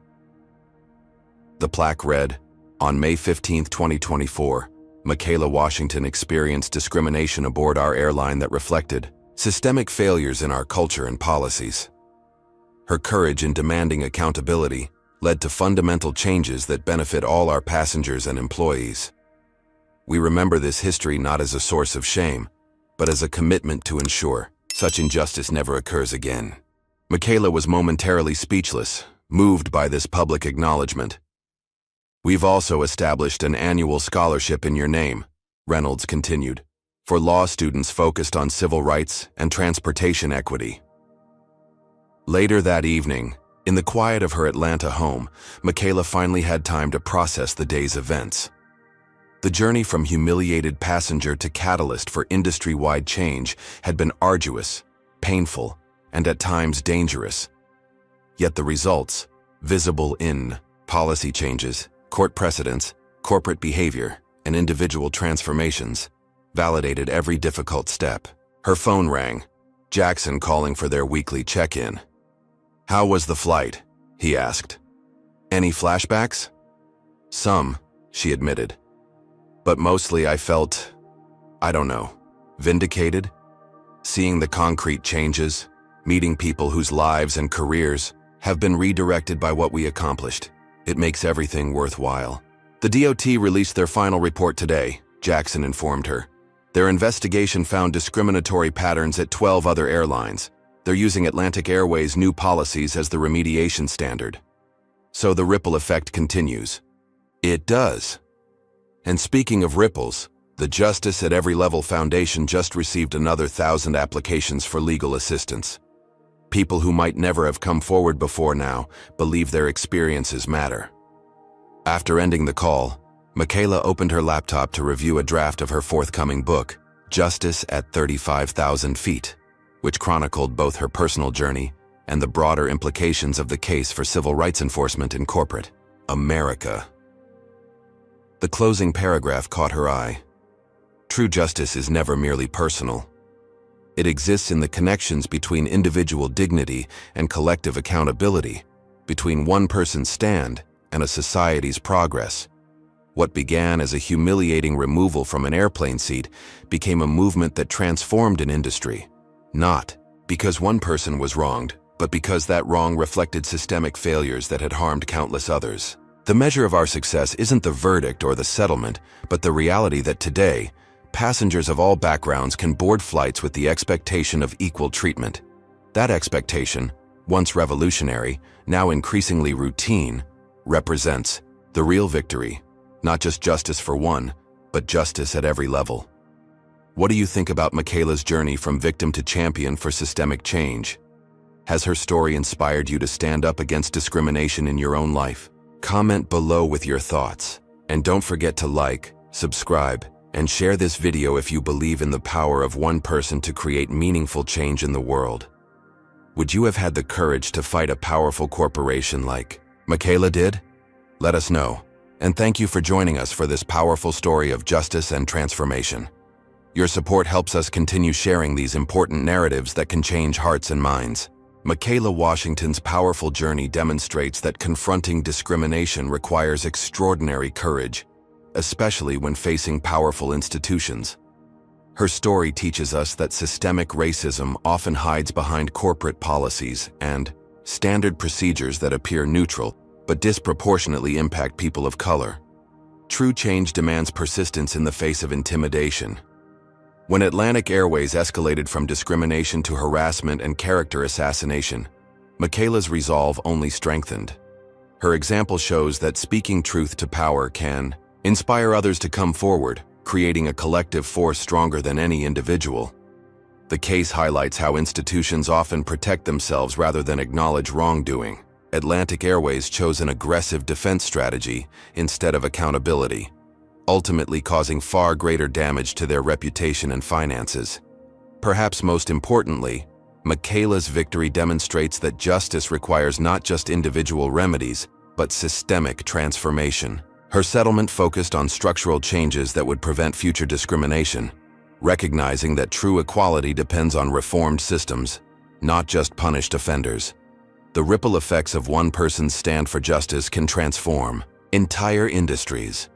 The plaque read, "On May 15, 2024, Michaela Washington experienced discrimination aboard our airline that reflected systemic failures in our culture and policies. Her courage in demanding accountability led to fundamental changes that benefit all our passengers and employees. We remember this history not as a source of shame, but as a commitment to ensure such such injustice never occurs again. Michaela was momentarily speechless, moved by this public acknowledgement. We've also established an annual scholarship in your name, Reynolds continued, for law students focused on civil rights and transportation equity. Later that evening, in the quiet of her Atlanta home, Michaela finally had time to process the day's events. The journey from humiliated passenger to catalyst for industry-wide change had been arduous, painful, and at times dangerous. Yet the results, visible in policy changes, court precedents, corporate behavior, and individual transformations, validated every difficult step. Her phone rang, Jackson calling for their weekly check-in. "How was the flight?" he asked. "Any flashbacks?" "Some," she admitted. "But mostly I felt, I don't know, vindicated. Seeing the concrete changes, meeting people whose lives and careers have been redirected by what we accomplished. It makes everything worthwhile." The DOT released their final report today, Jackson informed her. Their investigation found discriminatory patterns at 12 other airlines. They're using Atlantic Airways' new policies as the remediation standard. So the ripple effect continues. It does. And speaking of ripples, the Justice at Every Level Foundation just received another 1,000 applications for legal assistance. People who might never have come forward before now believe their experiences matter. After ending the call, Michaela opened her laptop to review a draft of her forthcoming book, Justice at 35,000 Feet, which chronicled both her personal journey and the broader implications of the case for civil rights enforcement in corporate America. The closing paragraph caught her eye. True justice is never merely personal. It exists in the connections between individual dignity and collective accountability, between one person's stand and a society's progress. What began as a humiliating removal from an airplane seat became a movement that transformed an industry. Not because one person was wronged, but because that wrong reflected systemic failures that had harmed countless others. The measure of our success isn't the verdict or the settlement, but the reality that today, passengers of all backgrounds can board flights with the expectation of equal treatment. That expectation, once revolutionary, now increasingly routine, represents the real victory, not just justice for one, but justice at every level. What do you think about Michaela's journey from victim to champion for systemic change? Has her story inspired you to stand up against discrimination in your own life? Comment below with your thoughts. And don't forget to like, subscribe, and share this video if you believe in the power of one person to create meaningful change in the world. Would you have had the courage to fight a powerful corporation like Michaela did? Let us know. And thank you for joining us for this powerful story of justice and transformation. Your support helps us continue sharing these important narratives that can change hearts and minds. Michaela Washington's powerful journey demonstrates that confronting discrimination requires extraordinary courage, especially when facing powerful institutions. Her story teaches us that systemic racism often hides behind corporate policies and standard procedures that appear neutral but disproportionately impact people of color. True change demands persistence in the face of intimidation. When Atlantic Airways escalated from discrimination to harassment and character assassination, Michaela's resolve only strengthened. Her example shows that speaking truth to power can inspire others to come forward, creating a collective force stronger than any individual. The case highlights how institutions often protect themselves rather than acknowledge wrongdoing. Atlantic Airways chose an aggressive defense strategy instead of accountability, ultimately causing far greater damage to their reputation and finances. Perhaps most importantly, Michaela's victory demonstrates that justice requires not just individual remedies, but systemic transformation. Her settlement focused on structural changes that would prevent future discrimination, recognizing that true equality depends on reformed systems, not just punished offenders. The ripple effects of one person's stand for justice can transform entire industries.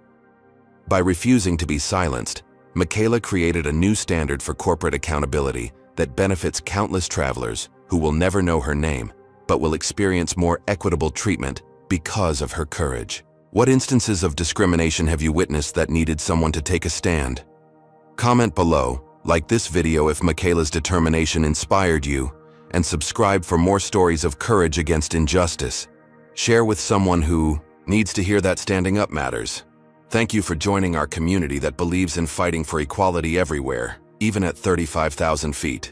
By refusing to be silenced, Michaela created a new standard for corporate accountability that benefits countless travelers who will never know her name, but will experience more equitable treatment because of her courage. What instances of discrimination have you witnessed that needed someone to take a stand? Comment below, Like this video if Michaela's determination inspired you, and subscribe for more stories of courage against injustice. Share with someone who needs to hear that standing up matters. Thank you for joining our community that believes in fighting for equality everywhere, even at 35,000 feet.